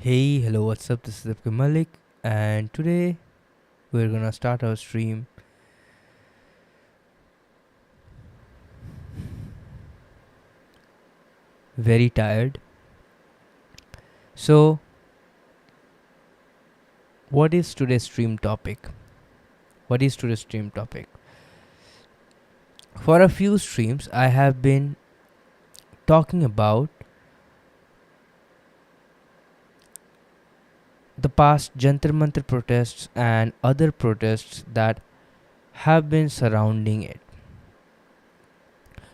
Hey, hello, what's up? This is Abdul Malik, and today we're gonna start our stream. Very tired. So, what is today's stream topic? What is today's stream topic? For a few streams, I have been talking about the past Jantar Mantar protests and other protests that have been surrounding it.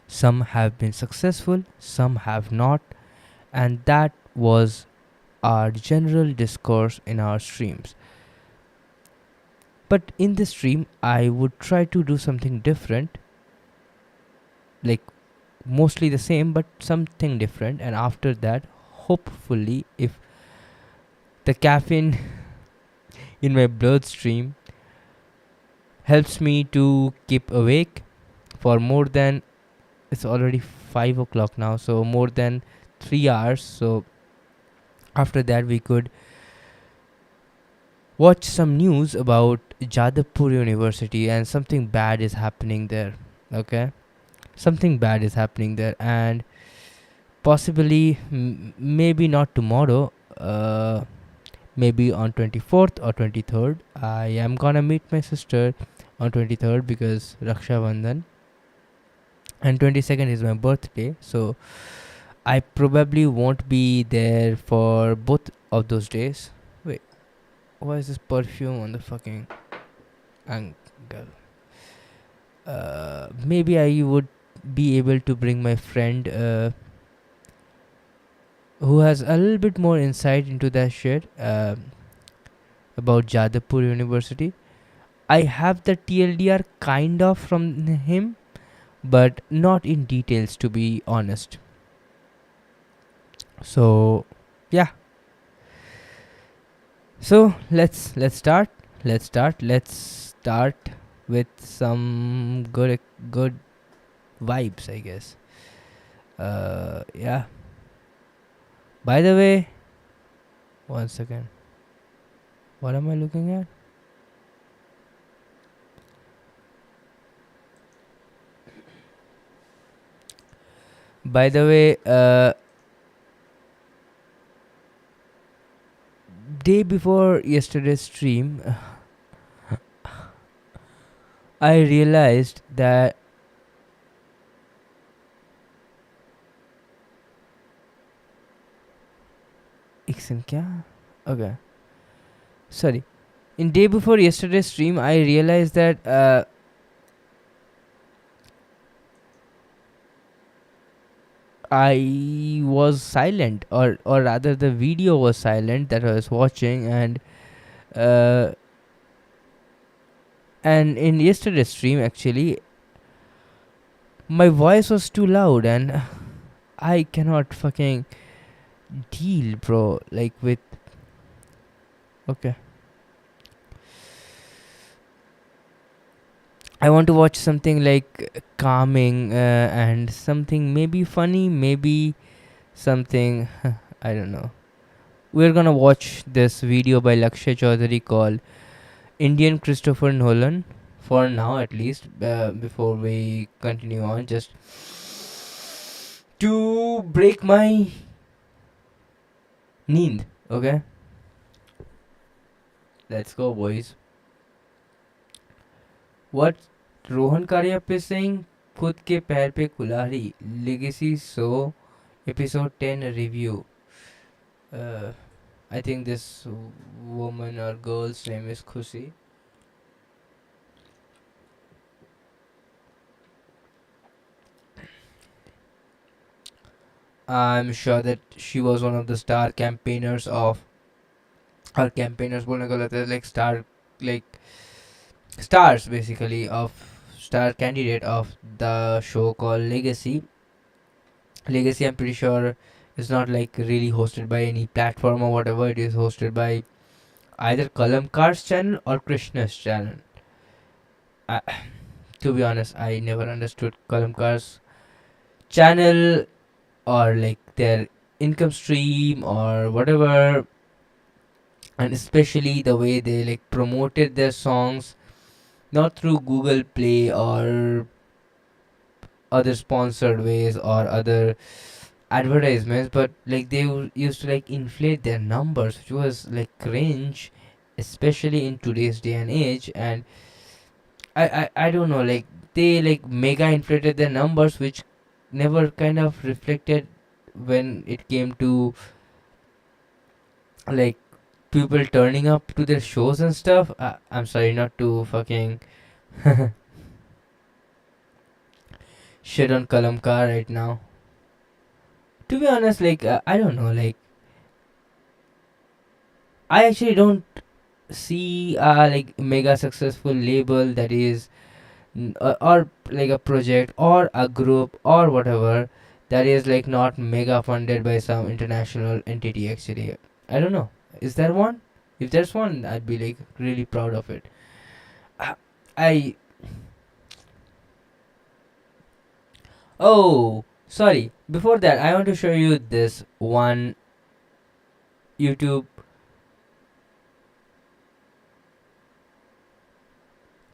Some have been successful, some have not, and that was our general discourse in our streams. But in this stream, I would try to do something different, like mostly the same, but something different. And after that, hopefully, if the caffeine in my bloodstream helps me to keep awake for more than, it's already 5 o'clock now, so more than 3 hours. So after that, we could watch some news about Jadavpur University, and something bad is happening there. Okay, something bad is happening there, and possibly maybe not tomorrow, maybe on 24th or 23rd. I am gonna meet my sister on 23rd because Raksha Bandhan, and 22nd is my birthday, so I probably won't be there for both of those days. Wait, why is this perfume on the fucking angle? Maybe I would be able to bring my friend who has a little bit more insight into that shit about Jadavpur University. I have the TLDR kind of from him, but not in details, to be honest. So yeah, so let's start. Let's start with some good vibes, I guess. Yeah. By the way, one second. What am I looking at? By the way, day before yesterday's stream, I realized that okay, sorry. In day before yesterday's stream, I realized that I was silent, or rather, the video was silent that I was watching, uh, and in yesterday's stream, actually, my voice was too loud, and I cannot fucking deal, bro. Like with okay, I want to watch something like calming and something maybe funny, maybe something I don't know. We're gonna watch this video by Lakshay Chaudhary called Indian Christopher Nolan, for now at least, before we continue on, just to break my need. Okay, let's go, boys. What Rohan Karyap is saying, खुद के पैर पे कुल्हाड़ी, Legacy So episode 10 review. uh, I think this woman or girl's name is Khushi. I'm sure that she was one of the star campaigners of, or campaigners बोलने को लगता है, like star, like stars basically, of star candidate of the show called Legacy. Legacy, I'm pretty sure, is not like really hosted by any platform or whatever. It is hosted by either Kalamkar's channel or Krishna's channel. I, to be honest, I never understood Kalamkar's channel or like their income stream or whatever. and especially the way they like promoted their songs, not through Google Play or other sponsored ways or other advertisements, but like they used to like inflate their numbers, which was like cringe, especially in today's day and age. And I don't know, like they like mega inflated their numbers, which never kind of reflected when it came to like people turning up to their shows and stuff. I'm sorry not to fucking shit on Kalamkar right now. To be honest, like I don't know, like I actually don't see a like mega successful label that is or like a project or a group or whatever that is like not mega funded by some international entity. Actually, I don't know, is there one? If there's one, I'd be like really proud of it. I Oh, sorry, before that I want to show you this one YouTube.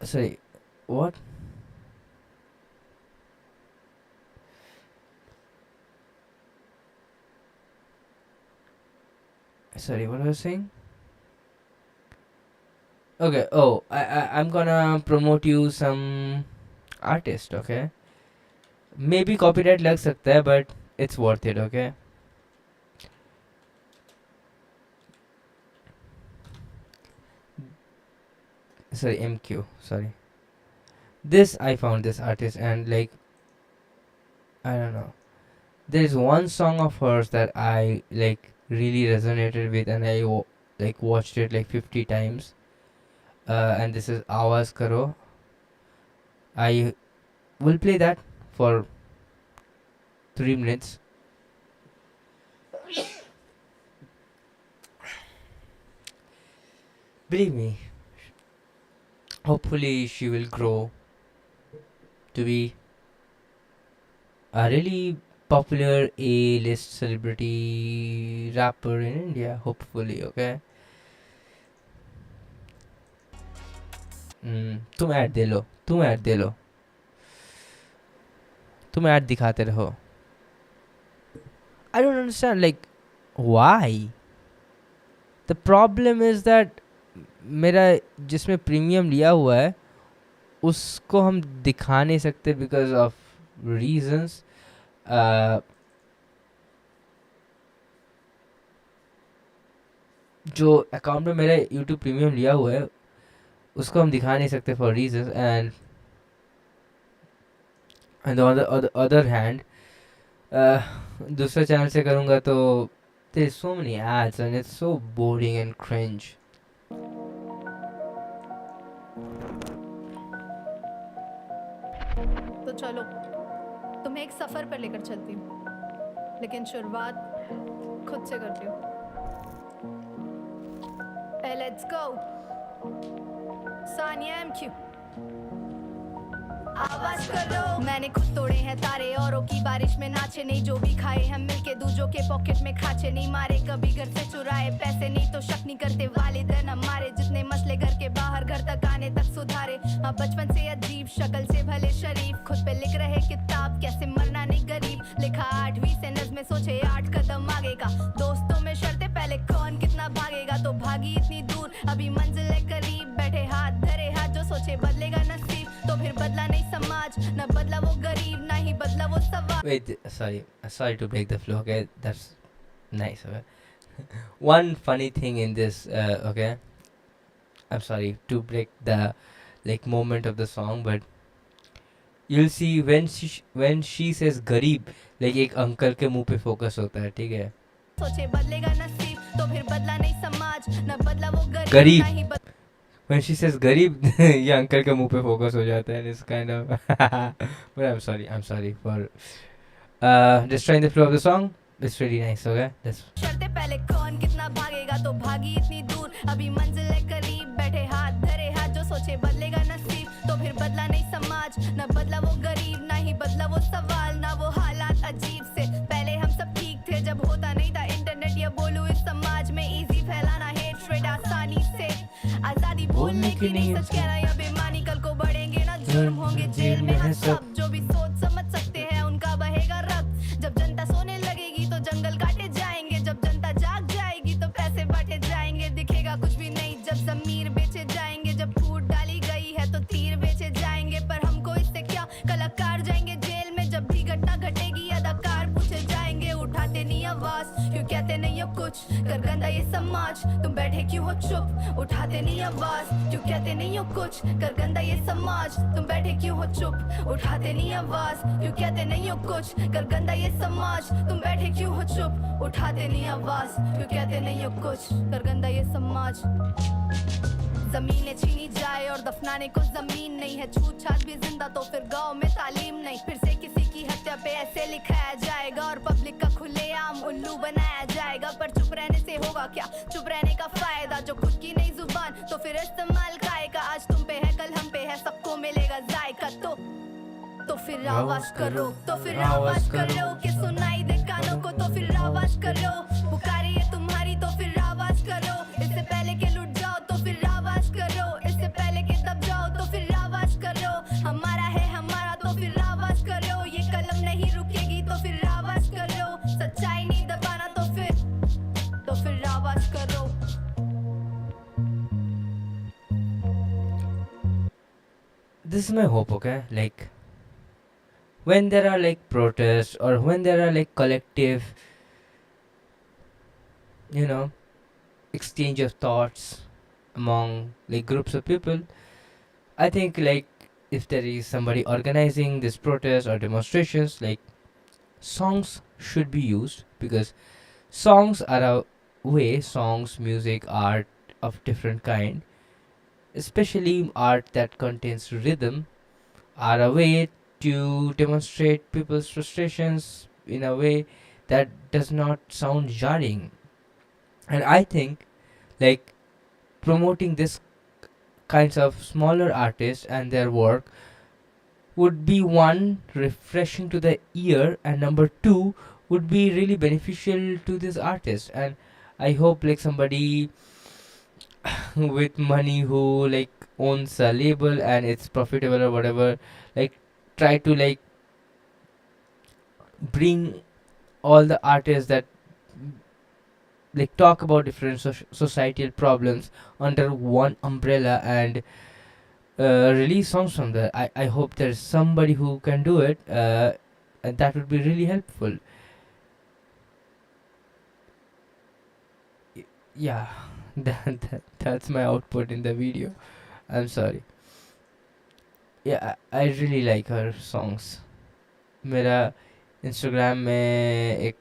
Sorry, what? Sorry, what was I saying? Okay. Oh, I'm gonna promote you some artist. Okay. Maybe copyright लग सकता है, but it's worth it. Okay. Sorry, MQ. Sorry. This I found this artist and like I don't know. There's one song of hers that I like really resonated with, and like watched it like 50 times. And this is Awaz Karo. I will play that for 3 minutes. Believe me, hopefully she will grow to be a really popular A-list celebrity rapper in India. Hopefully, okay. तुम add दे लो, तुम add दे लो, तुम add दिखाते रहो. I don't understand, like, why? The problem is that मेरा जिसमें premium लिया हुआ है उसको हम दिखा नहीं सकते बिकॉज ऑफ रीजंस. जो अकाउंट में मेरा यूट्यूब प्रीमियम लिया हुआ है उसको हम दिखा नहीं सकते for reasons. And on the other hand दूसरे चैनल से करूँगा तो there is so many ads and it's so boring and cringe. तो चलो तुम्हें एक सफर पर लेकर चलती हूँ, लेकिन शुरुआत खुद से करती हूँ. Let's go. सानिया MQ. आवाज करो. मैंने खुद तोड़े हैं तारे, औरों की बारिश में नाचे नहीं. जो भी खाए हम मिलके दूजों के पॉकेट में खाचे नहीं. मारे कभी घर से चुराए पैसे नहीं तो शक नहीं करते वालिदैन हमारे. जितने मसले घर के बाहर घर तक आने तक सुधारे. हाँ बचपन से अजीब शक्ल से भले शरीफ, खुद पे लिख रहे किताब कैसे मरना नहीं गरीब. लिखा 8वीं से नज़्में सोचे 8 कदम आगे का. दोस्तों में शर्तें पहले कौन कितना भागेगा, तो भागी इतनी दूर अभी मंजिल है करीब. बैठे हाथ धरे हाथ जो सोचे बदलेगा नसीब, तो फिर बदला नहीं समाज, न बदला वो गरीब, ना ही बदला वो सवाल. Wait, sorry to break the flow. Okay, that's nice. Okay. One funny thing in this. Okay, I'm sorry to break the like moment of the song, but you'll see when she says गरीब, like एक uncle के मुंह पे focus होता है, ठीक है. सोचे बदलेगा नसीब, तो फिर बदला नहीं समाज, न बदला वो गरीब. ना ही When she says गरीब, ये अंकल के मुंह पे फोकस हो जाता है, and it's kind of. But I'm sorry for destroying the flow of the song. It's really nice. Okay, that's. शर्तें पहले कौन कितना भागेगा, तो भागी इतनी दूर अभी मंजिल है करीब. बैठे हाथ धरे हाथ जो सोचे बदलेगा नसीब, तो फिर बदला नहीं समाज, न बदला वो गरीब, ना ही बदला वो सवाल, ना वो हालात अजीब से. पहले हम सब ठीक थे जब होता नहीं था इंटरनेट, या बोलूं इस समाज में इजी फैलाना हेट. स्ट्रेट कि नहीं सच कहना या बेमानी, कल को बढ़ेंगे ना जुर्म, होंगे जेल में है सब। जो भी सोच समझ सकते हैं उनका बहेगा रक्त। जब जनता सोने लगेगी तो जंगल काटे जाएंगे, जब जनता जाग जाएगी तो पैसे बांटे जाएंगे। दिखेगा कुछ भी नहीं जब जमीर बेचे जाएंगे, जब फूट डाली गई है तो तीर बेचे जाएंगे। पर हमको इससे क्या, कलाकार जाएंगे जेल में, जब भी घटना घटेगी अदाकार पूछे जाएंगे। उठाते नहीं आवाज क्यों कहते नहीं हो कुछ, कर गंदा ये समाज तुम बैठे क्यों हो चुप। उठाते नहीं आवाज क्यों कहते नहीं हो कुछ, कर गंदा ये समाज तुम बैठे क्यों हो चुप। उठाते नहीं आवाज क्यों कहते नहीं हो कुछ, कर गंदा ये समाज तुम बैठे क्यों हो चुप। उठाते नहीं आवाज क्यों कहते नहीं हो कुछ, कर गंदा ये समाज। जमीनें छीनी जाए और दफनाने को जमीन नहीं है, छूत छात भी जिंदा तो फिर गांव में तालीम नहीं। फिर से किसी की हत्या पे ऐसे लिखाया जाएगा और पब्लिक का खुलेआम उल्लू बनाया जाएगा। पर चुप रहने से होगा क्या, चुप रहने का फायदा, जो खुद की नहीं जुबान तो फिर इस्तेमाल काय का। आज तुम पे है कल हम पे है, सबको मिलेगा जायका। तो फिर आवाज करो, तो फिर आवाज करो कि सुनाई दे कानों को, तो फिर आवाज करो। पुकारी है तुम्हारी तो फिर आवाज करो, इससे पहले के लुट जाओ तो फिर आवाज करो, इससे पहले के दब जाओ तो फिर आवाज करो। हमारा है हमारा तो फिर आवाज करो, ये कलम नहीं रुकेगी तो फिर आवाज करो। सच्चाई नहीं दबाना तो फिर आवाज करो। This is my hope, okay? Like, when there are like protests or when there are like collective, you know, exchange of thoughts among like groups of people, I think like if there is somebody organizing this protest or demonstrations, like songs should be used, because songs are a way, songs, music, art of different kind, especially art that contains rhythm, are a way to demonstrate people's frustrations in a way that does not sound jarring. And I think like promoting this kinds of smaller artists and their work would be one, refreshing to the ear, and number two, would be really beneficial to this artist. And I hope like somebody with money who like owns a label and it's profitable or whatever, like try to like bring all the artists that like talk about different societal problems under one umbrella and release songs from there. I hope there's somebody who can do it, and that would be really helpful. Yeah, that's my output in the video. I'm sorry. Yeah, I really like her songs. मेरा Instagram में एक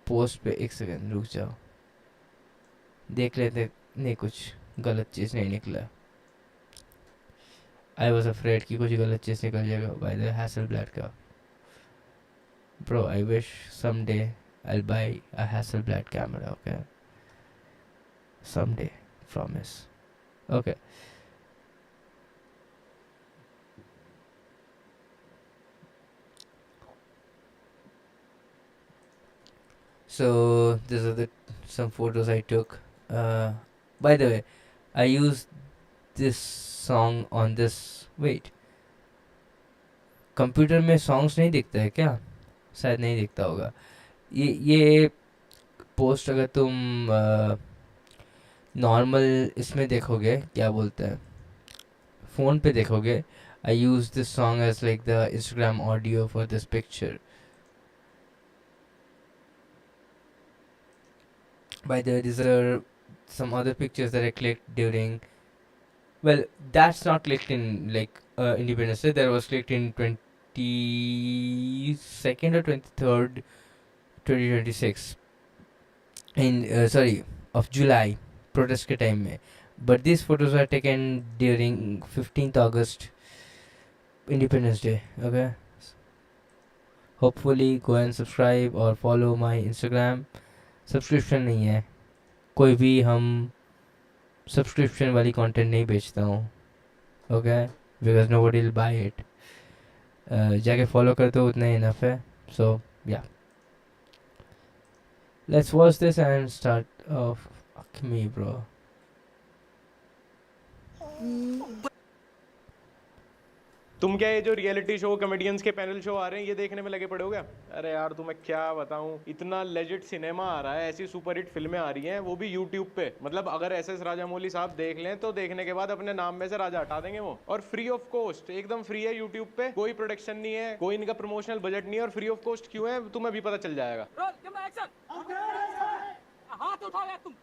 post पे, एक second रुक जाओ, देख लेते नहीं कुछ गलत चीज़ नहीं निकला. आई वॉज अफ्रेड कि कुछ गलत चीज़ निकल जाएगा बाय द हैसलब्लैड का. Bro I wish someday I'll buy a Hasselblad camera, okay? Someday, promise. Okay. So these are some photos I took. By the way, I used this song on this. Wait, computer में songs नहीं दिखता है क्या? शायद नहीं दिखता होगा. ये पोस्ट अगर तुम नॉर्मल इसमें देखोगे, क्या बोलते हैं, फ़ोन पे देखोगे, I use this song as like the Instagram audio for this picture. By the way, these are some other pictures that I clicked during. Well, that's not clicked in like Independence Day. That was clicked in 22nd or 23rd, 2026. In sorry, of July, protest के time में. But these photos were taken during 15th August, Independence Day. Okay. Hopefully, go and subscribe or follow my Instagram. Subscription नहीं है, कोई भी हम subscription वाली content नहीं बेचता हूँ, okay, because nobody will buy it. जाके फॉलो कर दो, उतना ही इनफ है. So yeah, let's watch this and start off me bro. तुम क्या ये जो रियलिटी शो कॉमेडियंस के पैनल शो आ रहे हैं ये देखने में लगे पड़े हो क्या? अरे यार तुम्हें क्या बताऊं, इतना लेजिट सिनेमा आ रहा है, ऐसी सुपरहिट फिल्में आ रही हैं, वो भी यूट्यूब पे। मतलब अगर एस एस राजामौली साहब देख लें तो देखने के बाद अपने नाम में से राजा हटा देंगे वो। और फ्री ऑफ कॉस्ट, एकदम फ्री है यूट्यूब पे, कोई प्रोडक्शन नहीं है, कोई इनका प्रमोशनल बजट नहीं है, और फ्री ऑफ कॉस्ट क्यों है तुम्हें भी पता चल जाएगा। हाथ उठाओ तुम।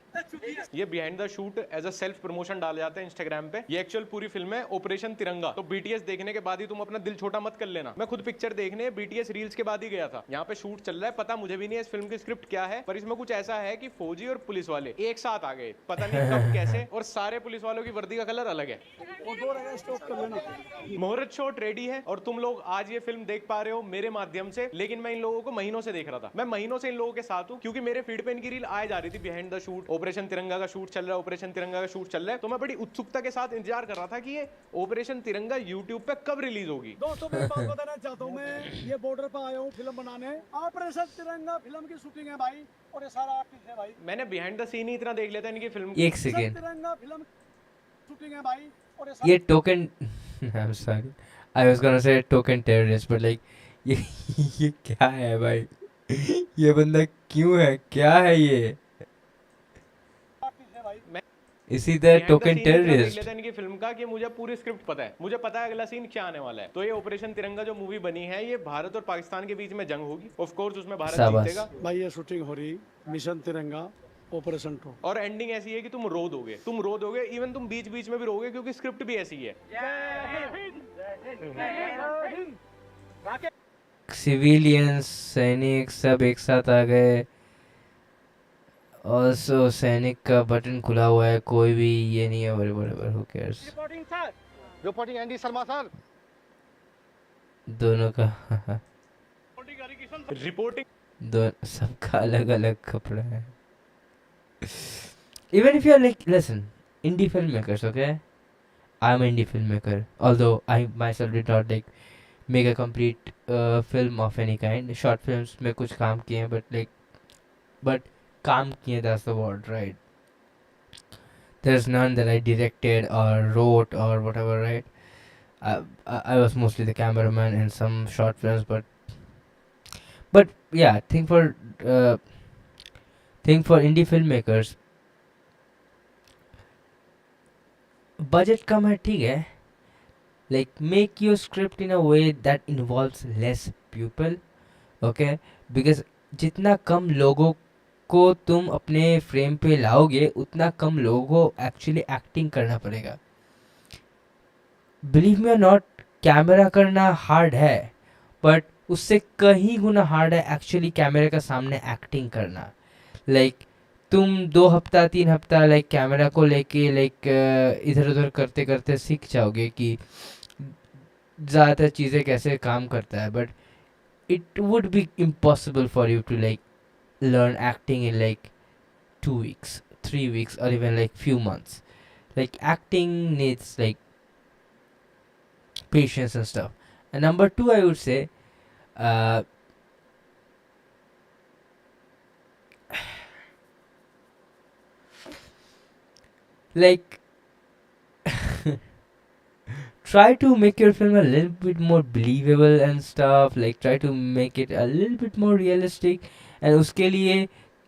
ये behind the shoot as a self promotion डाले जाते हैं इंस्टाग्राम पे। ये एक्चुअल पूरी फिल्म है ऑपरेशन तिरंगा। तो बीटीएस देखने के बाद ही तुम अपना दिल छोटा मत कर लेना। मैं खुद पिक्चर देखने बीटीएस रील्स के बाद ही गया था। यहाँ पे शूट चल रहा है, पता मुझे भी नहीं है इस फिल्म की स्क्रिप्ट क्या है, पर इसमें कुछ ऐसा है कि फौजी और पुलिस वाले एक साथ आ गए, पता नहीं कब कैसे, और सारे पुलिस वालों की वर्दी का कलर अलग है। मुहूर्त शॉट रेडी है और तुम लोग आज ये फिल्म देख पा रहे हो मेरे माध्यम से, लेकिन मैं इन लोगों को महीनों से देख रहा था। मैं महीनों से इन लोगों के साथ हूँ, क्योंकि मेरे फीड पे इनकी रील आए जा रही थी। बिहाइंड द शूट ऑपरेशन तिरंगा का शूट चल रहा है, ऑपरेशन तिरंगा का शूट चल रहा है। तो मैं बड़ी उत्सुकता के साथ इंतजार कर रहा था कि ये ऑपरेशन तिरंगा यूट्यूब पे कब रिलीज होगी। दोस्तों मैं बात बताना चाहता हूँ, मैं ये बॉर्डर पर आया हूँ फिल्म बनाने। ऑपरेशन तिरंगा फिल्म की शूटिंग है भाई, और ये सारा आर्टिस्ट है भाई। मैंने बिहाइंड द सीन ही इतना देख लेता इनकी फिल्म। एक सेकेंड, तिरंगा फिल्म शूटिंग है भाई, और ये token I am sorry, I was gonna say token terrorist, but like ये ये क्या है भाई? ये बंदा क्यों है, क्या है ये? इसी द टोकन टेररिस्ट। इनकी फिल्म का कि मुझे पूरी स्क्रिप्ट पता है, मुझे पता है अगला सीन क्या आने वाला है। तो ये ऑपरेशन तिरंगा जो मूवी बनी है, ये भारत और पाकिस्तान के बीच में जंग होगी। ऑफ कोर्स उसमें भारत जीतेगा भाई। ये शूटिंग हो रही मिशन तिरंगा ऑपरेशन 2, और एंडिंग ऐसी है कि तुम रो दोगे, इवन तुम बीच बीच में भी रोगे, क्योंकि स्क्रिप्ट भी ऐसी है। सिविलियंस, सैनिक सब एक साथ आ गए। और सैनिक का बटन खुला हुआ है, कोई भी ये नहीं है, बराबर who cares. Reporting Andy Sharma sir. दोनों का रिपोर्टिंग दो सबका अलग अलग कपड़ा है। Even if you're like, listen, indie filmmakers, okay? I'm an indie filmmaker, although I myself did not like make a complete film of any kind. Short films में कुछ काम किए हैं, but काम किए, that's the word, right? There's none that I directed or wrote or whatever, right? I was mostly the cameraman in some short films, but yeah, thing for indie filmmakers, budget कम है, ठीक है, like make your script in a way that involves less people, okay? Because जितना कम लोगों को तुम अपने frame पे लाओगे, उतना कम लोगों को एक्चुअली एक्टिंग करना पड़ेगा। बिलीव मी और नॉट, कैमरा करना हार्ड है, बट उससे कहीं गुना हार्ड है एक्चुअली कैमरे का सामने एक्टिंग करना। लाइक तुम 2 हफ्ता 3 हफ्ता लाइक कैमरा को लेके लाइक इधर उधर करते करते सीख जाओगे कि ज़्यादातर चीज़ें कैसे काम करता है, but it would be impossible for you to like learn acting in like 2 weeks, 3 weeks, or even like few months. Like acting needs like patience and stuff. And number 2, I would say like try to make your film a little bit more believable and stuff, like try to make it a little bit more realistic. And उसके लिए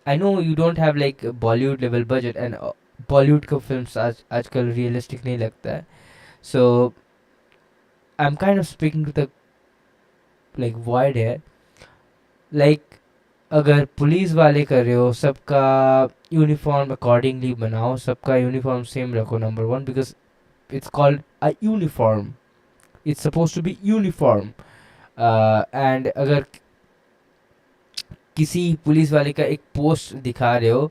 I know you don't have like Bollywood level budget, and Bollywood का films आजकल realistic नहीं लगता है, so I'm kind of speaking to the like void here. Like अगर police वाले कर रहे हो, सबका यूनिफॉर्म अकॉर्डिंगली बनाओ, सबका यूनिफॉर्म सेम रखो, number 1, because it's called a uniform, it's supposed to be uniform. And अगर किसी पुलिस वाले का एक पोस्ट दिखा रहे हो,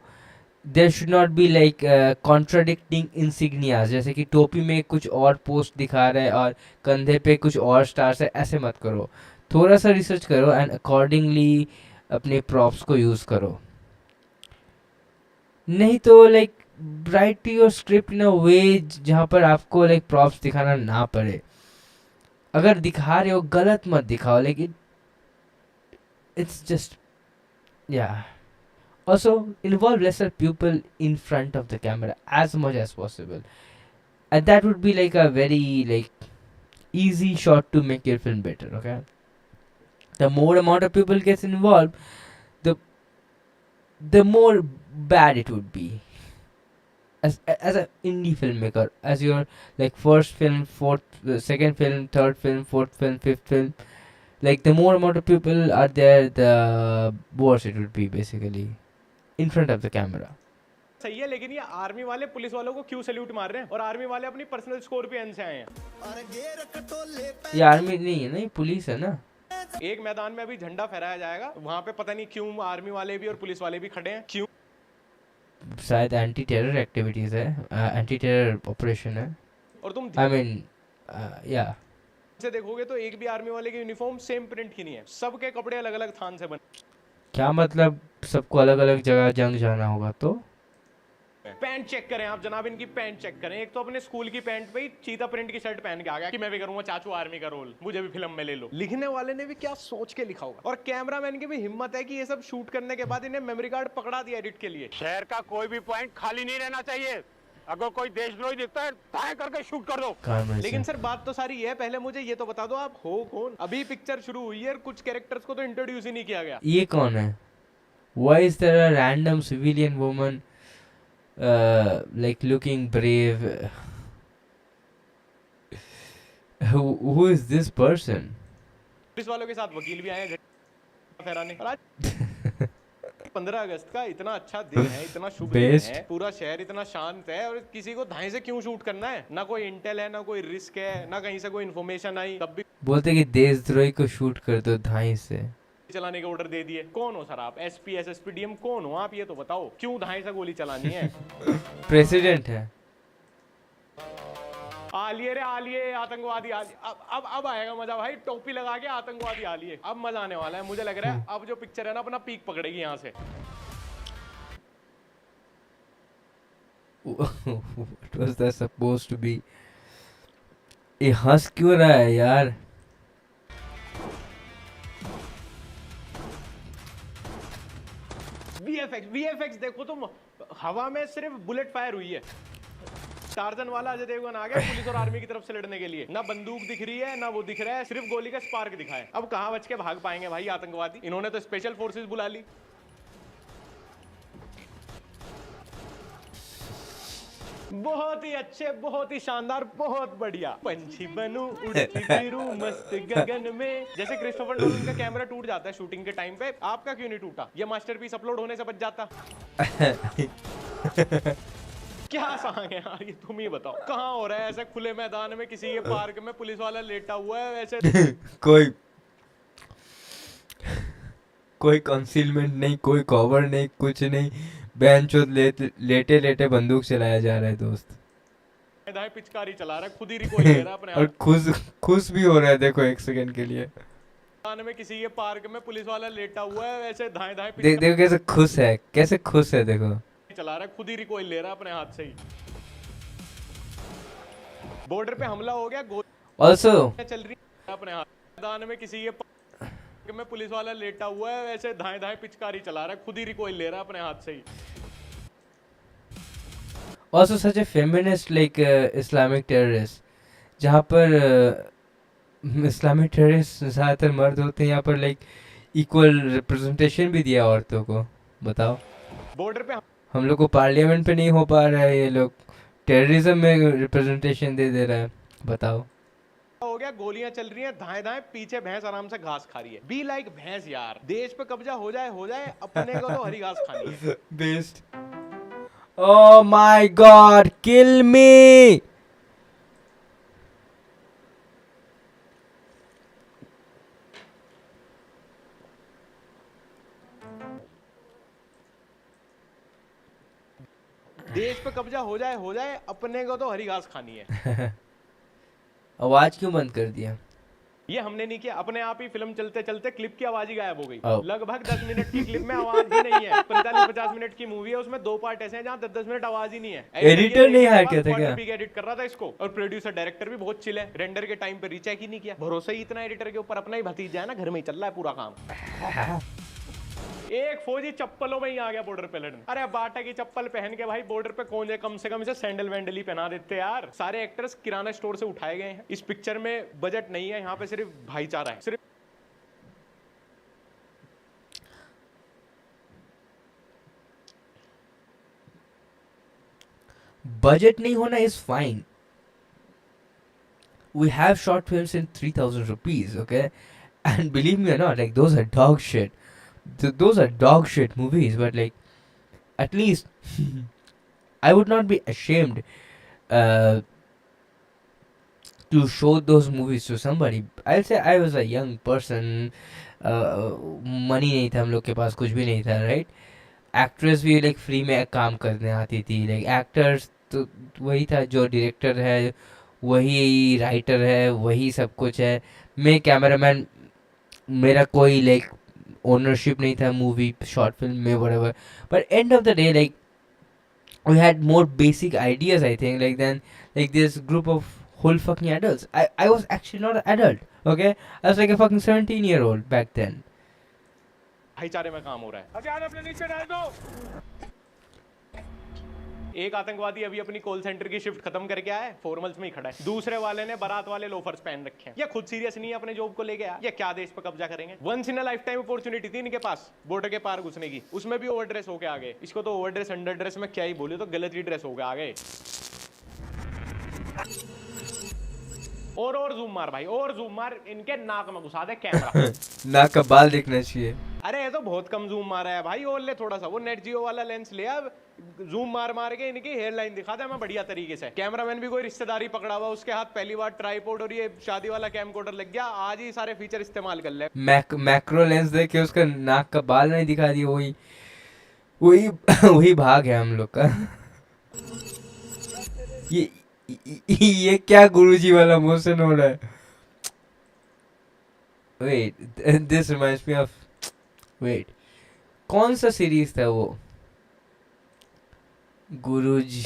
there should not be like contradicting insignias, जैसे कि टोपी में कुछ और पोस्ट दिखा रहा है और कंधे पे कुछ और स्टार्स है, ऐसे मत करो। थोड़ा सा रिसर्च करो एंड अकॉर्डिंगली अपने प्रॉप्स को यूज़ करो। नहीं तो like write your script in a way जहाँ पर आपको लाइक प्रॉप्स दिखाना ना पड़े। अगर दिखा रहे हो गलत मत दिखाओ, like it's just, yeah. Also involve lesser people in front of the camera as much as possible. and that would be like a very like easy shot to make your film better. Okay, the more amount of people gets involved, the the more bad it would be. As an indie filmmaker, as your like first film, fourth, second film, third film, fourth film, fifth film, like the more amount of people are there, the worse it would be basically in front of the camera. सही है, लेकिन ये army वाले police वालों को क्यों salute मार रहे हैं? और आर्मी वाले अपनी पर्सनल स्कॉर्पियन से आए हैं। ये आर्मी नहीं है ना, ये पुलिस है ना। एक मैदान में अभी झंडा फहराया जाएगा, वहां पे पता नहीं क्यों आर्मी वाले भी और पुलिस वाले भी खड़े हैं, क्यों? शायद एंटी टेरर एक्टिविटीज है, एंटी टेरर ऑपरेशन है। और तुम आई मीन या से देखोगे तो एक भी आर्मी वाले की यूनिफॉर्म सेम प्रिंट की नहीं है, सबके कपड़े अलग अलग थान से बने। क्या मतलब सबको अलग अलग जगह जंग जाना होगा? तो पैंट चेक करें आप जनाब, इनकी पैंट चेक करें। एक तो अपने स्कूल की पैंट पे ही चीता प्रिंट की शर्ट पहन के आ गया कि मैं भी करूंगा चाचू आर्मी का रोल, मुझे भी फिल्म में ले लो। लिखने वाले ने भी क्या सोच के लिखा होगा, और कैमरामैन की भी हिम्मत है कि ये सब शूट करने के बाद इन्हें मेमोरी कार्ड पकड़ा दिया एडिट के लिए। शहर का कोई भी पॉइंट खाली नहीं रहना चाहिए, अगर कोई देशद्रोही दिखता है दाएं करके शूट कर दो। लेकिन सर बात तो सारी है, पहले मुझे ये तो बता दो आप हो कौन? अभी पिक्चर शुरू हुई है, कुछ कैरेक्टर्स को तो इंट्रोड्यूस ही नहीं किया गया। ये कौन है? Why is there a random civilian woman like looking brave? Who is this person? Police वालों के साथ वकील भी आए हैं फहराने। 15 अगस्त का इतना अच्छा दिन है, इतना शुभ दिन है, पूरा शहर इतना शांत है, और किसी को धाए से क्यों शूट करना है? ना कोई इंटेल है, ना कोई रिस्क है, ना कहीं से कोई इन्फॉर्मेशन आई, तब भी बोलते कि देशद्रोही को शूट कर दो धाई से। चलाने के ऑर्डर दे दिए। कौन हो सर आप? एसपी एसएसपी डीएम कौन हो आप? ये तो बताओ, क्यों धाए से गोली चलानी है? प्रेसिडेंट है। आलिए रे आलिए, आतंकवादी आलिए। अब आएगा मजा भाई, टोपी लगा के आतंकवादी आलिए, अब मजा आने वाला है। मुझे लग रहा है अब जो पिक्चर है ना अपना पीक पकड़ेगी यहाँ से। What was that supposed to be? ये हंस क्यों रहा है यार? वीएफएक्स देखो तुम, हवा में सिर्फ बुलेट फायर हुई है। टार्जन वाला अजय देवगन आ गया पुलिस और आर्मी की तरफ से लड़ने के लिए, ना बंदूक दिख रही है ना वो दिख रहा है, सिर्फ गोली का स्पार्क दिखा है। अब कहां बच के भाग पाएंगे भाई आतंकवादी? इन्होंने तो स्पेशल फोर्सेस बुला ली। बहुत ही अच्छे, बहुत ही शानदार, बहुत बढ़िया। पंछी बनूं उड़ती फिरूं मस्त गगन में। जैसे क्रिस्टोफर नोलन का कैमरा टूट जाता है शूटिंग के टाइम पे, आपका क्यों नहीं टूटा? ये मास्टरपीस अपलोड होने से बच जाता। क्या सॉन्ग है यार ये, तुम ही बताओ। कहाँ हो रहा है ऐसे खुले मैदान में किसी के पार्क में पुलिस वाला लेटा हुआ है वैसे कोई कंसीलमेंट नहीं, कोई कवर नहीं, कुछ नहीं, बेंचों लेटे लेटे बंदूक चलाया जा रहा है दोस्त। पिचकारी चला रहा है, खुद ही रिकॉइल ले रहा है अपने और खुश भी हो रहा है। देखो एक सेकंड के लिए में किसी के पार्क में पुलिस वाला लेटा हुआ है वैसे धाए धाए देखो कैसे खुश है, कैसे खुश है। देखो चला रहा है, खुद ही रिकॉइल ले रहा है अपने हाथ से ही। बॉर्डर पे हमला हो गया, ऑल्सो चल रही है अपने हाथ। मैदान में किसी के पार्क में पुलिस वाला लेटा हुआ है वैसे धाए धाए पिचकारी चला रहा है, खुद ही रिकॉइल ले रहा है अपने हाथ से ही। Also such a feminist like Islamic terrorist, जहाँ पर Islamic terrorist ज़्यादातर मर्द होते हैं, यहाँ पर like equal representation भी दिया औरतों को। बताओ बॉर्डर पे हम लोग को पार्लियामेंट पे नहीं हो पा रहा है, ये लोग टेररिज्म में रिप्रेजेंटेशन दे रहा है। बताओ हो गया, गोलियां चल रही हैं धाए धाए, पीछे भैंस आराम से घास खा रही है। बी लाइक भैंस यार, देश पे कब्जा हो जाए, अपने को तो हरी घास खानी है। Best. Oh my God, kill me! देश पे कब्जा हो जाए, अपने को तो हरी घास खानी है। आवाज क्यों बंद कर दिया? ये हमने नहीं किया, अपने आप ही फिल्म चलते चलते क्लिप की आवाज ही गायब हो गई। Oh. लगभग 10 मिनट की क्लिप में आवाज भी नहीं है। 45-50 मिनट की मूवी है, उसमें 2 पार्ट ऐसे हैं जहाँ 10-10 मिनट आवाज ही नहीं है। एडिटर नहीं हायर किया था क्या? एडिट कर रहा था इसको, और प्रोड्यूसर डायरेक्टर भी बहुत चिल है, रेंडर के टाइम पे रीचेक ही नहीं किया। भरोसा ही इतना एडिटर के ऊपर, अपना ही भतीजा है ना, घर में ही चल रहा है पूरा काम। एक फौजी चप्पलों में ही आ गया बॉर्डर पे लड़ने। अरे बाटा की चप्पल पहन के भाई बॉर्डर पे कौन है, कम से कम इसे सैंडल वैंडल ही पहना देते यार। सारे एक्टर्स किराना स्टोर से उठाए गए हैं। इस पिक्चर में बजट नहीं है, यहाँ पे सिर्फ भाईचारा है, सिर्फ बजट नहीं होना is fine. We have short films in 3,000 rupees, okay? And believe me or not, like those are dog shit. Those are dog shit movies, but like at least I would not be ashamed uh, to show those movies to somebody. I'll say I was a young person. Money नहीं था हम लोग के पास, कुछ भी नहीं था, right? Actress भी लाइक फ्री में काम करने आती थी, लाइक एक्टर्स तो वही था, जो डायरेक्टर है वही राइटर है, वही सब कुछ है. मैं कैमरामैन, मेरा कोई लाइक ओनरशिप नहीं था मूवी शॉर्ट फिल्म में, whatever. But end of the day like we had more basic ideas, I think, like than like this group of whole fucking adults. I was actually not an adult, okay? I was like a fucking 17-year-old back then. भाईचारे में काम हो रहा है। हथियार अपने नीचे डाल दो। एक आतंकवादी अभी अपनी कॉल सेंटर की शिफ्ट खत्म करके आया है, फॉर्मल्स में ही खड़ा है। दूसरे वाले ने बारात वाले लोफर्स पहन रखे हैं। ये खुद सीरियस नहीं है अपने जॉब को लेके, ये क्या देश पे कब्जा करेंगे। Once in a lifetime opportunity थी इनके पास बॉर्डर के पार घुसने की, उसमें भी ओवर ड्रेस होके आ गए। इसको तो ओवर ड्रेस अंडर ड्रेस में क्या ही बोले, तो गलत ही ड्रेस होके आ गए। और जूम मार भाई, और जूम मार, इनके नाक में घुसा दे कैमरा। नाक का बाल दिखना चाहिए। अरे ये तो बहुत कम जूम मारा है भाई, और ले थोड़ा सा वो नेट जियो वाला लेंस ले, अब जूम मार मार के इनकी हेयर लाइन दिखा दे मैं बढ़िया तरीके से। कैमरामैन भी कोई रिश्तेदारी पकड़ा हुआ, उसके हाथ पहली बार ट्राइपॉड और ये शादी वाला कैमकोडर लग गया, आज ही सारे फीचर इस्तेमाल कर ले। मैक्रो लेंस देख के उसका नाक का बाल नहीं दिखा दिया, वही वही वही भाग है हम लोग का। ये क्या गुरुजी वाला मोशन हो रहा है? Wait, this reminds me of, wait, कौन सा सीरीज था वो? गुरुजी,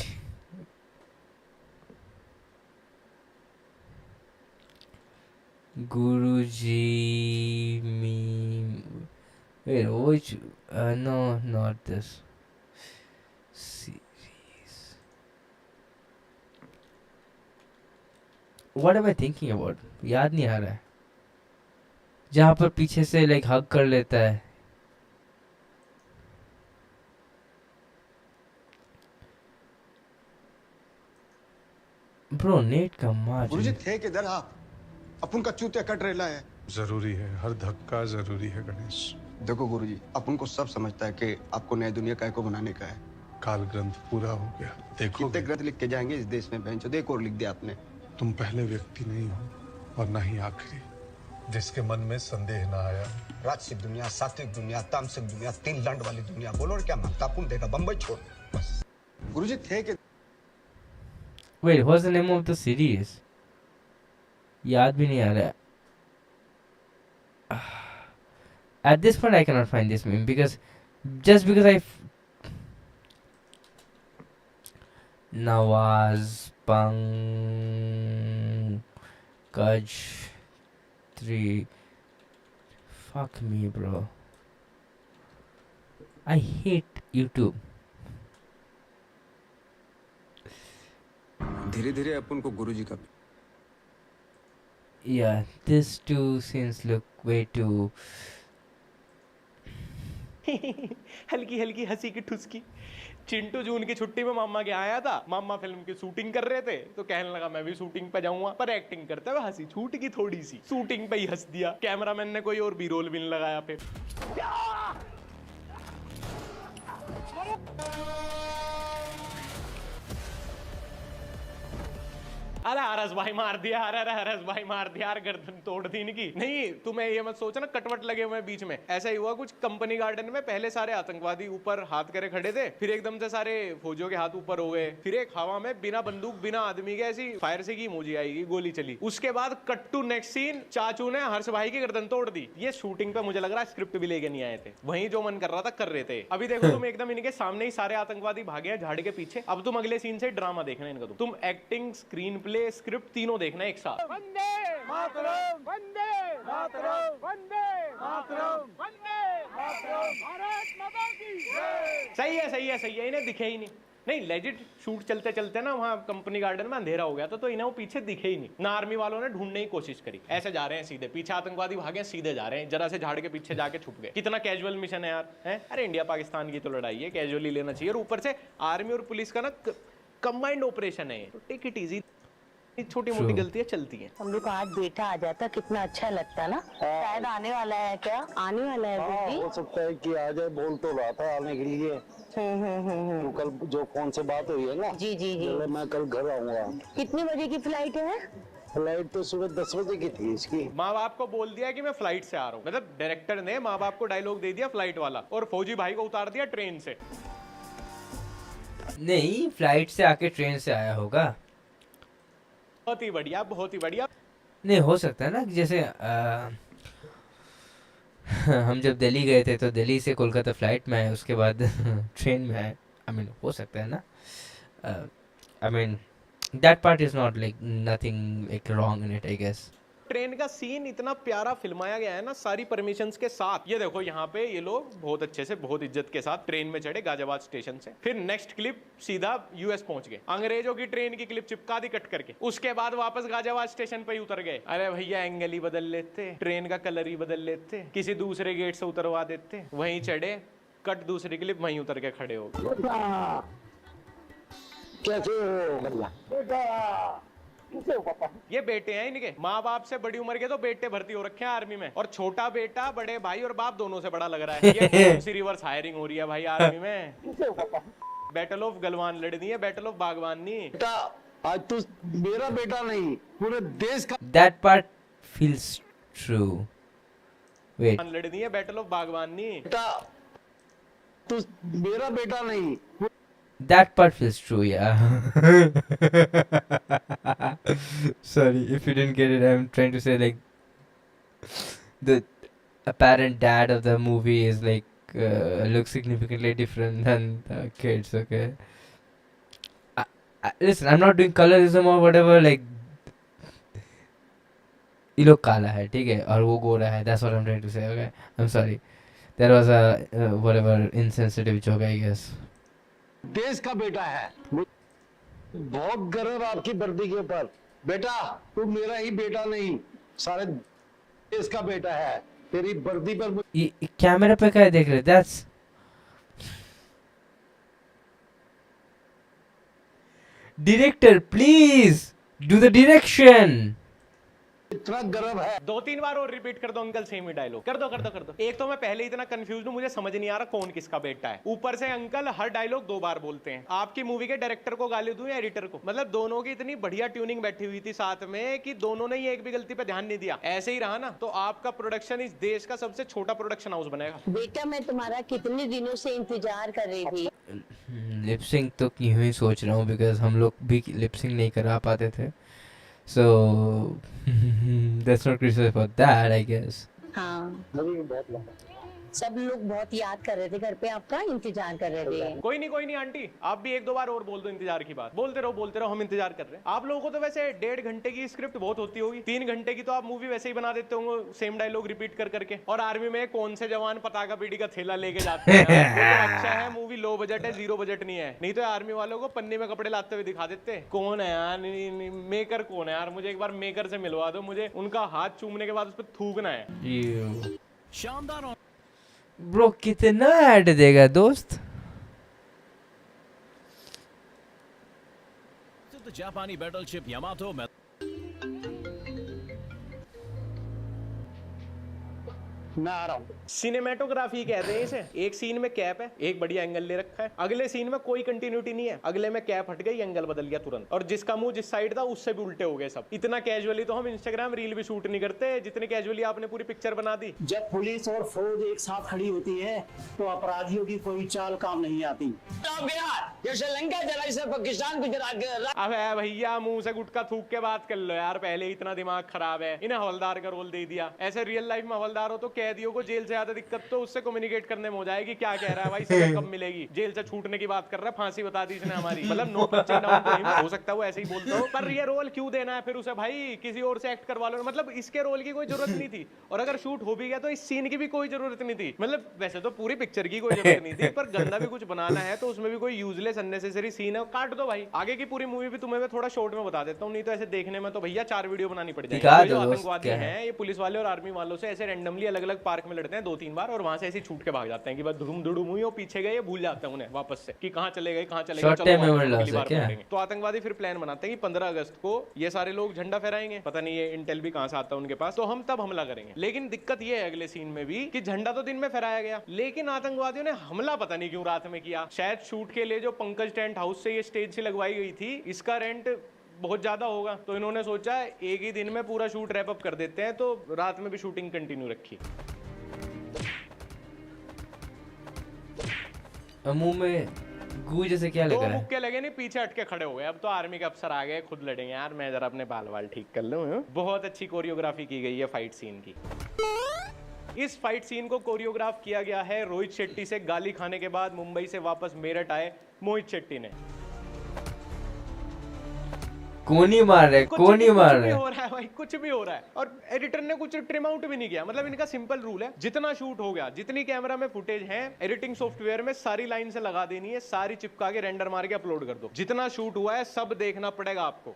गुरुजी मी, wait, which, no, not this series. What am I thinking about? याद नहीं आ रहा है। जहाँ पर पीछे से लाइक हग कर लेता है। ब्रो नेट का मार। गुरुजी थे किधर आप? अपन का चूतिया कट रेला है। जरूरी है, हर धक्का जरूरी है गणेश। देखो गुरुजी, अपन को सब समझता है कि आपको नई दुनिया काय को बनाने का है। काल ग्रंथ पूरा हो गया, देखो कितने ग्रंथ लिख के जाएंगे इस देश में, बेंचो देख और लिख दिया आपने। तुम पहले व्यक्ति नहीं हो और ना ही आखिरी जिसके मन में संदेह ना आया। राजसिक दुनिया, सात्विक दुनिया, तामसिक दुनिया, तीन लंड वाली दुनिया, बोलो और क्या मांगता? अपन देगा बम्बई छोड़ बस। गुरुजी थे कि Wait, what's the name of the series? याद भी नहीं आ रहा है। At this point, I cannot find this meme because just because Nawaz Pankaj 3. Fuck me, bro. I hate YouTube. धीरे धीरे अपन को गुरुजी का Yeah, these two scenes look way too. हल्की हल्की हंसी की ठुसकी। चिंटू जून की छुट्टी में मामा के आया था, मामा फिल्म की शूटिंग कर रहे थे, तो कहने लगा मैं भी शूटिंग पे जाऊंगा, पर एक्टिंग करते हुए हंसी छूट गई थोड़ी सी, शूटिंग पे ही हंस दिया। कैमरामैन ने कोई और भी रोल भी नहीं लगाया फिर। अरे हरस भाई मार दिया, अरे हरस भाई मार दिया यार, गर्दन तोड़ दी इनकी। नहीं तुम्हें ये मत सोचना कटवट लगे हुए बीच में, ऐसा ही हुआ कुछ कंपनी गार्डन में। पहले सारे आतंकवादी ऊपर हाथ करे खड़े थे, फिर एकदम से सारे फौजियों के हाथ ऊपर हो गए, फिर एक हवा में बिना बंदूक बिना आदमी के ऐसी फायर से की इमोजी आएगी, गोली चली। उसके बाद कट टू नेक्स्ट सीन, चाचू ने हर्ष भाई की गर्दन तोड़ दी। ये शूटिंग पे मुझे लग रहा है स्क्रिप्ट भी लेके नहीं आए थे, वहीं जो मन कर रहा था कर रहे थे। अभी देखो तुम एकदम इनके सामने ही सारे आतंकवादी भागे हैं झाड़ के पीछे। अब तुम अगले सीन से ड्रामा देखना इनका। तुम acting, screen play, play, script तीनों देखना एक साथ। वंदे मातरम, वंदे मातरम, वंदे मातरम, वंदे मातरम, भारत माता की जय। सही है, सही है, सही है। इन्हें दिखे ही नहीं लेजिट शूट चलते चलते ना वहाँ कंपनी गार्डन में अंधेरा हो गया था, तो इन्हें वो पीछे दिखे ही नहीं ना। आर्मी वालों ने ढूंढने की कोशिश करी, ऐसे जा रहे हैं सीधे, पीछे आतंकवादी भागे, सीधे जा रहे हैं, जरा से झाड़ के पीछे जाके छुप गए। कितना कैजुअल मिशन है यार, है? अरे इंडिया पाकिस्तान की तो लड़ाई है, कैजुअली लेना चाहिए। और ऊपर से आर्मी और पुलिस का ना कंबाइंड ऑपरेशन है, तो टेक इट इजी। छोटी मोटी गलतियां चलती हैं। हम लोग का आज बेटा आ जाता कितना अच्छा लगता ना। शायद आने वाला है, क्या आने वाला है बेटी? हो सकता है कि आ जाए, बोल तो रहा था आने के लिए। तो कल जो फोन से बात हुई है ना, जी जी जी। मैं कल घर आऊंगा। कितने बजे की फ्लाइट है? फ्लाइट तो सुबह 10 बजे की थी इसकी। माँ बाप को बोल दिया कि मैं फ्लाइट से आ रहा हूँ, मतलब डायरेक्टर ने माँ बाप को डायलॉग दे दिया फ्लाइट वाला, और फौजी भाई को उतार दिया ट्रेन से। नहीं, फ्लाइट से आके ट्रेन से आया होगा। बहुत ही बढ़िया, बहुत ही बढ़िया। नहीं, हो सकता है ना कि जैसे हम जब दिल्ली गए थे तो दिल्ली से कोलकाता फ्लाइट में आए, उसके बाद ट्रेन में आए। आई मीन हो सकता है ना। I mean that part is not like nothing like wrong in it, I guess. Train का सीन इतना प्यारा फिल्माया गया है ना, सारी परमिशंस के साथ। ये देखो यहाँ पे ये लोग बहुत अच्छे से, बहुत इज्जत के साथ ट्रेन में चढ़े गाजियाबाद स्टेशन से, फिर नेक्स्ट क्लिप सीधा यूएस पहुंच गए। अंग्रेजों की ट्रेन की क्लिप चिपका दी कट करके, उसके बाद वापस गाजियाबाद स्टेशन पे ही उतर गए। अरे भैया एंगल ही बदल लेते, ट्रेन का कलर ही बदल लेते, किसी दूसरे गेट से उतरवा देते, वहीं चढ़े, कट दूसरी क्लिप, वहीं उतर के खड़े हो गए। कैसे हो? ये बेटे हैं इनके, माँ बाप से बड़ी उम्र के तो बेटे भर्ती हो रखे हैं आर्मी में, और छोटा बेटा बड़े भाई और बाप दोनों से बड़ा लग रहा है। ये कौन सी रिवर्स हायरिंग हो रही है भाई आर्मी में? बैटल ऑफ गलवान लड़नी है, बैटल ऑफ बागवान नहीं। बेटा आज तू मेरा बेटा नहीं, पूरे देश का। That part feels true. Wait, लड़नी है, बैटल ऑफ बागवान नहीं। बेटा तू मेरा बेटा नहीं। that part feels true, yeah. Sorry if you didn't get it. I'm trying to say like the apparent dad of the movie is like looks significantly different than the kids. Okay. Listen, I'm not doing colorism or whatever. Like, ये लोग काला है, ठीक है, और वो गोरा है. That's what I'm trying to say. Okay. I'm sorry. There was a whatever insensitive joke, I guess. देश का बेटा है, बहुत गर्व आपकी वर्दी के ऊपर। बेटा तू मेरा ही बेटा नहीं, सारे देश का बेटा है। तेरी वर्दी पर ये कैमरा पे क्या देख रहे? That's director, please do the direction. इतना गर्व है। 2-3 बार और रिपीट कर दो अंकल, सेम ही डायलॉग कर दो, कर दो, कर दो। एक तो मैं पहले इतना कंफ्यूज हूँ, मुझे समझ नहीं आ रहा कौन किसका बेटा है। ऊपर से अंकल हर डायलॉग 2 बार बोलते हैं। आपकी मूवी के डायरेक्टर को गाली दूं या एडिटर को? मतलब दोनों की इतनी बढ़िया ट्यूनिंग बैठी हुई थी साथ में कि दोनों ने ही एक भी गलती पे ध्यान नहीं दिया। ऐसे ही रहा ना तो आपका प्रोडक्शन इस देश का सबसे छोटा प्रोडक्शन हाउस बनेगा। बेटा मैं तुम्हारा कितने दिनों से इंतजार कर रही थी। लिपसिंग तो यूं ही सोच रहा हूँ, बिकॉज हम लोग भी लिपसिंग नहीं करा पाते थे, so that's not criticism for that, I guess. हाँ, सब लोग बहुत याद कर रहे थे, घर पे आपका इंतजार कर रहे थे। कोई नहीं आंटी, आप भी 1-2 बार और बोल दो इंतजार की बात। बोलते रहो, हम इंतजार कर रहे हैं। आप लोगों को तो वैसे 1.5 घंटे की स्क्रिप्ट बहुत होती होगी, 3 घंटे की तो आप मूवी वैसे ही बना देते होंगे, सेम डायलॉग रिपीट कर करके। और आर्मी में कौन से जवान पताका पीढ़ी का थैला लेके जाते हैं? तो अच्छा है मूवी लो बजट है, 0 बजट नहीं है, नहीं तो आर्मी वालों को पन्नी में कपड़े लाते हुए दिखा देते। कौन है यार मेकर, कौन है यार? मुझे एक बार मेकर से मिलवा दो, मुझे उनका हाथ चूमने के बाद उस पर थूकना है। शानदार ब्रो कितना ऐड देगा दोस्त? जापानी बैटलशिप यामातो में मैं आ रहा हूँ। सिनेमेटोग्राफी कहते हैं इसे। एक सीन में कैप है, एक बढ़िया एंगल ले रखा है, अगले सीन में कोई कंटिन्यूटी नहीं है, अगले में कैप हट गई, एंगल बदल गया तुरंत, और जिसका मुंह जिस साइड था उससे भी उल्टे हो गए सब। इतना कैजुअली तो हम इंस्टाग्राम रील भी शूट नहीं करते जितनी कैजुअली आपने पूरी पिक्चर बना दी। जब पुलिस और फौज एक साथ खड़ी होती है तो अपराधियों की कोई चाल काम नहीं आती। श्रीलंका जलाई से पाकिस्तान गुजरात। अब भैया मुंह से गुटका थूक के बात कर लो यार, पहले इतना दिमाग खराब है। इन्हें हवलदार का रोल दे दिया। ऐसे रियल लाइफ में हवलदार हो तो कैदियों को जेल से ज्यादा दिक्कत तो उससे कम्युनिकेट करने में हो जाएगी, क्या कह रहा है भाई, सजा कब मिलेगी, जेल से छूटने की बात कर रहा है, फांसी बता दी इसने हमारी, मतलब no touching down to him, हो सकता है वो ऐसे ही बोलता हो, पर ये रोल क्यों देना है फिर उसे भाई, किसी और से एक्ट करवा लो, मतलब इसके रोल की कोई जरूरत नहीं थी, और अगर शूट हो भी गया तो इस सीन की भी कोई जरूरत नहीं थी, मतलब वैसे तो पूरी पिक्चर की कोई जरूरत नहीं थी, पर गंदा भी कुछ बनाना है तो उसमें भी कोई यूजलेस अननेसेसरी सीन है काट दो भाई, आगे की पूरी मूवी भी तुम्हें मैं थोड़ा शॉर्ट में बता देता हूँ, नहीं तो ऐसे देखने में तो भैया 4 वीडियो बनानी पड़ जाएगी। जो आतंकवादी हैं ये पुलिस वाले और आर्मी वालों से ऐसे रैंडमली अलग अलग पार्क में लड़ते हैं 2-3 बार, और वहां से ऐसे छूट के भाग जाते हैं कि बस धुम धुड़ुम हुई, वो पीछे गए, भूल जाते हैं उन्हें वापस से कि कहां चले गए, चलो तो आतंकवादी फिर प्लान बनाते हैं कि 15 अगस्त को ये सारे लोग झंडा फहराएंगे, पता नहीं ये इंटेल भी कहां से आता है उनके पास, तो हम तब हमला करेंगे। लेकिन दिक्कत ये है अगले सीन में भी कि झंडा तो दिन में फहराया गया, लेकिन आतंकवादियों ने हमला पता नहीं क्यों रात में किया, शायद शूट के लिए जो पंकज टेंट हाउस से ये स्टेज से लगवाई गई थी इसका रेंट बहुत ज्यादा होगा, तो इन्होंने सोचा एक ही दिन में पूरा शूट रैप अप कर देते हैं, तो रात में भी शूटिंग कंटिन्यू रखी। मुंह में गू जैसे क्या लगा है? 2 मुक्के लगे नहीं, पीछे हटके खड़े हो गए, अब तो आर्मी के अफसर आ गए, खुद लड़ेंगे यार, मैं जरा अपने बाल वाल ठीक कर लूं। बहुत अच्छी कोरियोग्राफी की गई है फाइट सीन की। इस फाइट सीन को कोरियोग्राफ किया गया है रोहित शेट्टी से गाली खाने के बाद मुंबई से वापस मेरठ आए मोहित शेट्टी ने। कोनी मार रहे, कोनी मार रहे, हो रहा है भाई, कुछ भी हो रहा है, और एडिटर ने कुछ ट्रिम आउट भी नहीं किया, मतलब इनका सिंपल रूल है, जितना शूट हो गया, जितनी कैमरा में फुटेज है एडिटिंग सॉफ्टवेयर में सारी लाइन से लगा देनी है, सारी चिपका के रेंडर मार के अपलोड कर दो, जितना शूट हुआ है सब देखना पड़ेगा आपको।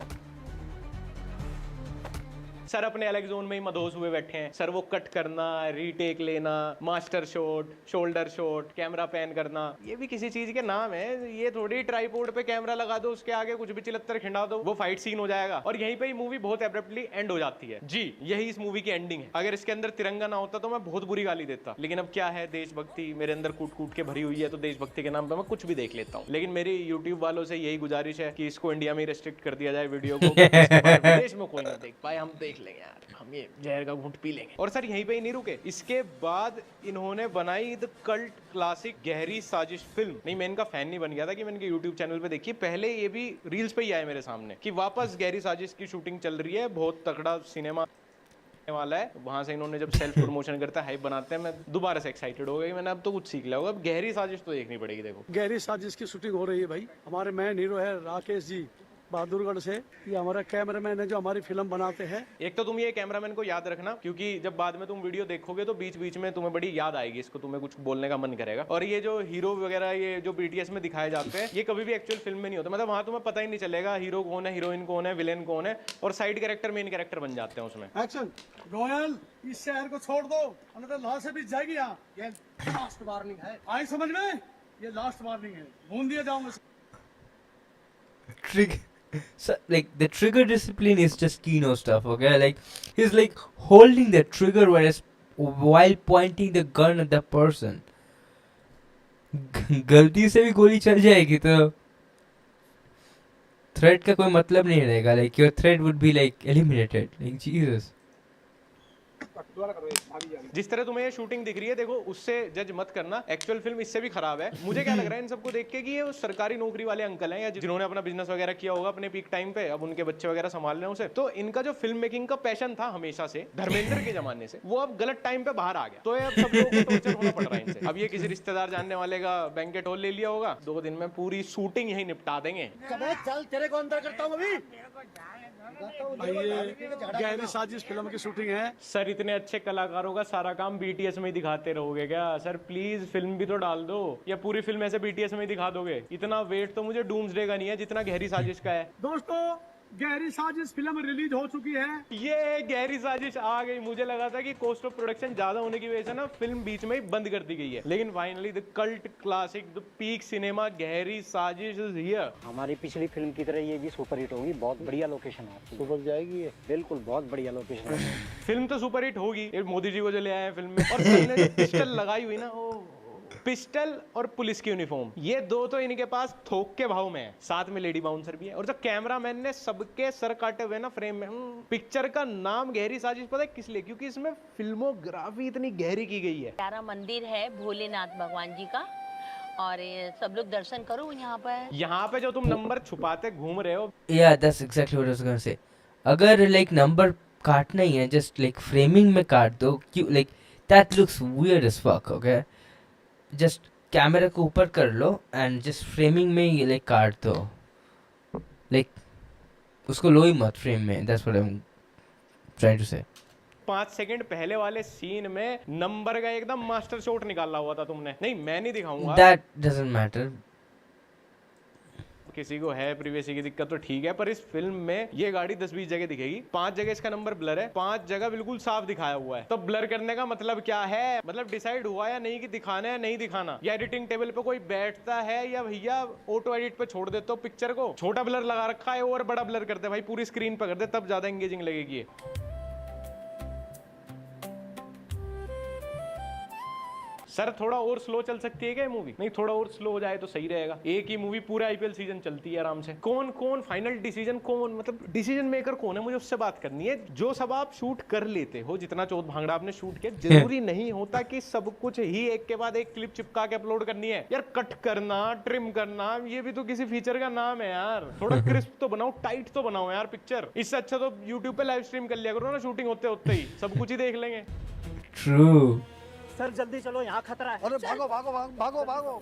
सर अपने अलग जोन में ही मदहोश हुए बैठे हैं, सर वो कट करना, रीटेक लेना, master shot, shoulder shot, camera pan करना, ये भी किसी चीज के नाम है, ये थोड़ी ट्राइपॉड पे कैमरा लगा दो, उसके आगे कुछ भी चिलत्तर खिंडा दो, वो फाइट सीन हो जाएगा, और यहीं पे ही मूवी बहुत एब्रप्टली एंड हो जाती है। जी यही इस मूवी की एंडिंग है। अगर इसके अंदर तिरंगा ना होता तो मैं बहुत बुरी गाली देता, लेकिन अब क्या है, देशभक्ति मेरे अंदर कूट कूट के भरी हुई है, तो देशभक्ति के नाम पे मैं कुछ भी देख लेता हूँ। लेकिन मेरी यूट्यूब वालों से यही गुजारिश है कि इसको इंडिया में रेस्ट्रिक्ट कर दिया जाए वीडियो को, विदेश में कोई ना देख पाए, हम देख लेंगे यार, हम ये जहर का घूंट पी लेंगे। और सर यहीं पे ही नहीं रुके, इसके बाद इन्होंने बनाई द कल्ट क्लासिक गहरी साजिश फिल्म। नहीं, मैं इनका फैन नहीं बन गया था कि मैं इनके यूट्यूब चैनल पे देखी, पहले ये भी रील्स पे ही आए मेरे सामने कि वापस गहरी साजिश की शूटिंग चल रही है, बहुत तगड़ा सिनेमा वाला है। वहां से इन्होंने जब सेल्फ प्रमोशन करता है, हाइप बनाते हैं, मैं दोबारा से एक्साइटेड हो गई, मैंने अब तो कुछ सीख लिया होगा, अब गहरी साजिश तो देखनी पड़ेगी। देखो गहरी साजिश की शूटिंग हो रही है भाई, हमारे मैन हीरो है राकेश जी बहादुरगढ़ से, ये हमारा कैमरामैन है जो हमारी फिल्म बनाते हैं। एक तो तुम ये कैमरामैन को याद रखना, क्योंकि जब बाद में तुम वीडियो देखोगे तो बीच बीच में तुम्हें बड़ी याद आएगी, इसको तुम्हें कुछ बोलने का मन करेगा। और ये जो हीरो वगैरह ये जो बीटीएस में दिखाए जाते हैं, ये कभी भी एक्चुअल फिल्म में नहीं होता, मतलब वहाँ तुम्हें पता ही नहीं चलेगा हीरो कौन है, हीरोइन कौन है, विलेन कौन है, और साइड कैरेक्टर मेन कैरेक्टर बन जाते हैं उसमें। एक्शन रॉयल, इस शहर को छोड़ दो, अन्यथा लाश से भी जाएगी। यहाँ ये लास्ट वार्निंग है, आई समझ में, ये लास्ट वार्निंग है, भून दिया जाऊंगा। So, like the trigger discipline is just Kino stuff, okay? Like he's like holding the trigger while pointing the gun at the person. गलती से भी गोली चल जाएगी तो threat का कोई मतलब नहीं रहेगा. Like your threat would be like eliminated. Like Jesus. जिस तरह तुम्हें ये शूटिंग दिख रही है, देखो उससे जज मत करना, एक्चुअल फिल्म इससे भी खराब है। मुझे क्या लग रहा है इन सबको देख के कि ये सरकारी नौकरी वाले अंकल हैं, या जिन्होंने अपना बिजनेस वगैरह किया होगा अपने पीक टाइम पे, अब उनके बच्चे वगैरह संभाल रहे हैं उसे, तो इनका जो फिल्म मेकिंग का पैशन था हमेशा से धर्मेंद्र के जमाने से, वो अब गलत टाइम पे बाहर आ गया, तो अब सब लोगों को टॉर्चर होना पड़ रहा है इनसे। अब ये किसी रिश्तेदार जानने वाले का बैंकेट हॉल ले लिया होगा, 2 दिन में पूरी शूटिंग यही निपटा देंगे। चल तेरे को अंदर करता हूँ अभी। ये गहरी साजिश फिल्म की शूटिंग है। सर इतने अच्छे कलाकारों का सारा काम बीटीएस में ही दिखाते रहोगे क्या सर? प्लीज फिल्म भी तो डाल दो, या पूरी फिल्म ऐसे बीटीएस में ही दिखा दोगे? इतना वेट तो मुझे डूम्सडे का नहीं है जितना गहरी साजिश का है। दोस्तों गहरी साजिश फिल्म रिलीज हो चुकी है। ये गहरी साजिश आ गई। मुझे लगा था कि कॉस्ट ऑफ प्रोडक्शन ज्यादा होने की वजह से ना फिल्म बीच में ही बंद कर दी गई है, लेकिन finally the cult classic, the peak cinema गहरी साजिश इज हियर। हमारी पिछली फिल्म की तरह ये भी सुपर हिट होगी। बहुत बढ़िया लोकेशन है, सुपर जाएगी ये, बिल्कुल बहुत बढ़िया लोकेशन है। फिल्म तो सुपर हिट होगी। मोदी जी को जो ले आए हैं फिल्म में, और सर ने पिस्टल लगाई हुई ना, पिस्टल और पुलिस की यूनिफॉर्म, ये 2 तो इनके पास थोक के भाव में है, साथ में लेडी बाउंसर भी है, और जो कैमरामैन ने सबके सर काटे हुए ना फ्रेम में। पिक्चर का नाम गहरी साजिश पता है किस लिए? क्योंकि इसमें फिल्मोग्राफी इतनी गहरी की गई है। प्यारा मंदिर है भोलेनाथ भगवान जी का, और सब लोग दर्शन करो यहाँ पर। यहाँ पे जो तुम नंबर छुपाते घूम रहे हो, Yeah, that's exactly what I was gonna say. अगर like नंबर काटना ही है, just like फ्रेमिंग में काट दो। क्यों like that looks weird as fuck. Okay, just camera को ऊपर कर लो and just framing में ये like काट दो, like उसको लो ही मत frame में. That's what I'm trying to say. 5 second पहले वाले सीन में नंबर का एकदम मास्टर शॉट निकाला हुआ था तुमने. नहीं मैं नहीं दिखाऊंगा. That doesn't matter. किसी को है प्रीवियसी की दिक्कत तो ठीक है, पर इस फिल्म में ये गाड़ी 10-20 जगह दिखेगी, 5 जगह इसका नंबर ब्लर है, 5 जगह बिल्कुल साफ दिखाया हुआ है. तो ब्लर करने का मतलब क्या है? मतलब डिसाइड हुआ या नहीं कि दिखाना है नहीं दिखाना, या एडिटिंग टेबल पे कोई बैठता है या भैया ऑटो एडिट पे छोड़ देते हो पिक्चर को. छोटा ब्लर लगा रखा है और बड़ा ब्लर करते भाई, पूरी स्क्रीन पे कर दे तब ज्यादा एंगेजिंग लगेगी. सर थोड़ा और स्लो चल सकती है क्या ये मूवी? नहीं थोड़ा और स्लो हो जाए तो सही रहेगा. एक ही मूवी पूरा आईपीएल सीजन चलती है आराम से. कौन कौन फाइनल डिसीजन, कौन मतलब डिसीजन मेकर कौन है, मुझे उससे बात करनी है. जो सब आप शूट कर लेते हो, जितना चौथ भांगड़ा आपने शूट किया, जरूरी नहीं होता कि सब कुछ ही एक के बाद एक क्लिप चिपका के अपलोड करनी है यार. कट करना, ट्रिम करना, ये भी तो किसी फीचर का नाम है यार. थोड़ा क्रिस्प तो बनाओ, टाइट तो बनाओ यार पिक्चर. इससे अच्छा तो यूट्यूब पे लाइव स्ट्रीम कर लिया करो ना, शूटिंग होते होते ही सब कुछ ही देख लेंगे. True. सर जल्दी चलो, यहाँ खतरा है. अरे भागो भागो भागो भागो भागो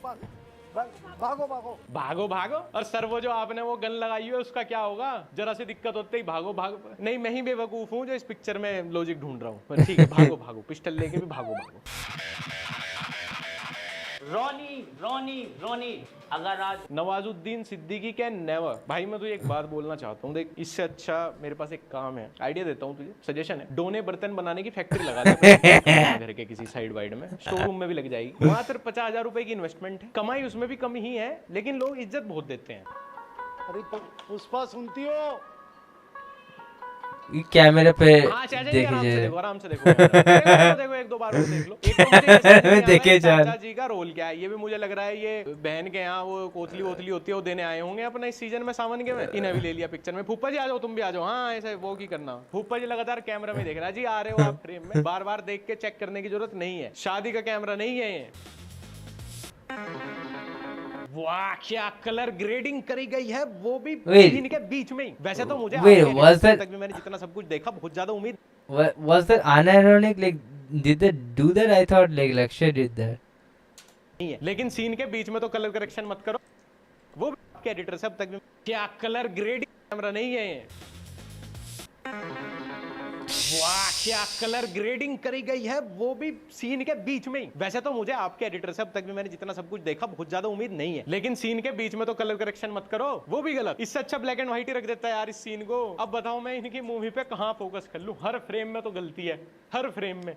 भागो भागो भागो भागो. और सर वो जो आपने वो गन लगाई है उसका क्या होगा? जरा सी दिक्कत होते ही भागो भागो. नहीं मैं ही बेवकूफ हूँ जो इस पिक्चर में लॉजिक ढूंढ रहा हूँ. ठीक है भागो भागो, पिस्टल लेके भी भागो भागो. रोनी रोनी रोनी अगर आज नवाजुद्दीन सिद्दीकी के नेवर. भाई मैं तुझे एक बात बोलना चाहता हूँ, देख इससे अच्छा मेरे पास एक काम है, आइडिया देता हूँ तुझे, सजेशन है. डोने बर्तन बनाने की फैक्ट्री लगा ले घर के किसी साइड वाइड में, स्टोर रूम में भी लग जाएगी. वहाँ सिर्फ 50,000 रुपए की इन्वेस्टमेंट है, कमाई उसमें भी कम ही है, लेकिन लोग इज्जत बहुत देते हैं. अरे पुष्पा सुनती हो? कैमरे पे देखिए, आराम से देखो देखो एक दो बार देख लो. एक देखे चाचा जी का रोल क्या है, ये भी मुझे लग रहा है ये बहन के यहाँ वो कोतली वोतली होती है वो देने आए होंगे अपना इस सीजन में सावन के में. इन्हें भी ले लिया पिक्चर में. फूफा जी आ जाओ, तुम भी आ जाओ. हाँ ऐसे वो की करना. फूफा जी लगातार कैमरा में देख रहा है जी, आ रहे हो आप फ्रेम में, बार बार देख के चेक करने की जरूरत नहीं है. शादी का कैमरा नहीं है ये. वाह क्या कलर ग्रेडिंग करी गई है, वो भी सीन के बीच में ही. वैसे तो मुझे तक भी मैंने जितना सब कुछ देखा बहुत ज्यादा उम्मीद. Was that unironic? Like did they do that? I thought like Lakshya did that. नहीं है, लेकिन सीन के बीच में तो कलर करेक्शन मत करो. वो आपके एडिटर सब तक भी क्या कलर ग्रेडिंग कैमरा नहीं है ये. वाह क्या कलर ग्रेडिंग करी गई है, वो भी सीन के बीच में ही. वैसे तो मुझे आपके एडिटर से अब तक भी मैंने जितना सब कुछ देखा बहुत ज्यादा उम्मीद नहीं है, लेकिन सीन के बीच में तो कलर करेक्शन मत करो, वो भी गलत. इससे अच्छा ब्लैक एंड व्हाइट ही रख देता है यार इस सीन को. अब बताओ मैं इनकी मूवी पे कहां फोकस कर लूं? हर फ्रेम में तो गलती है, हर फ्रेम में.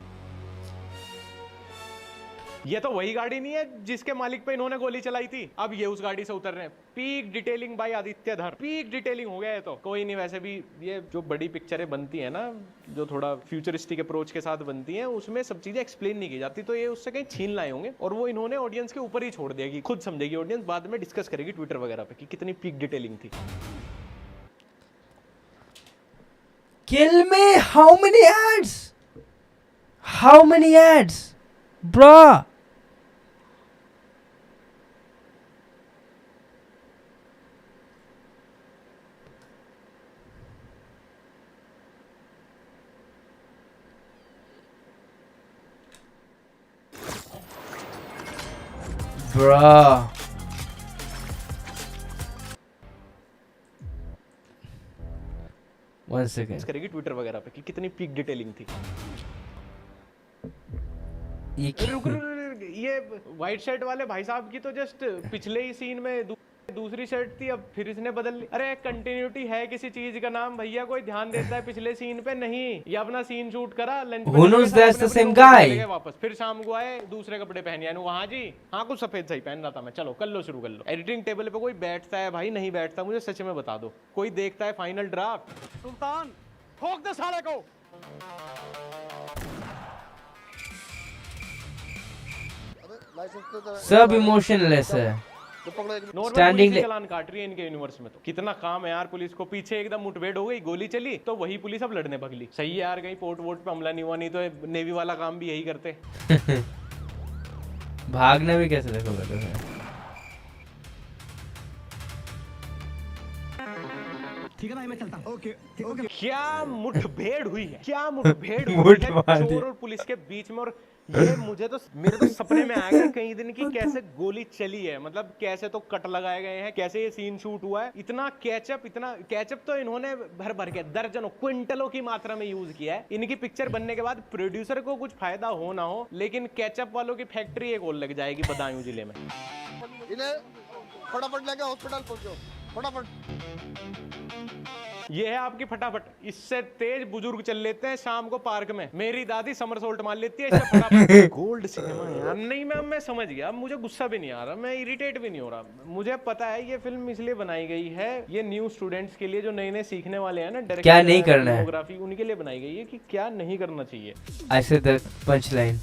ये तो वही गाड़ी नहीं है जिसके मालिक पे इन्होंने गोली चलाई थी, अब ये उस गाड़ी से उतर रहे हैं. पीक डिटेलिंग बाय आदित्य धर, पीक डिटेलिंग हो गया है. तो कोई नहीं, वैसे भी ये जो बड़ी पिक्चरें बनती है ना, जो थोड़ा फ्यूचरिस्टिक अप्रोच के साथ बनती हैं, उसमें सब चीजें एक्सप्लेन नहीं की जाती, तो ये उससे कहीं छीन लाए होंगे और वो इन्होंने ऑडियंस के ऊपर ही छोड़ दिया कि खुद समझेगी ऑडियंस, बाद में डिस्कस करेगी ट्विटर वगैरह पे कि कितनी पीक डिटेलिंग थी. Kill me! How many ads? How many ads? Bruh! Bruh. One second. करेगी ट्विटर वगैरह पे कि कितनी पीक डिटेलिंग थी. ये व्हाइट शर्ट वाले भाई साहब की तो जस्ट पिछले ही सीन में दूसरी शर्ट थी, अब फिर इसने बदल ली. अरे कंटिन्यूटी है किसी चीज का नाम भैया, कोई ध्यान देता है पिछले सीन पे? नहीं, ये अपना सीन शूट करा, lunch Who knows that's the same guy? वापस फिर शाम को आए दूसरे कपड़े पहन यानी वहां जी हाँ कुछ सफेद सही पहन रहा था मैं. चलो कर लो, शुरू कर लो. एडिटिंग टेबल पे कोई बैठता है भाई? नहीं बैठता. मुझे सच में बता दो, कोई देखता है फाइनल ड्राफ्ट? सुल्तान ठोक दे साले को. सब इमोशनलेस है. स्टैंडिंग चलान काट रही है इनके यूनिवर्स में. तो कितना काम है यार पुलिस को. पीछे एकदम मुठभेड़ हो गई, गोली चली, तो वही पुलिस अब लड़ने भगली. सही है यार, कहीं पोर्ट वोट पे हमला नहीं हुआ, नहीं तो नेवी वाला काम भी यही करते. भागना भी कैसे देखो बेटा है. ठीक है ना, मैं चलता हूं. Okay okay. क्या मुठभेड़ हुई है, क्या मुठभेड़ हुई है चोर और पुलिस के बीच में. और ये मुझे तो मेरे तो सपने में आएगा कई दिन की कैसे गोली चली है, मतलब कैसे तो कट लगाए गए हैं, कैसे ये सीन शूट हुआ है। इतना कैचअप तो इन्होंने भर भर के दर्जनों क्विंटलों की मात्रा में यूज किया है। इनकी पिक्चर बनने के बाद प्रोड्यूसर को कुछ फायदा हो ना हो, लेकिन कैचअप वालों की फैक्ट्री एक और लग जाएगी बदायूं जिले में। इन्हें फटाफट लेके हॉस्पिटल पहुंचो, फटाफट। ये है आपकी फटाफट। इससे तेज बुजुर्ग चल लेते हैं शाम को पार्क में, मेरी दादी समरसोल्ट मार लेती है इससे फटाफट। गोल्ड सिनेमा यार, नहीं मैं समझ गया, अब मुझे गुस्सा भी नहीं आ रहा, मैं इरिटेट भी नहीं हो रहा। मुझे पता है ये फिल्म इसलिए बनाई गई है, ये न्यू स्टूडेंट्स के लिए, जो नए नए सीखने वाले हैं ना, डायरेक्शन क्या नहीं करना है, फोटोग्राफी, उनके लिए बनाई गई है कि क्या नहीं करना चाहिए। ऐसे the punch line.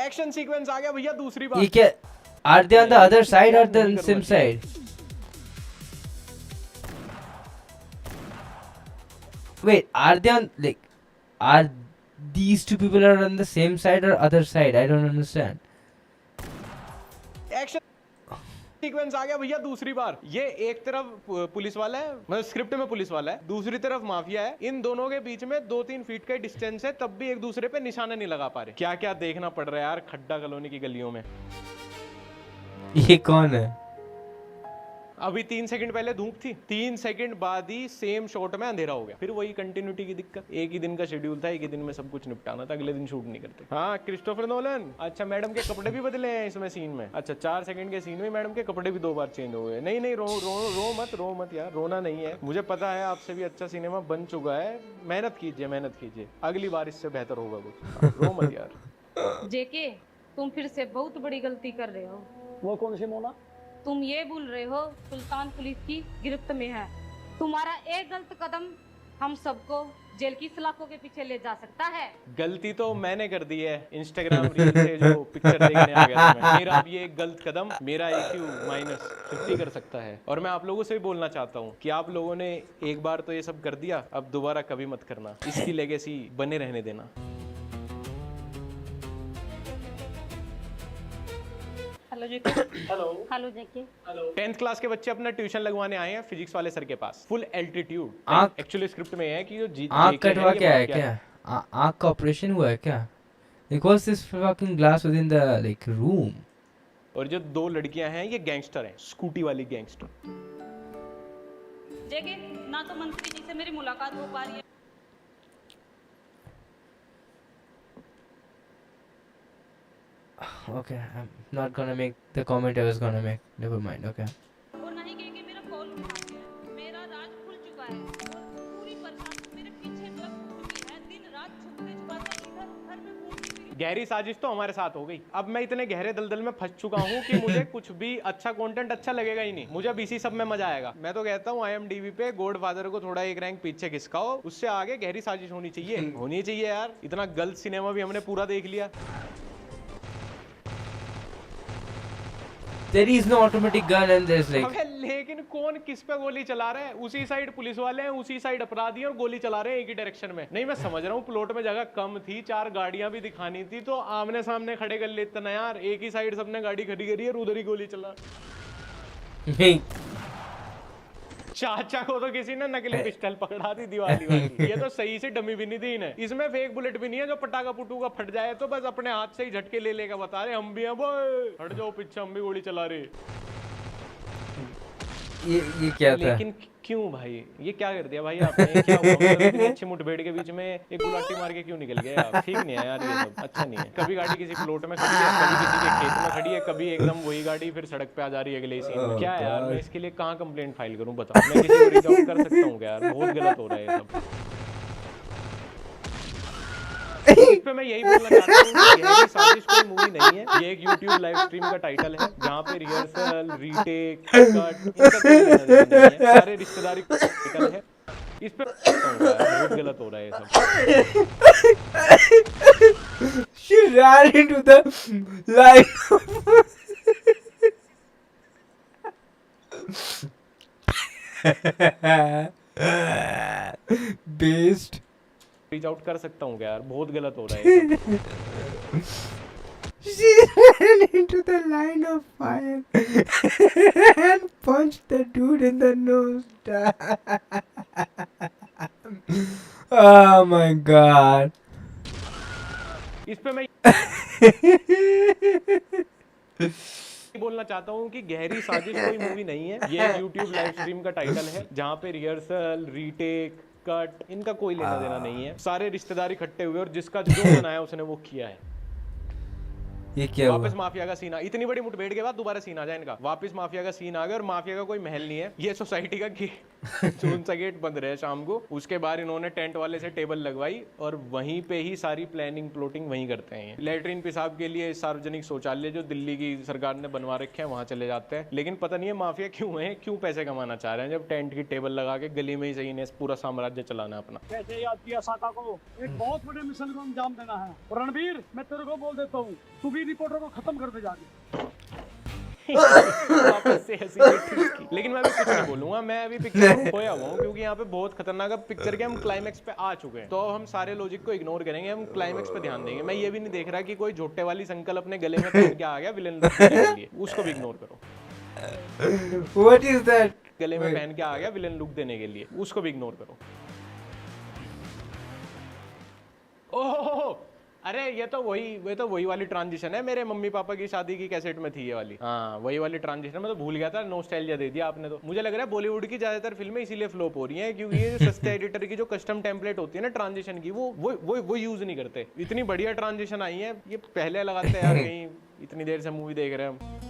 Action sequence आ गया भैया दूसरी बार। ये क्या, are they on the other side or the same side? Wait, are they on, like, are these two people are on the same side or other side? I don't understand. Action sequence आ गया भैया दूसरी बार। ये एक तरफ police वाला है, मतलब स्क्रिप्ट में पुलिस वाला है, दूसरी तरफ माफिया है। इन दोनों के बीच में 2-3 फीट का डिस्टेंस है, तब भी एक दूसरे पे निशाना नहीं लगा पा रहे। क्या क्या देखना पड़ रहा है यार खड्डा कॉलोनी की गलियों में। ये कौन है? अभी 3 सेकंड पहले धूप थी, 3 सेकंड बाद ही सेम शॉट में अंधेरा हो गया। फिर वही कंटिन्यूटी की दिक्कत। एक ही दिन का शेड्यूल था, एक ही दिन में सब कुछ निपटाना था, अगले दिन शूट नहीं करते। हाँ, क्रिस्टोफर नोलन। अच्छा, मैडम के कपड़े भी बदले हैं इसमें सीन में। अच्छा, 4 सेकंड के सीन में मैडम के कपड़े भी 2 बार चेंज हो गए। नहीं रो मत यार, रोना नहीं है। मुझे पता है आपसे भी अच्छा सिनेमा बन चुका है, मेहनत कीजिए, अगली बार इससे बेहतर होगा कुछ। रो मत यार। जेके, तुम फिर से बहुत बड़ी गलती कर रहे हो। वो कौन सी मोना? तुम ये भूल रहे हो सुल्तान पुलिस की गिरफ्त में है। तुम्हारा एक गलत कदम हम सबको जेल की सलाखों के पीछे ले जा सकता है। गलती तो मैंने कर दी है, इंस्टाग्राम रील से जो पिक्चर देखने आ गया था मैं। मेरा अब ये एक गलत कदम मेरा IQ -50 कर सकता है। और मैं आप लोगों से भी बोलना चाहता हूँ कि आप लोगों ने एक बार तो ये सब कर दिया, अब दोबारा कभी मत करना। इसकी लेगेसी बने रहने देना। हेलो जेके। हेलो जेके। 10th क्लास के बच्चे अपना ट्यूशन लगवाने आए हैं फिजिक्स वाले सर के पास, फुल एल्टीट्यूड। एक्चुअली स्क्रिप्ट में है कि जो आँख कटवा क्या है, क्या आँख का ऑपरेशन हुआ है क्या? Because this fucking glass within the like room. और जो 2 लड़कियां हैं ये गैंगस्टर हैं, स्कूटी वाली गैंगस्टर। जेके, ना तो मंत्री जी से मेरी मुलाकात हो पा रही है। Okay, I'm not gonna make the comment I was gonna make. Never mind. Okay. और नहीं कि मेरा कॉल उठा, मेरा राज खुल चुका है और पूरी प्रशासन मेरे पीछे लग चुकी है। दिन रात छुपते इधर घर में घूमती। गहरी साजिश तो हमारे साथ हो गई। अब मैं इतने गहरे दलदल में फंस चुका हूँ कि मुझे कुछ भी अच्छा कंटेंट अच्छा लगेगा ही नहीं। मुझे अब इसी सब में मजा आएगा। मैं तो कहता हूँ IMDb पे गॉडफादर को थोड़ा एक रैंक पीछे खिसकाओ, उससे आगे गहरी साजिश होनी चाहिए यार। इतना गलत सिनेमा भी हमने पूरा देख लिया। There is no automatic gun and there's like. लेकिन कौन किस पे गोली चला रहा है? उसी साइड पुलिस वाले हैं, उसी साइड अपराधी हैं और गोली चला रहे हैं एक ही डायरेक्शन में। नहीं, मैं समझ रहा हूँ प्लॉट में जगह कम थी, 4 गाड़ियां भी दिखानी थी तो आमने सामने खड़े कर लेते ना यार। एक ही साइड सबने गाड़ी खड़ी करी है और उधर ही गोली चला। चाचा को तो किसी ने नकली पिस्टल पकड़ा दी दिवाली वाली। ये तो सही से डमी भी नहीं दी इन्हें। इसमें फेक बुलेट भी नहीं है जो पटाखा पुटूका फट जाए तो बस अपने हाथ से ही झटके ले लेकर बता रहे हम भी हैं बॉय, हट जाओ पीछे, हम भी गोली चला रहे। ये क्या था? लेकिन क्यों भाई, ये क्या कर दिया भाई आपने? क्या हुआ? इतनी अच्छी मुठभेड़ के बीच में एक गुलाटी मार के क्यों निकल गए आप? ठीक नहीं है यार, ये सब अच्छा नहीं है। कभी गाड़ी किसी प्लॉट में खड़ी है, कभी किसी के खेत में खड़ी है, कभी एकदम वही गाड़ी फिर सड़क पे आ जा रही है अगले सीन में। क्या है यार, मैं इसके लिए कहाँ कंप्लेंट फाइल करूँ बताओ? मैं किसी को रीच आउट कर सकता हूँ क्या यार? बहुत गलत हो रहा है ये सब। इस पे मैं यही बोलना चाहता हूँ कि गहरी साजिश कोई मूवी नहीं है, ये एक YouTube लाइव स्ट्रीम का टाइटल है जहाँ पे रिहर्सल, रीटेक, कट, इनका कोई लेना देना नहीं है, सारे रिश्तेदारी टाइटल है। इस पे बहुत गलत हो रहा है ये सब। She ran into the line. Based. Reach out कर सकता हूँ क्या यार? बहुत गलत हो रहा है। She ran into the line of fire and punched the dude in the nose. Oh my god. इस पे मैं बोलना चाहता हूँ कि गहरी साजिश कोई मूवी नहीं है, ये एक YouTube लाइव स्ट्रीम का टाइटल है जहाँ पे रिहर्सल, रीटेक, कट, इनका कोई लेना देना नहीं है। सारे रिश्तेदार इकट्ठे हुए और जिसका जो बनाया उसने वो किया है। ये क्या वापस हुआ? माफिया का सीन, इतनी बड़ी मुठभेड़ के बाद दोबारा सीन आ जाए इनका, वापस माफिया का सीन आ गया और माफिया का कोई महल नहीं है, ये सोसाइटी का जून सा गेट बंद रहे शाम को। उसके बाद इन्होंने टेंट वाले से टेबल लगवाई और वहीं पे ही सारी प्लानिंग प्लॉटिंग वहीं करते हैं। लेटरिन पेशाब के लिए सार्वजनिक शौचालय जो दिल्ली की सरकार ने बनवा रखे हैं वहां चले जाते हैं। लेकिन पता नहीं है माफिया क्यों है, क्यों पैसे कमाना चाह रहे हैं जब टेंट की टेबल लगा के गली में ही सही ने पूरा साम्राज्य चलाना है अपना। कैसे याद किया साका को? एक बहुत बड़े मिशन को अंजाम देना है। और रणबीर, मैं तेरे को बोल देता हूँ, तू भी रिपोर्टर को खत्म कर दे जाके। वापस से हंसी की। लेकिन मैं अभी कुछ नहीं बोलूंगा, मैं अभी पिक्चर में खोया हुआ हूँ क्योंकि यहाँ पे बहुत खतरनाक, अब पिक्चर के हम क्लाइमेक्स पे आ चुके हैं तो हम सारे लॉजिक को इग्नोर करेंगे, हम क्लाइमेक्स पे ध्यान देंगे। मैं ये भी नहीं देख रहा कि कोई झोटे वाली संकल अपने गले में पहन के आ गया विलन लुक देने के लिए, उसको भी इग्नोर करो। What is that? गले में पहन के आ गया विलन लुक देने के लिए, उसको भी इग्नोर करो। ओह अरे ये तो वही वाली ट्रांजिशन है, मेरे मम्मी पापा की शादी की कैसेट में थी ये वाली। हाँ वही वाली ट्रांजिशन, मैं तो भूल गया था, नॉस्टैल्जिया दे दिया आपने तो। मुझे लग रहा है बॉलीवुड की ज्यादातर फिल्में इसीलिए फ्लॉप हो रही हैं क्योंकि ये जो सस्ते एडिटर की जो कस्टम टेम्पलेट होती है ना ट्रांजिशन की, वो यूज नहीं करते। इतनी बढ़िया ट्रांजिशन आई है, ये पहले लगाते हैं यार, कहीं इतनी देर से मूवी देख रहे हैं हम।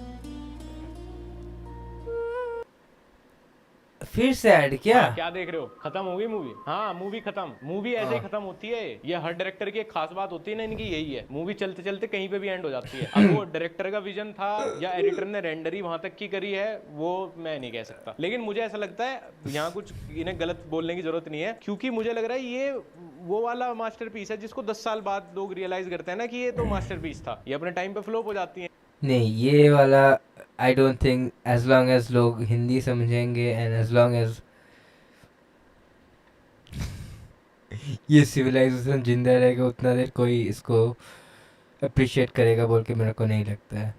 फिर से ऐड क्या? क्या देख रहे हो? खत्म हो गई मूवी? हाँ मूवी खत्म, मूवी ऐसे ही खत्म होती है। ये हर डायरेक्टर की एक खास बात होती है ना इनकी, यही है, मूवी चलते चलते कहीं पे भी एंड हो जाती है। अब वो डायरेक्टर का विजन था या एडिटर ने रेंडरी वहां तक की करी है वो मैं नहीं कह सकता, लेकिन मुझे ऐसा लगता है यहाँ कुछ इन्हें गलत बोलने की जरूरत नहीं है क्योंकि मुझे लग रहा है ये वो वाला मास्टरपीस है जिसको 10 साल बाद लोग रियलाइज करते हैं ना कि ये तो मास्टरपीस था, ये अपने टाइम पे फ्लॉप हो जाती है। नहीं ये वाला I don't think, as long as लोग हिंदी समझेंगे एंड एज लॉन्ग एज ये सिविलाइजेशन जिंदा रहेगा उतना देर कोई इसको अप्रिशिएट करेगा बोल के मेरे को नहीं लगता है।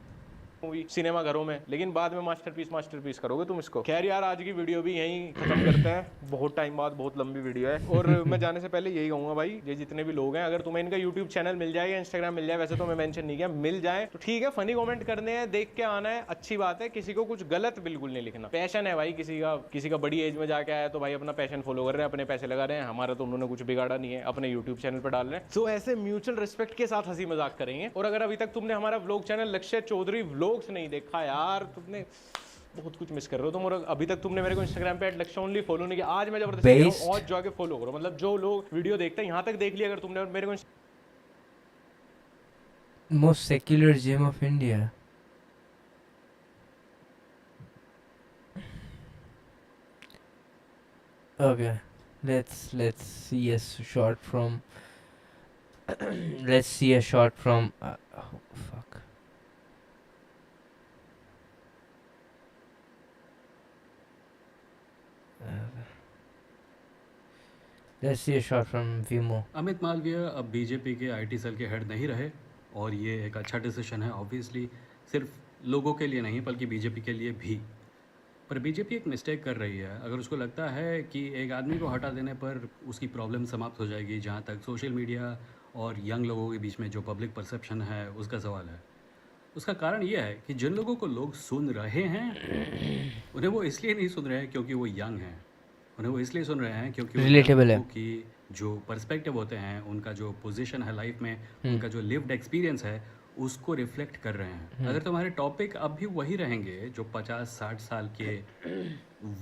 मूवी सिनेमा घरों में, लेकिन बाद में मास्टरपीस करोगे तुम इसको। खैर यार आज की वीडियो भी यहीं खत्म करते हैं, बहुत टाइम बाद बहुत लंबी वीडियो है। और मैं जाने से पहले यही कहूंगा भाई, ये जितने भी लोग हैं अगर तुम्हें इनका यूट्यूब चैनल मिल जाए या इंस्टाग्राम मिल जाए, वैसे तो मैं मेंशन नहीं किया, मिल जाए तो ठीक है, फनी कमेंट करने हैं, देख के आना है, अच्छी बात है, किसी को कुछ गलत बिल्कुल नहीं लिखना। पैशन है भाई, किसी का बड़ी एज में जाके आया तो भाई अपना पैशन फॉलो कर रहे हैं, अपने पैसे लगा रहे हैं, हमारा तो उन्होंने कुछ बिगाड़ा नहीं है, अपने यूट्यूब चैनल पर डाल रहे हैं। तो ऐसे म्यूचुअल रिस्पेक्ट के साथ हंसी मजाक करेंगे। और अगर अभी तक तुमने हमारा व्लॉग चैनल लक्ष्य चौधरी व्लॉग्स नहीं देखा यार, तुमने बहुत कुछ मिस कर रहे हो तुम। और अभी तक तुमने मेरे को इंस्टाग्राम पे लक्ष्य ओनली फॉलो नहीं किया, आज मैं जबरदस्ती कह रहा हूं और जाके फॉलो करो। मतलब जो लोग वीडियो देखते हैं यहां तक देख लिया अगर तुमने, मेरे को most secular gym of India. Okay, let's see a shot from let's see a shot from oh, fuck. Let's see a shot from Vimo. Amit Malviya अब बीजेपी के आईटी सेल के हेड नहीं रहे और ये एक अच्छा डिसीजन है, ऑब्वियसली सिर्फ लोगों के लिए नहीं बल्कि बीजेपी के लिए भी। पर बीजेपी एक मिस्टेक कर रही है, अगर उसको लगता है कि एक आदमी को हटा देने पर उसकी प्रॉब्लम समाप्त हो जाएगी, जहाँ तक सोशल मीडिया और यंग लोगों के बीच में जो पब्लिक परसेप्शन है उसका सवाल है। उसका कारण यह है कि जिन लोगों को लोग सुन रहे हैं उन्हें वो इसलिए नहीं सुन रहे हैं क्योंकि वो यंग हैं, उन्हें वो इसलिए सुन रहे हैं क्योंकि रिलेटेबल है कि जो पर्सपेक्टिव होते हैं, उनका जो पोजीशन है लाइफ में, उनका जो लिव्ड एक्सपीरियंस है उसको रिफ्लेक्ट कर रहे हैं। अगर तुम्हारे टॉपिक अब भी वही रहेंगे जो 50-60 साल के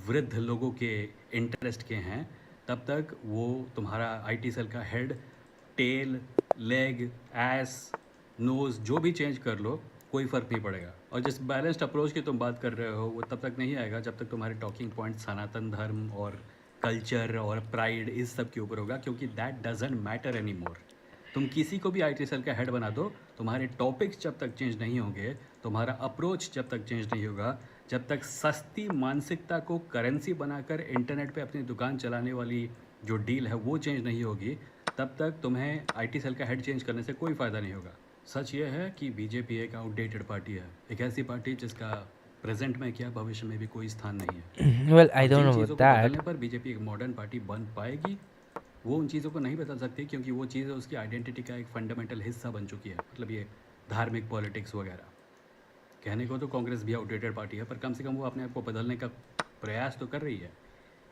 वृद्ध लोगों के इंटरेस्ट के हैं, तब तक वो तुम्हारा आईटी सेल का head, tail, leg, ass, nose जो भी चेंज कर लो कोई फ़र्क नहीं पड़ेगा। और जिस बैलेंस्ड अप्रोच की तुम बात कर रहे हो वो तब तक नहीं आएगा जब तक तुम्हारे टॉकिंग पॉइंट सनातन धर्म और कल्चर और प्राइड इस सब के ऊपर होगा, क्योंकि that doesn't matter any more. तुम किसी को भी आईटी सेल का हेड बना दो, तुम्हारे टॉपिक्स जब तक चेंज नहीं होंगे, तुम्हारा अप्रोच जब तक चेंज नहीं होगा, जब तक सस्ती मानसिकता को करेंसी बनाकर इंटरनेट पे अपनी दुकान चलाने वाली जो डील है वो चेंज नहीं होगी, तब तक तुम्हें आईटी सेल का हेड चेंज करने से कोई फ़ायदा नहीं होगा। सच ये है कि बीजेपी एक आउटडेटेड पार्टी है, एक ऐसी पार्टी जिसका प्रेजेंट में क्या भविष्य में भी कोई स्थान नहीं है। Well, I don't know about that. पर बीजेपी एक मॉडर्न पार्टी बन पाएगी वो उन चीज़ों को नहीं बदल सकती क्योंकि वो चीज़ उसकी आइडेंटिटी का एक फंडामेंटल हिस्सा बन चुकी है। मतलब ये धार्मिक पॉलिटिक्स वगैरह। कहने को तो कांग्रेस भी आउटडेटेड पार्टी है, पर कम से कम वो अपने आप को बदलने का प्रयास तो कर रही है।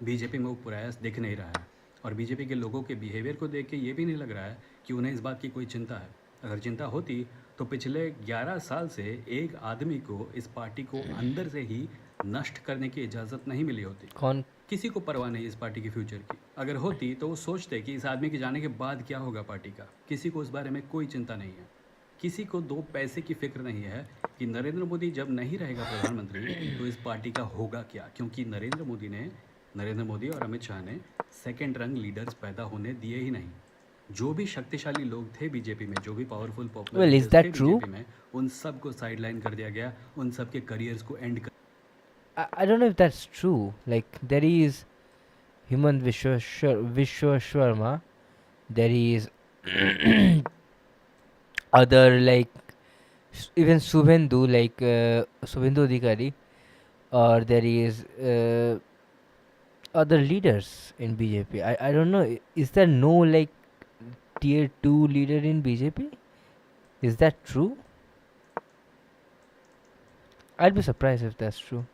बीजेपी में वो प्रयास दिख नहीं रहा है और बीजेपी के लोगों के बिहेवियर को देख के ये भी नहीं लग रहा है कि उन्हें इस बात की कोई चिंता है। अगर चिंता होती तो पिछले 11 साल से एक आदमी को इस पार्टी को अंदर से ही नष्ट करने की इजाज़त नहीं मिली होती। कौन? किसी को परवाह नहीं इस पार्टी के फ्यूचर की। अगर होती तो वो सोचते कि इस आदमी के जाने के बाद क्या होगा पार्टी का। किसी को उस बारे में कोई चिंता नहीं है। किसी को 2 पैसे की फिक्र नहीं है कि नरेंद्र मोदी जब नहीं रहेगा प्रधानमंत्री तो इस पार्टी का होगा क्या, क्योंकि नरेंद्र मोदी और अमित शाह ने सेकेंड रंग लीडर्स पैदा होने दिए ही नहीं। जो भी शक्तिशाली लोग थे बीजेपी में, जो भी powerful popular Well, is leaders थे that true? बीजेपी में, उन सब को साइडलाइन कर दिया गया, उन सब के करियर्स को एंड कर I don't know if that's true. Like there is Himant Vishwasharma, there is other like even Subhendu, like Subhendu Adhikari, or there is other leaders in BJP. I don't know. Is there no like tier 2 leader in BJP? Is that true? I'd be surprised if that's true.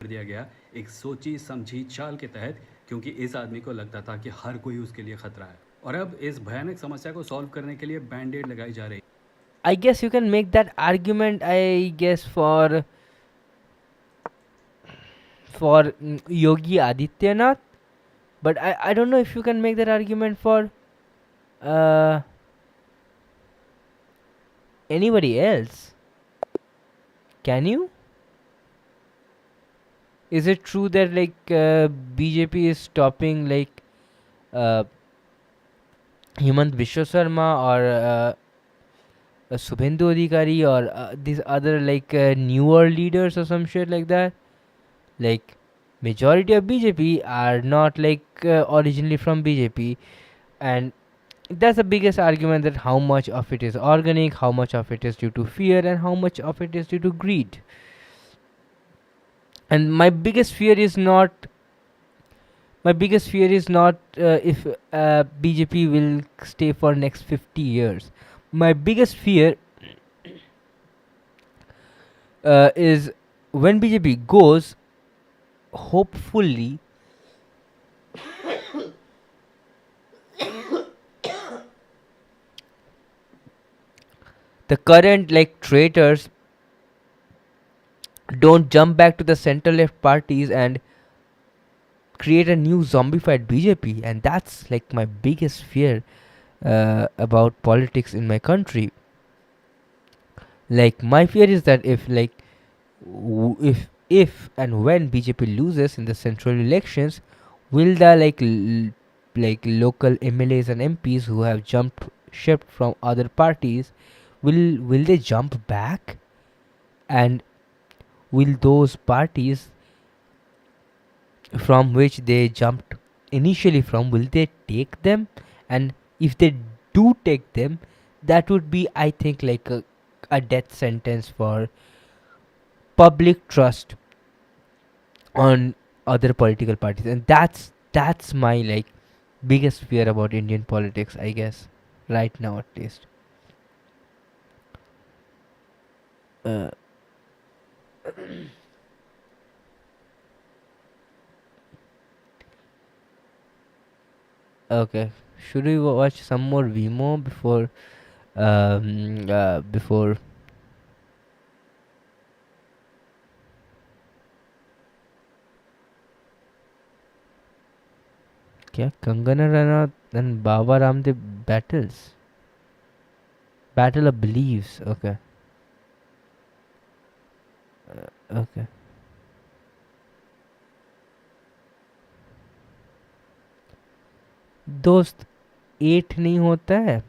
कर दिया गया एक सोची समझी चाल के तहत, क्योंकि इस आदमी को लगता था कि हर कोई उसके लिए खतरा है। और अब इस भयानक समस्या को सॉल्व करने के लिए बैंडेड लगाई जा रही। I guess you can make that argument, I guess, for Yogi Adityanath, but I don't know if you can make that argument for uh, anybody else. Can you? Is it true that like BJP is stopping like Himant Vishwa Sharma or Subhendu Adhikari or these other like newer leaders or some shit like that? Like majority of BJP are not like originally from BJP, and that's the biggest argument, that how much of it is organic, how much of it is due to fear, and how much of it is due to greed. And my biggest fear is not if BJP will stay for next 50 years. My biggest fear is when BJP goes, hopefully the current like traitors don't jump back to the center left parties and create a new zombified BJP. And that's like my biggest fear about politics in my country. Like my fear is that if like if and when BJP loses in the central elections, will the like local MLAs and MPs who have jumped ship from other parties, will they jump back, and will those parties from which they jumped initially from, will they take them? And if they do take them, that would be, I think, like a death sentence for public trust on other political parties. And that's my like biggest fear about Indian politics, I guess, right now at least. Okay, should we watch some more Vimo before before क्या Kangana Ranaut and Baba Ramdev battle of beliefs? Okay. Okay. दोस्त 8 नहीं होता है.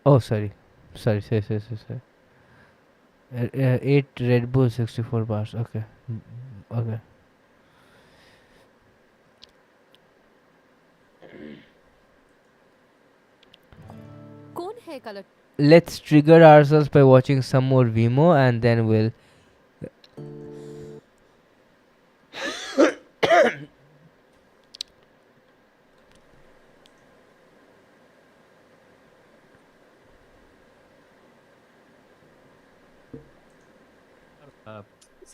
Oh, sorry. 8 Red Bull, 64 bars. Okay. Okay. hair color. Let's trigger ourselves by watching some more Vimo, and then we'll.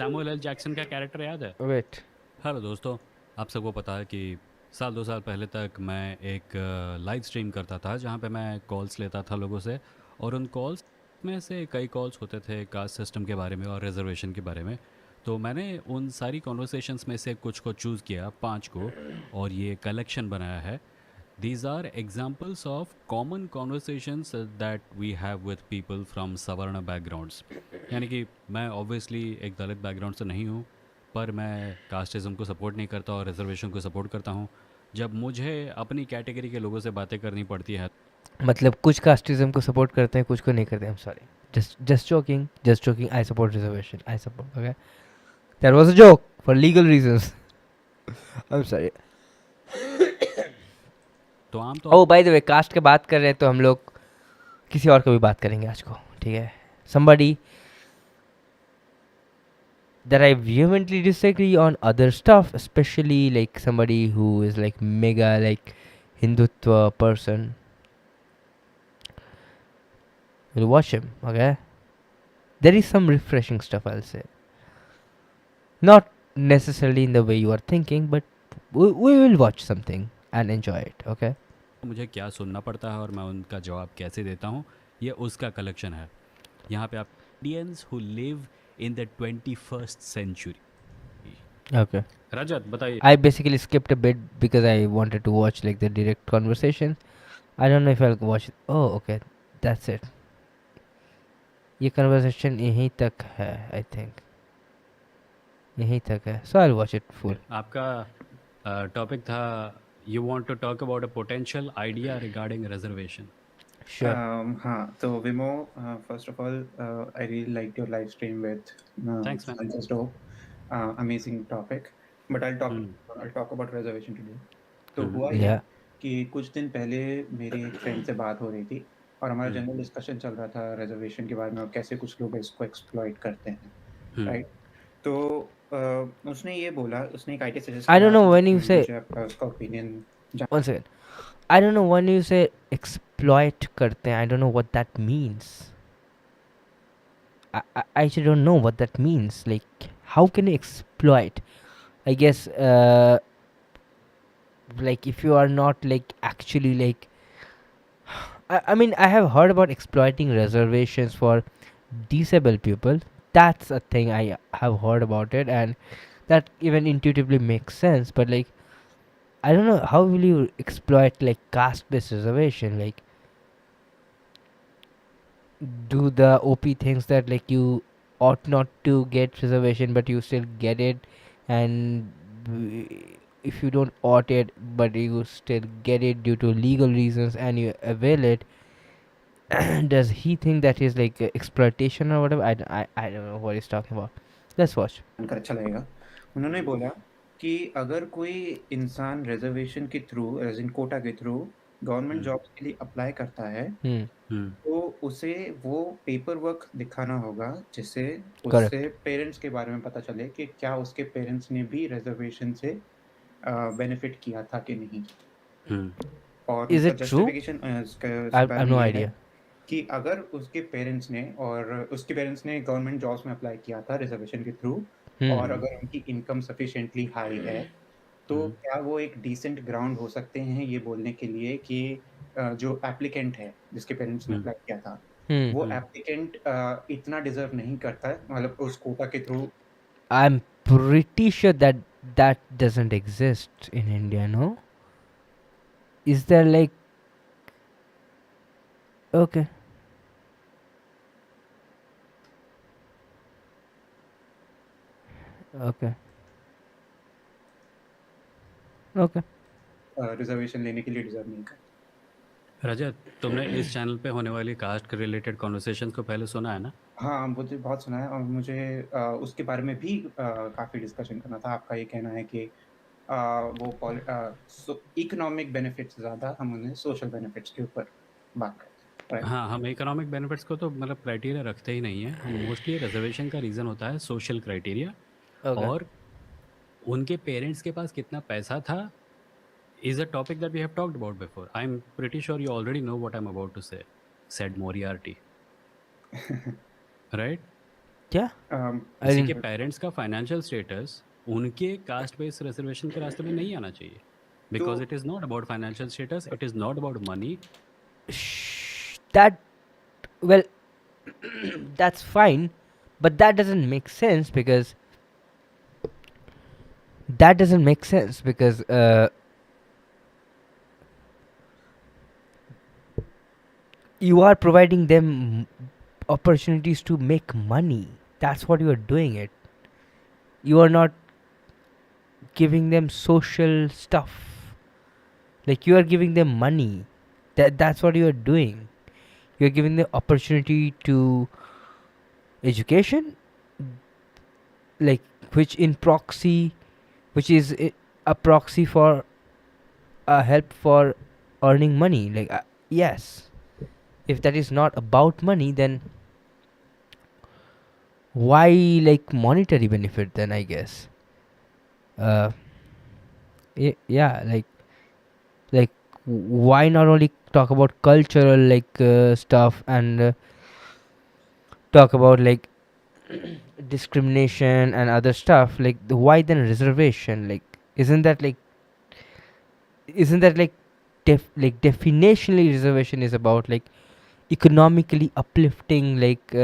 Samuel L Jackson का character याद है? Wait. Hello दोस्तों, आप सबको पता है कि साल 2 साल पहले तक मैं एक लाइव स्ट्रीम करता था जहाँ पे मैं कॉल्स लेता था लोगों से, और उन कॉल्स में से कई कॉल्स होते थे कास्ट सिस्टम के बारे में और रिजर्वेशन के बारे में। तो मैंने उन सारी कॉन्वर्सेशंस में से कुछ को चूज़ किया, 5 को, और ये कलेक्शन बनाया है। These are examples of common conversations that we have with people from Savarna backgrounds. यानी कि मैं obviously एक दलित बैकग्राउंड से नहीं हूँ, पर मैं कास्टिज़म को सपोर्ट नहीं करता और रिजर्वेशन को सपोर्ट करता हूँ। जब मुझे अपनी कैटेगरी के लोगों से बातें करनी पड़ती है, मतलब कुछ कास्टिज्म को सपोर्ट करते हैं, कुछ को नहीं करते हैं। Sorry, just joking, just joking. I support reservation. I support. Okay, that was a joke for legal reasons. I'm sorry. तो आम तो Oh, by the way, caste के बात कर रहे हैं तो हम लोग किसी और का भी बात करेंगे आज को, ठीक है? Somebody that I vehemently disagree on other stuff, especially like somebody who is like mega like Hindutva person. We'll watch him, okay? There is some refreshing stuff, I'll say. Not necessarily in the way you are thinking, but we will watch something and enjoy it, okay? मुझे क्या सुनना पड़ता है और मैं उनका जवाब कैसे देता हूँ, ये उसका कलेक्शन है। यहाँ पे आप Indians who live in the 21st century. Okay. रजत बताइए। I basically skipped a bit because I wanted to watch like the direct conversation. I don't know if I'll watch it. Oh, okay. That's it. ये conversation यहीं तक है, I think. यहीं तक है. So I'll watch it full. आपका topic था you want to talk about a potential idea regarding reservation. Sure. हाँ, तो Vimo, first of all, I really liked your live stream with Thanks, man. Sanjay Stoke. Amazing topic. But I'll talk about reservation today. तो हुआ ये Yeah. कि कुछ दिन पहले मेरी एक फ्रेंड से बात हो रही थी और हमारा जनरल डिस्कशन चल रहा था रिजर्वेशन के बारे में और कैसे कुछ लोग इसको एक्सप्लॉइट करते हैं, राइट? तो उसने ये बोला, उसने एक idea suggest I don't know किया, when you say. मुझे आपका उसका opinion One second. I don't know when you say exploit करते हैं. I don't know what that means. I actually don't know what that means. Like, how can you exploit? I guess, like if you are not like actually like, I mean, I have heard about exploiting reservations for disabled people. That's a thing I have heard about it, and that even intuitively makes sense. But like, I don't know how will you exploit like caste-based reservation. Like, do the OP things that like you ought not to get reservation, but you still get it, and if you don't ought it, but you still get it due to legal reasons and you avail it. Does he think that is like exploitation or whatever? I don't know what he's talking about. Let's watch. जानकर अच्छा लगेगा। उन्होंने बोला कि अगर कोई इंसान reservation के थ्रू, एज इन कोटा के थ्रू गवर्नमेंट जॉब्स के लिए अप्लाई करता है, तो उसे वो पेपर वर्क दिखाना होगा जिससे उससे पेरेंट्स के बारे में पता चले कि क्या उसके पेरेंट्स ने भी रिजर्वेशन से बेनिफिट किया था कि नहीं। और Is it true? I have no idea. कि अगर उसके पेरेंट्स ने गवर्नमेंट जॉब्स में अप्लाई किया था रिजर्वेशन के थ्रू और अगर उनकी इनकम सफिशिएंटली हाई है, तो क्या वो एक डिसेंट ग्राउंड हो सकते हैं ये बोलने के लिए कि जो एप्लीकेंट है जिसके पेरेंट्स ने अप्लाई किया था, वो एप्लीकेंट इतना डिजर्व नहीं करता, मतलब उस कोटा के through. I'm pretty sure that that doesn't exist in India, no? Is there like... Okay. Okay. Okay. Reservation लेने के लिए डिजर्व नहीं करता। रजत, तुमने इस चैनल पे होने वाली कास्ट के रिलेटेड कॉन्वर्सेशंस को पहले सुना है ना? हाँ, मुझे बहुत सुना है और मुझे उसके बारे में भी काफ़ी डिस्कशन करना था। आपका ये कहना है कि वो इकोनॉमिक बेनिफिट्स ज़्यादा, हम उन्हें सोशल बेनिफिट्स के ऊपर बात करते हैं। हाँ, हम इकोनॉमिक बेनिफिट्स को तो मतलब क्राइटेरिया रखते ही नहीं है। हम मोस्टली रिजर्वेशन का रीज़न होता है सोशल क्राइटेरिया Okay. और उनके पेरेंट्स के पास कितना पैसा था is a topic that we have talked about before. I'm pretty sure you already know what I'm about to say, said Moriarty. Right? Yeah. किसी के पेरेंट्स का फाइनेंशियल स्टेटस उनके कास्ट बेस्ड रिजर्वेशन के रास्ते में नहीं आना चाहिए because it is not about financial status, it is not about money. That, well, that's fine, but that doesn't make sense because you are providing them opportunities to make money. That's what you are doing it. You are not giving them social stuff. Like, you are giving them money. That's what you are doing. You are giving them opportunity to education, like, which is a proxy for a help for earning money. Like, yes, if that is not about money, then why, like, monetary benefit then, I guess. Yeah, like why not only talk about cultural, like, stuff, and talk about, like, discrimination and other stuff. Like, why then reservation? Like, isn't that like definitionally reservation is about, like, economically uplifting, like,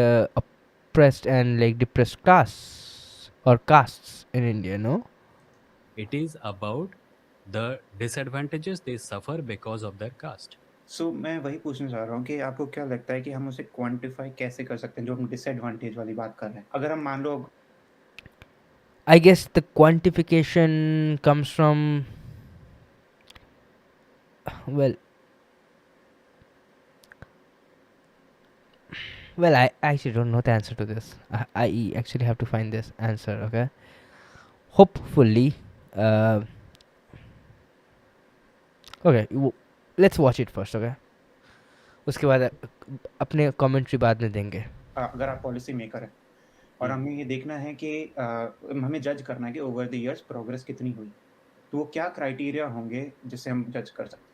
oppressed and, like, depressed class or castes in India, no? It is about the disadvantages they suffer because of their caste. सो मैं वही पूछना चाह रहा हूँ कि आपको क्या लगता है कि हम उसे क्वांटिफाई कैसे कर सकते हैं जो हम डिसएडवांटेज वाली बात कर रहे हैं? अगर हम मान लो I guess the quantification comes from, well, I actually don't know the answer to this. I actually have to find this answer. Okay, hopefully. Okay, let's watch it first. Okay, उसके बाद अपने कमेंट्री बाद में देंगे. अगर आप policy maker हैं और हमें ये देखना है कि हमें जज करना है कि ओवर द इयर्स प्रोग्रेस कितनी हुई, तो वो क्या क्राइटेरिया होंगे जिससे हम जज कर सकते हैं?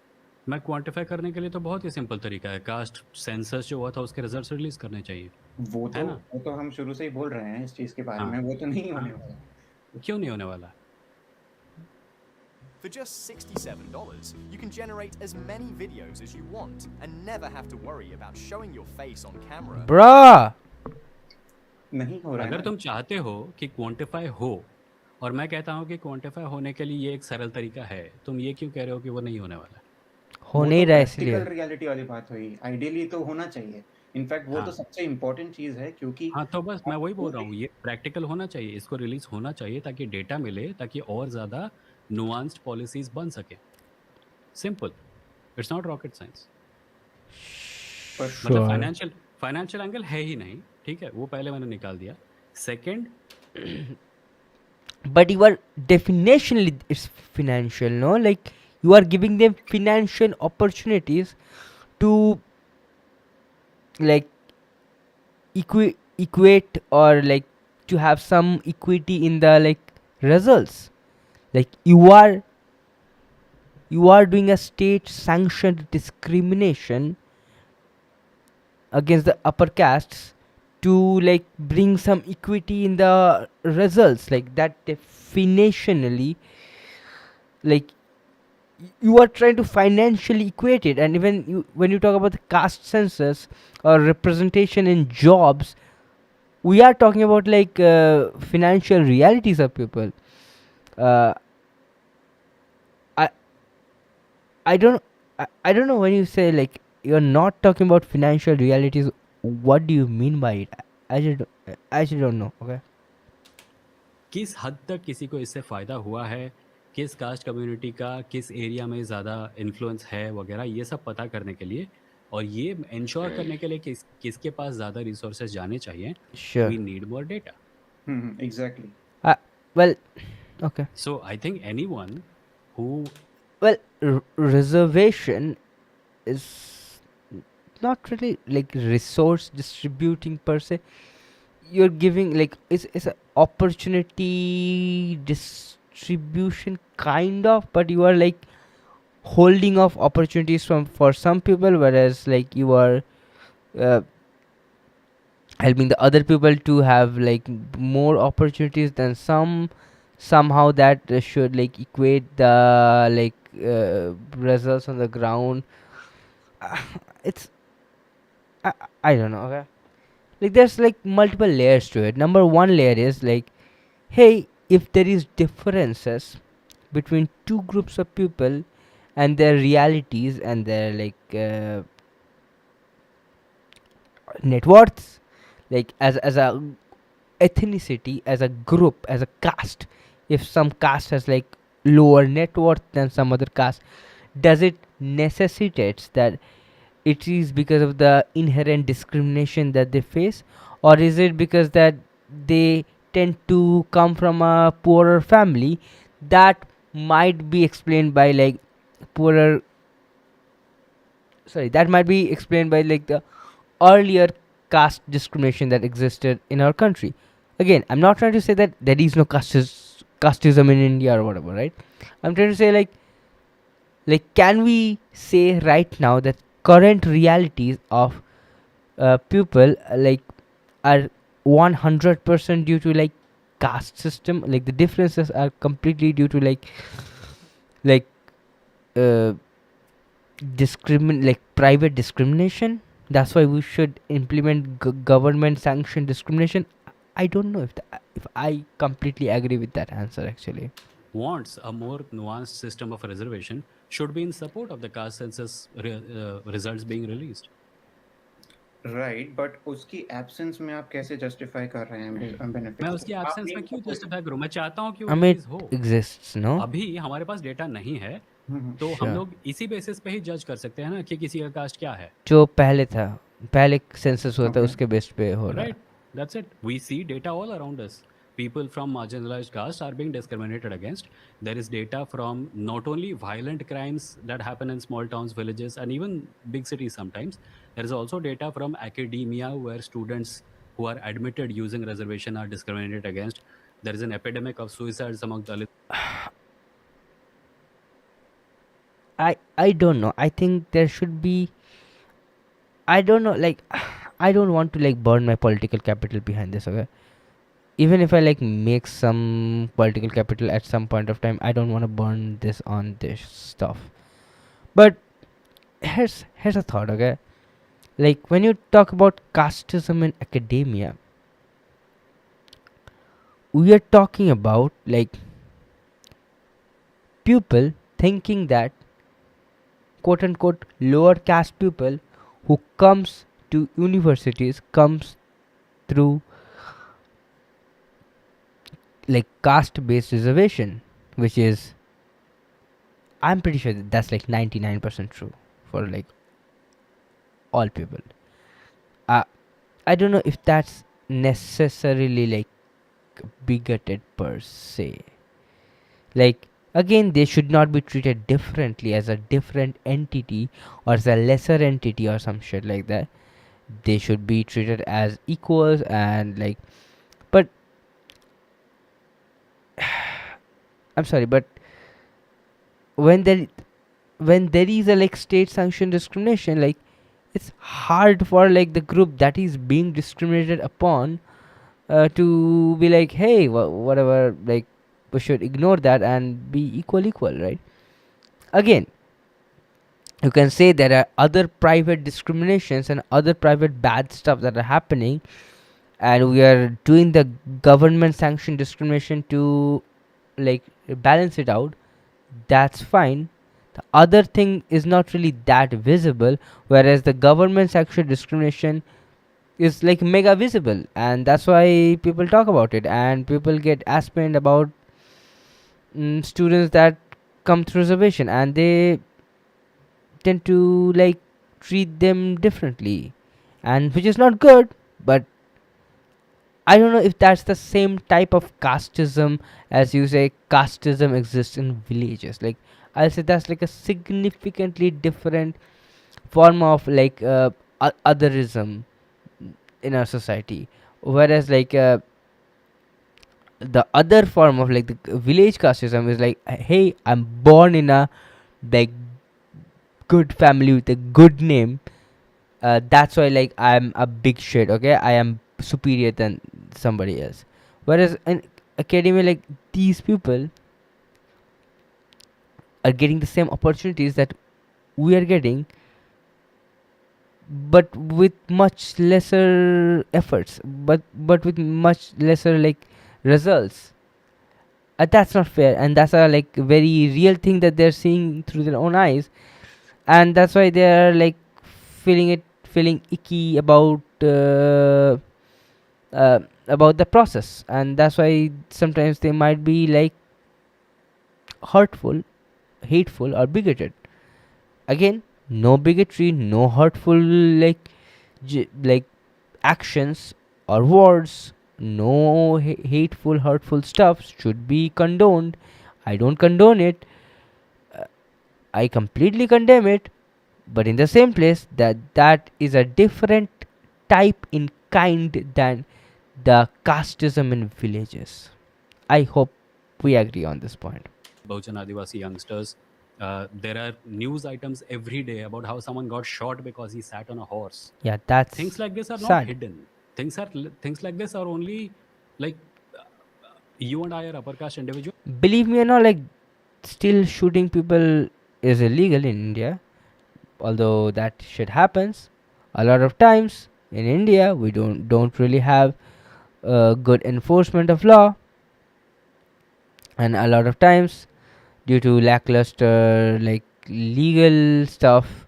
मैं क्वांटिफाई करने के लिए तो बहुत ही सिंपल तरीका है. कास्ट सेंसस जो हुआ था उसके रिजल्ट्स रिलीज करने चाहिए. वो तो हम शुरू से ही बोल रहे हैं इस चीज के बारे में. वो तो नहीं होने वाला. क्यों नहीं होने वाला? For just $67, you can generate as many videos as you want and never have to worry about showing your face on camera. Bruh! नहीं हो रहा है. अगर तुम चाहते हो कि क्वांटिफाई हो और मैं कहता हूँ कि क्वांटिफाई होने के लिए ये एक सरल तरीका है, तुम ये क्यों कह रहे हो कि वो नहीं होने वाला? हो नहीं रहा इसलिए. प्रैक्टिकल रियलिटी वाली बात हुई. आइडियली तो होना चाहिए. इनफैक्ट वो तो सबसे इम्पोर्टेंट चीज है क्योंकि हाँ, तो बस मैं वही बोल रहा हूँ, ये प्रैक्टिकल होना चाहिए, इसको रिलीज होना चाहिए ताकि डेटा मिले, ताकि और ज्यादा नुआंस्ड पॉलिसीज बन सके. Simple, it's not rocket science. मतलब फाइनेंशियल एंगल है ही नहीं, ठीक है, वो पहले मैंने निकाल दिया. Second, but you are definitionally it's financial, no? Like, you are giving them financial opportunities to, like, equate or, like, to have some equity in the, like, results. Like, you are doing a state sanctioned discrimination against the upper castes to, like, bring some equity in the results. Like, that definitionally, like, you are trying to financially equate it. And even when you talk about the caste census or representation in jobs, we are talking about, like, financial realities of people. I don't know when you say, like, you're not talking about financial realities. What do you mean by it? I actually don't know. Okay. किस हद तक किसी को इससे फ़ायदा हुआ है, किस कास्ट कम्युनिटी का किस एरिया में ज़्यादा इन्फ्लुएंस है वगैरह, ये सब पता करने के लिए और ये इंश्योर करने के लिए कि किसके पास ज़्यादा रिसोर्सेज जाने चाहिए, we need more data. Exactly. Well, okay. So I think anyone who, well, reservation is not really like resource distributing per se. You're giving like it's a opportunity distribution kind of, but you are like holding off opportunities from for some people, whereas like you are uh, helping the other people to have like more opportunities than some. Somehow that should like equate the like results on the ground. It's I, I don't know. Okay, like there's like multiple layers to it. Number one layer is like, hey, if there is differences between two groups of people and their realities and their like net worths, like as a ethnicity, as a group, as a caste, if some caste has like lower net worth than some other caste, does it necessitates that it is because of the inherent discrimination that they face, or is it because that they tend to come from a poorer family? That might be explained by like poorer, sorry, that might be explained by like the earlier caste discrimination that existed in our country. Again, I'm not trying to say that there is no casteism in India or whatever, right? I'm trying to say like can we say right now that current realities of people like are 100% due to like caste system, like the differences are completely due to like uh, like private discrimination? That's why we should implement government sanctioned discrimination. I don't know if I completely agree with that answer actually. Wants a more nuanced system of reservation should be in support of the caste census results being released. Right but उसकी absence में आप कैसे justify कर रहे हैं मैं benefits उसकी को? एब्सेंस में क्यों जस्टिफाई करूं? मैं चाहता हूं कि I वो mean, चीज हो। it exists, no? अभी हमारे पास डेटा नहीं है, तो हम Sure. लोग इसी बेसिस पे ही जज कर सकते हैं ना कि किसी का कास्ट क्या है। जो पहले था, पहले सेंसस हुआ था उसके बेस पे हो रहा है। Right, that's it. We see data all around us. People from marginalized castes are being discriminated against. There is data from not only violent crimes that happen in small towns, villages, and even big cities sometimes. There is also data from academia where students who are admitted using reservation are discriminated against. There is an epidemic of suicides among Dalit. I don't know. I think there should be, I don't know, like I don't want to like burn my political capital behind this, okay? Even if I like make some political capital at some point of time, I don't want to burn this on this stuff. But here's a thought, okay? Like when you talk about casteism in academia, we are talking about like people thinking that quote unquote lower caste people who comes to universities comes through like caste based reservation, which is, I'm pretty sure that's like 99% true for like all people. I don't know if that's necessarily like bigoted per se. Like again, they should not be treated differently as a different entity or as a lesser entity or some shit like that. They should be treated as equals and like, but I'm sorry, but when there is a like state sanctioned discrimination, like it's hard for like the group that is being discriminated upon to be like, hey, whatever, like we should ignore that and be equal, right? Again, you can say there are other private discriminations and other private bad stuff that are happening, and we are doing the government sanctioned discrimination to like balance it out. That's fine. The other thing is not really that visible, whereas the government sanctioned discrimination is like mega visible, and that's why people talk about it and people get aspirant about students that come through reservation, and they tend to like treat them differently, and which is not good. But I don't know if that's the same type of casteism as you say casteism exists in villages. Like I'll say that's like a significantly different form of like otherism in our society, whereas like the other form of like the village casteism is like, hey, I'm born in a like good family with a good name, that's why like I'm a big shit, okay, I am superior than somebody else. Whereas in academia, like these people are getting the same opportunities that we are getting, but with much lesser efforts, but with much lesser like results. That's not fair, and that's a like very real thing that they're seeing through their own eyes, and that's why they're like feeling icky about the process, and that's why sometimes they might be like hurtful, hateful, or bigoted. Again, no bigotry, no hurtful like like actions or words, no hateful, hurtful stuff should be condoned. I don't condone it. uh, I completely condemn it, but in the same place, that is a different type in kind than the casteism in villages. I hope we agree on this point. Bahujan Adivasi youngsters, there are news items every day about how someone got shot because he sat on a horse. Yeah, that's Things like this are not sad. hidden. Things like this are only like you and I are upper caste individuals. Believe me or not, like still shooting people is illegal in India, although that shit happens a lot of times in India. We don't really have good enforcement of law, and a lot of times due to lackluster like legal stuff,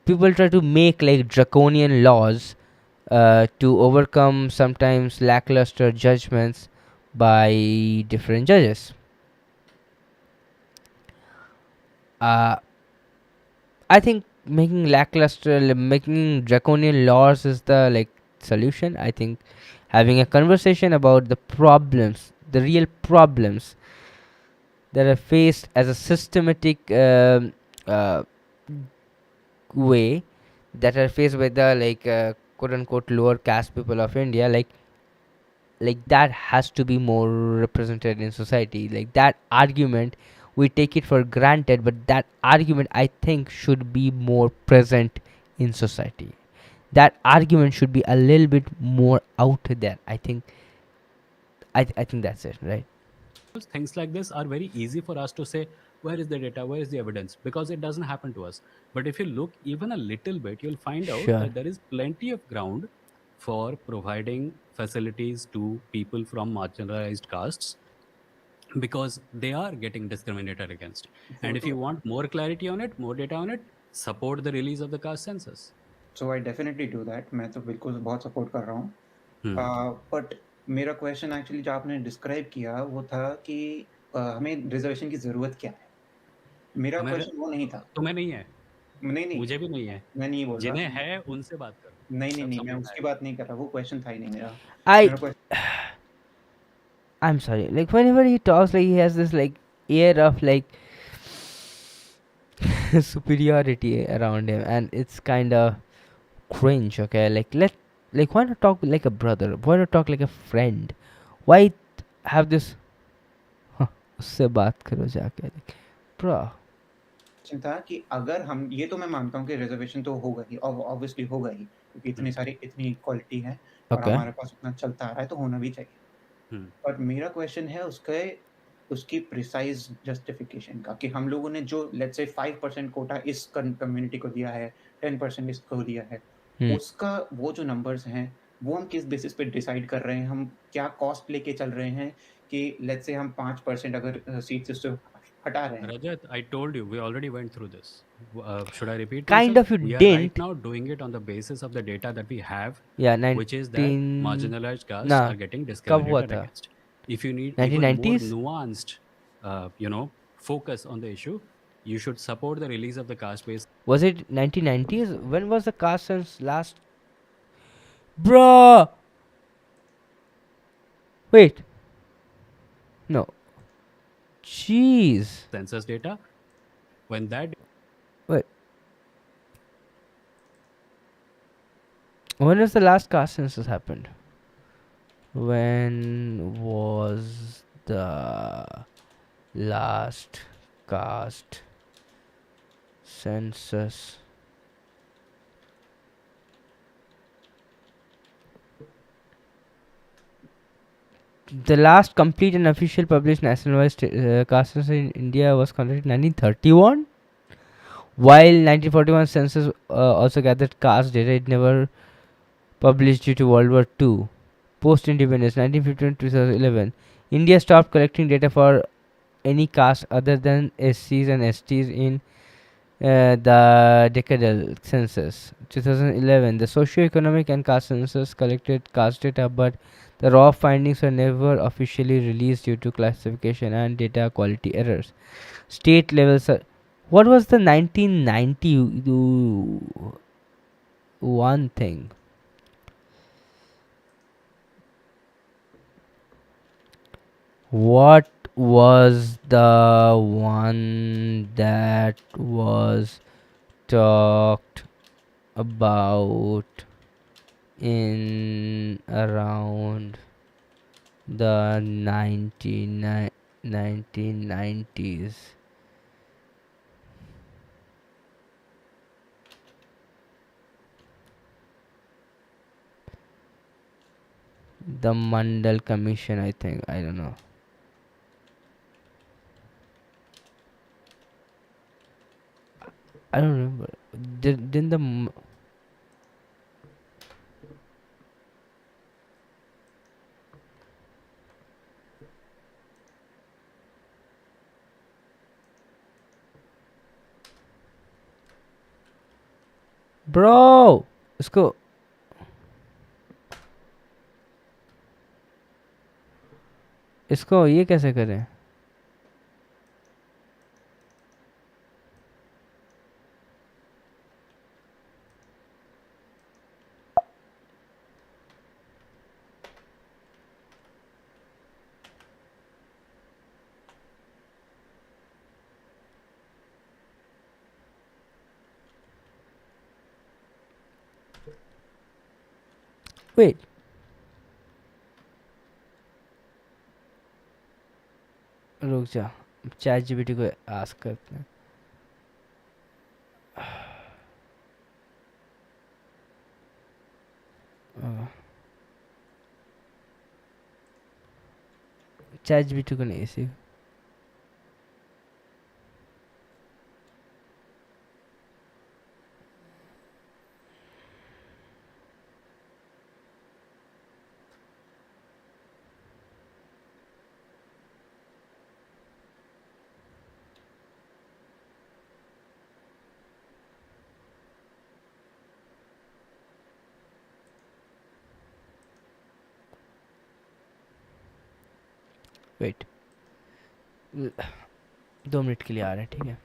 people try to make like draconian laws to overcome sometimes lackluster judgments by different judges. uh, I think making making draconian laws is the like solution. I think having a conversation about the problems, the real problems that are faced as a systematic uh, way, that are faced by the like quote unquote lower caste people of India, like that has to be more represented in society. Like that argument, we take it for granted, but that argument I think should be more present in society. That argument should be a little bit more out there. I think I think that's it, right? Things like this are very easy for us to say, where is the data, where is the evidence, because it doesn't happen to us. But if you look even a little bit, you'll find out Sure. that there is plenty of ground for providing facilities to people from marginalized castes, because they are getting discriminated against. And if you want more clarity on it, more data on it, support the release of the caste census. So I definitely do that, मैं तो बिल्कुल बहुत support कर रहा हूँ। But मेरा question actually जो आपने डिस्क्राइब किया वो था कि हमें रिजर्वेशन की ज़रूरत क्या है? मेरा क्वेश्चन वो नहीं था। तुम्हें नहीं है, नहीं, मुझे भी नहीं है, मैं नहीं बोल रहा। जिन्हें है उनसे बात करो। नहीं, मैं उसकी बात नहीं कर रहा, वो क्वेश्चन था ही नहीं मेरा। I मेरा question I'm sorry. Like whenever he talks, like he has this like air of like superiority around him, and it's kind of cringe. Okay, like why not talk like a brother? Why not talk like a friend? Why have this? उससे बात करो जाके, like, bro. था कि अगर हम, ये तो मैं मानता हूँ कि रिजर्वेशन तो होगा ही, ऑब्वियसली होगा ही, क्योंकि इतनी इक्वालिटी है और Okay. हमारे पास उतना चलता आ रहा है, तो होना भी चाहिए। पर मेरा क्वेश्चन है उसकी प्रिसाइज जस्टिफिकेशन का, कि हम लोगों ने जो लेट्स से 5% कोटा इस कम्युनिटी को दिया है, 10% इसको दिया है, उसका वो जो नंबर्स हैं वो हम किस बेसिस पे डिसाइड कर रहे हैं? हम क्या कॉस्ट लेके चल रहे हैं कि लेट्स से हम 5% अगर सीट्स से हटा रहे हैं? Rajat, I told you, we already went through this. Should I repeat Kind myself? of you We are didn't. right now doing it on the basis of the data that we have, Yeah, which is that marginalized castes nah, are getting कब हुआ discriminated था? against. If you need even more 1990s? nuanced, focus on the issue, you should support the release of the caste-based. Was it 1990s? When was the caste census last? Bruh! Wait. No. Jeez. Census data. When that Wait. When was the last caste census happened? When was the last caste census? The last complete and official published nationalized caste census in India was conducted in 1931. While 1941 census also gathered caste data, it never published due to World War II. Post-independence, 1951 to 2011, India stopped collecting data for any caste other than SCs and STs in the decadal census. 2011, the socio-economic and caste census collected caste data, but the raw findings were never officially released due to classification and data quality errors. State levels. What was the 1991 thing? What was the one that was talked about in around the 1990s? The Mandal Commission, I think. I don't know. I don't remember. Didn't the bro? इसको इसको ये कैसे करें? Wait. रुक जा, chat GPT को ask करते हैं. चैट जीपीटी को नहीं सी. वेट 2 मिनट के लिए आ रहे हैं, ठीक है.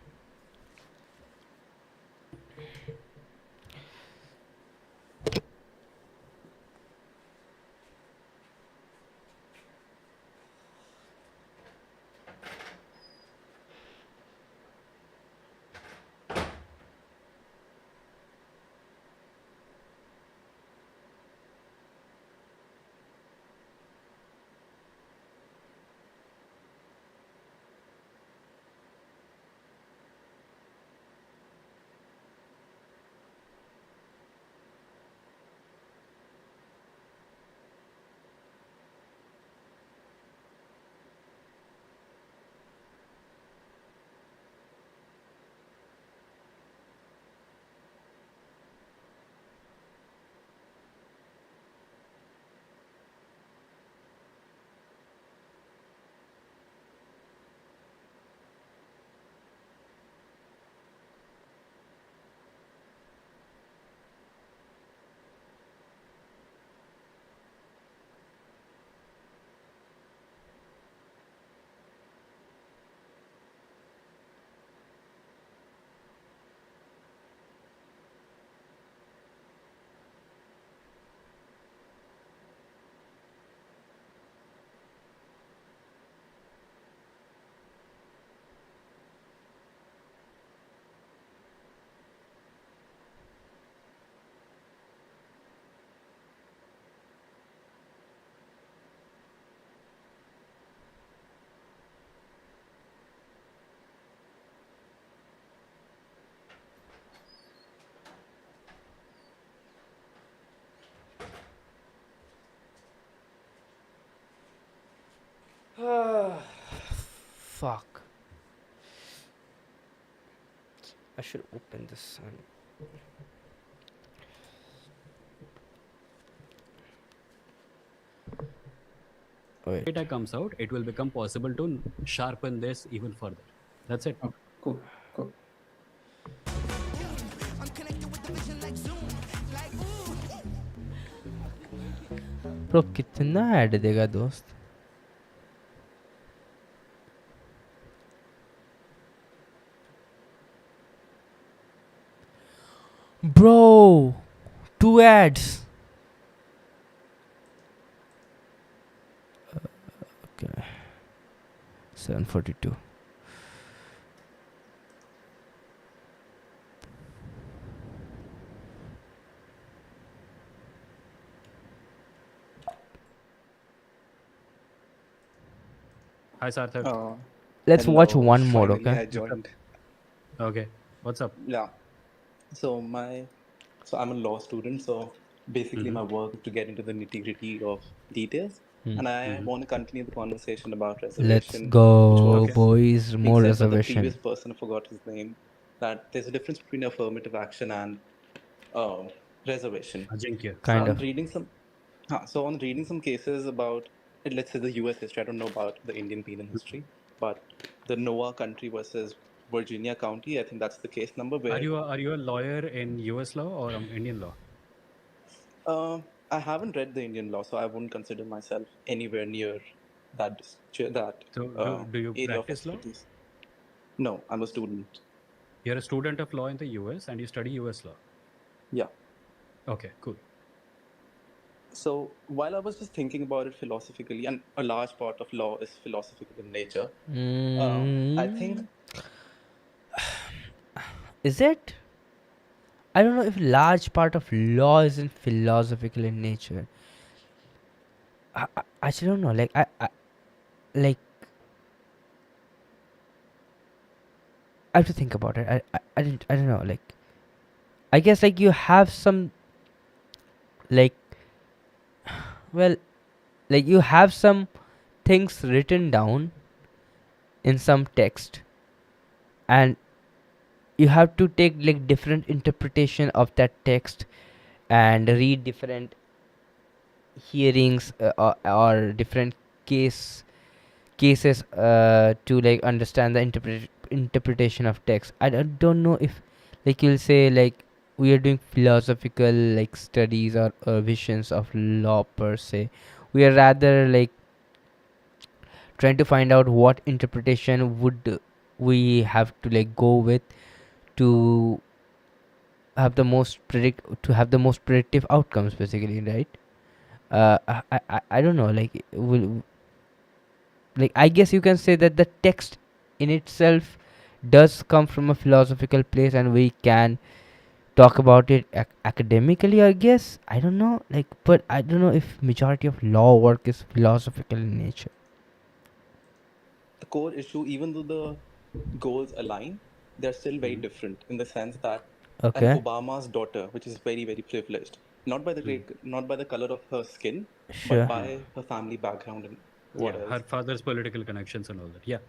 Fuck. I should open this one. Wait. Data comes out, it will become possible to sharpen this even further. That's it. Cool. Cool. Bro, कितना ऐड देगा दोस्त? Bro, 2 ads. Okay. 742. Hi, Sarthak. Let's Hello, watch one more, finally okay? I joined. Okay, what's up? Yeah. So I'm a law student, so basically my work is to get into the nitty-gritty of details. Hmm. And I want to continue the conversation about Let's reservation, which go, was boys. being More said by the reservation. previous person, I forgot his name, that there's a difference between affirmative action and reservation. Ajinkya. Kind So of. on reading some cases about, let's say, the US history. I don't know about the Indian penal history, but the Noah country versus Virginia County, I think that's the case number where Are you a lawyer in US law or Indian law? I haven't read the Indian law, so I wouldn't consider myself anywhere near that So do you area of practice law? expertise. No, I'm a student. You're a student of law in the US and you study US law. Yeah. Okay, cool. So while I was just thinking about it philosophically, and a large part of law is philosophical in nature, I think Is it? I don't know if large part of law isn't philosophical in nature. I actually don't know. Like like I have to think about it. I don't know. Like I guess like you have some like well like you have some things written down in some text, and you have to take like different interpretation of that text and read different hearings or different cases to like understand the interpretation of text. Don't know if like you'll say like we are doing philosophical like studies or visions of law per se. We are rather like trying to find out what interpretation would we have to like go with to have the most predictive outcomes, basically, right? I don't know, like will like I guess you can say that the text in itself does come from a philosophical place, and we can talk about it academically, I guess. I don't know, like, but I don't know if majority of law work is philosophical in nature. the core issue, even though the goals align, they're still very different in the sense that an Okay. Obama's daughter, which is very, very privileged, not by the color of her skin, Sure. but by her family background and what Yeah, else. her father's political connections and all that. Yeah.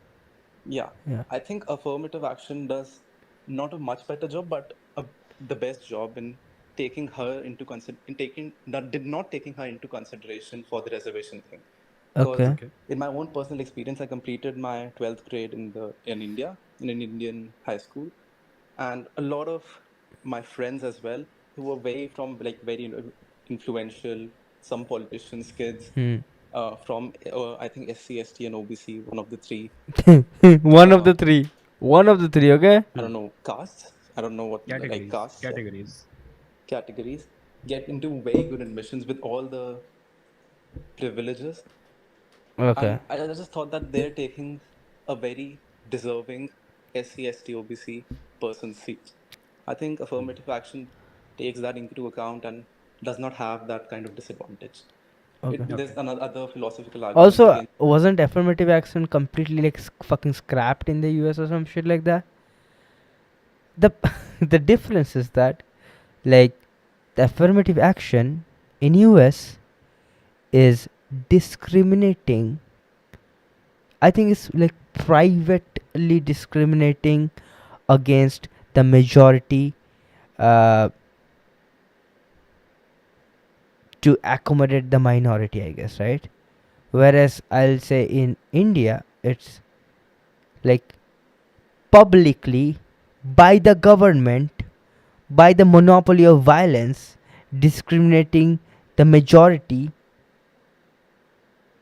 Yeah. Yeah. I think affirmative action does not a much better job, but the best job in taking her into did not taking her into consideration for the reservation thing. Because Okay. in my own personal experience, I completed my 12th grade in India, in an Indian high school, and a lot of my friends as well, who were very influential, some politicians' kids, Hmm. from I think SC, ST, and OBC, one of the three. One of the three. One of the three. Okay. I don't know, castes. I don't know what like castes. Categories get into very good admissions with all the privileges. Okay. And I just thought that they're taking a very deserving SC, ST, OBC person's seat. I think affirmative action takes that into account and does not have that kind of disadvantage. Okay. There's another other philosophical arguments Also, against. wasn't affirmative action completely like fucking scrapped in the US or some shit like that? The the difference is that like the affirmative action in US is discriminating I think it's like privately discriminating against the majority uh, to accommodate the minority, I guess, right? Whereas I'll say in India, it's like publicly by the government, by the monopoly of violence, discriminating the majority.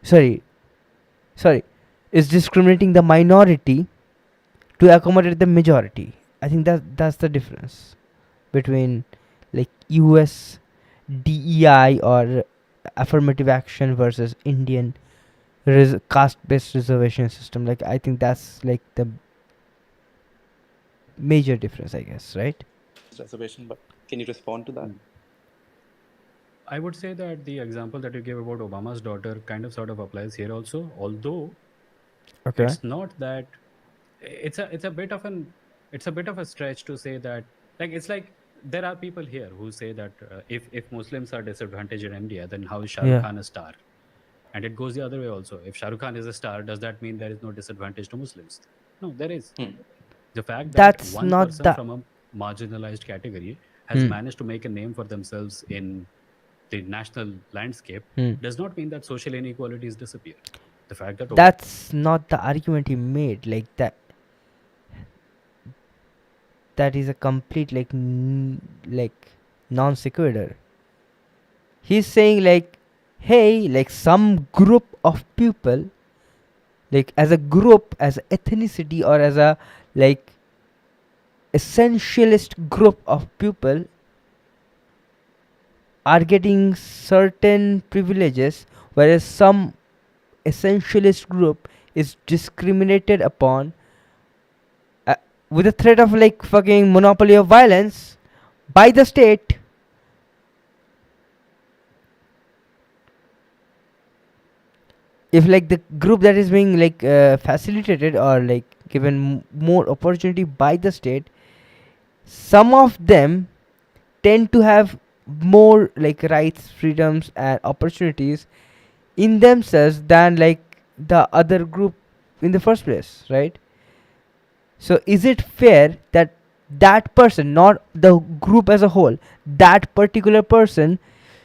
Sorry, sorry, is discriminating the minority to accommodate the majority. I think that's the difference between like US DEI or affirmative action versus Indian caste-based reservation system. Like I think that's like the major difference, I guess, right? Reservation, but can you respond to that? I would say that the example that you gave about Obama's daughter kind of sort of applies here also, although Okay. it's not that it's a bit of an it's a bit of a stretch to say that, like, it's like there are people here who say that if Muslims are disadvantaged in India, then how is Shah Rukh Yeah. Khan a star? And it goes the other way also. If Shah Rukh Khan is a star, does that mean there is no disadvantage to Muslims? No, there is. The fact that That's one not person the from a marginalized category has Hmm. managed to make a name for themselves in the national landscape Hmm. does not mean that social inequalities disappear. The fact that That's not the argument he made. Like that is a complete like non sequitur. He's saying like, hey, like some group of people, like as a group, as a ethnicity, or as a like essentialist group of people are getting certain privileges, whereas some essentialist group is discriminated upon uh, with the threat of like fucking monopoly of violence by the state. If like the group that is being like facilitated or like given more opportunity by the state, some of them tend to have more like rights, freedoms and opportunities in themselves than like the other group in the first place, right? So is it fair that that person, not the group as a whole, that particular person,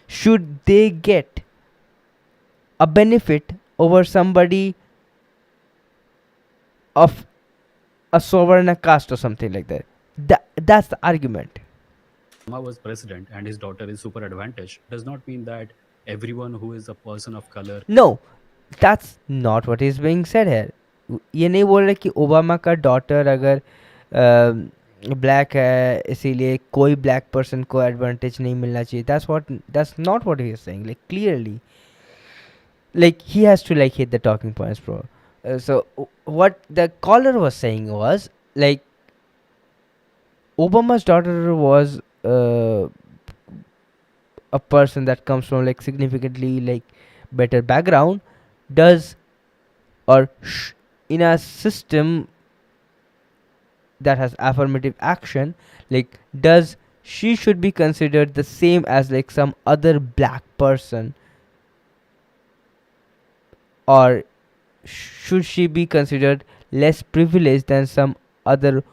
should they get a benefit over somebody of a sovereign caste or something like that? That's the argument. Obama was president and his daughter is super advantaged does not mean that everyone who is a person of color. No, that's not what is being said here. ये नहीं बोल रहे कि Obama का daughter अगर black है इसीलिए कोई ब्लैक पर्सन को एडवांटेज नहीं मिलना चाहिए. That's not what he is saying. Like clearly, like he has to like hit the talking points, bro. So what the caller was saying was like Obama's daughter was a person that comes from like significantly like better background, does or in a system that has affirmative action, like does she should be considered the same as like some other black person, or should she be considered less privileged than some other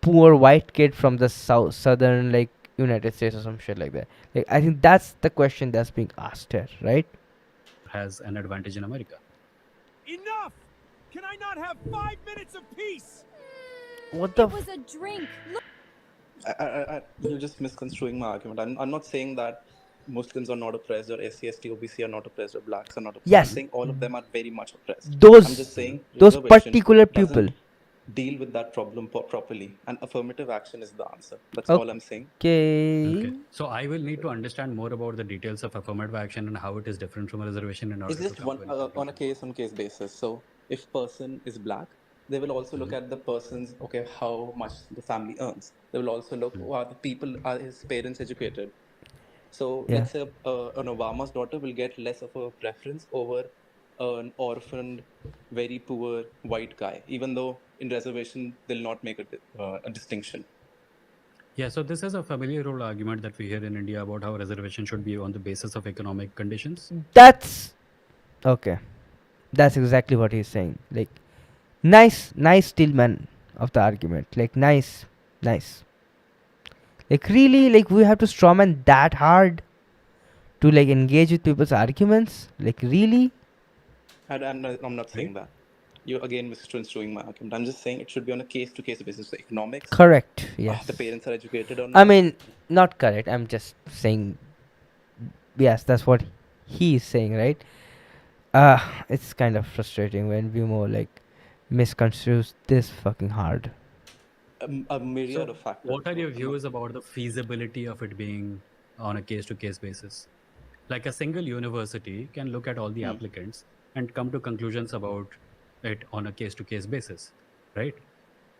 poor white kid from the southern like United States or some shit like that? Like I think that's the question that's being asked here, right? Has an advantage in America. Enough! Can I not have 5 minutes of peace? What the? It was a drink. Look. You're just misconstruing my argument. I'm not saying that Muslims are not oppressed, or SC, OBC are not oppressed, or blacks are not oppressed. Yes. I'm saying all of them are very much oppressed. Those I'm just saying those reservation particular doesn't people. deal with that problem properly, and affirmative action is the answer. That's all I'm saying. Okay. So I will need to understand more about the details of affirmative action and how it is different from a reservation in order It's just to one on a case-on-case basis. So if person is black, they will also look at the person's how much the family earns. They will also look are his parents educated. So Yeah. let's say an Obama's daughter will get less of a preference over an orphaned, very poor white guy, even though in reservation they'll not make a distinction. Yeah, so this is a familiar old argument that we hear in India about how reservation should be on the basis of economic conditions. That's okay. That's exactly what he's saying. Like, nice stillman of the argument. Like, nice. Like, really, like, we have to strawman that hard to, like, engage with people's arguments? Like, really? I'm not saying that. You're again misconstruing my argument. I'm just saying it should be on a case-to-case basis. So economics. Correct, yes. The parents are educated or I not. mean, not correct. I'm just saying, yes, that's what he's saying, right? It's kind of frustrating when we more, like, misconstrues this fucking hard. A myriad So, of factors. what are your views about the feasibility of it being on a case-to-case basis? Like a single university can look at all the applicants and come to conclusions about it on a case-to-case basis, right?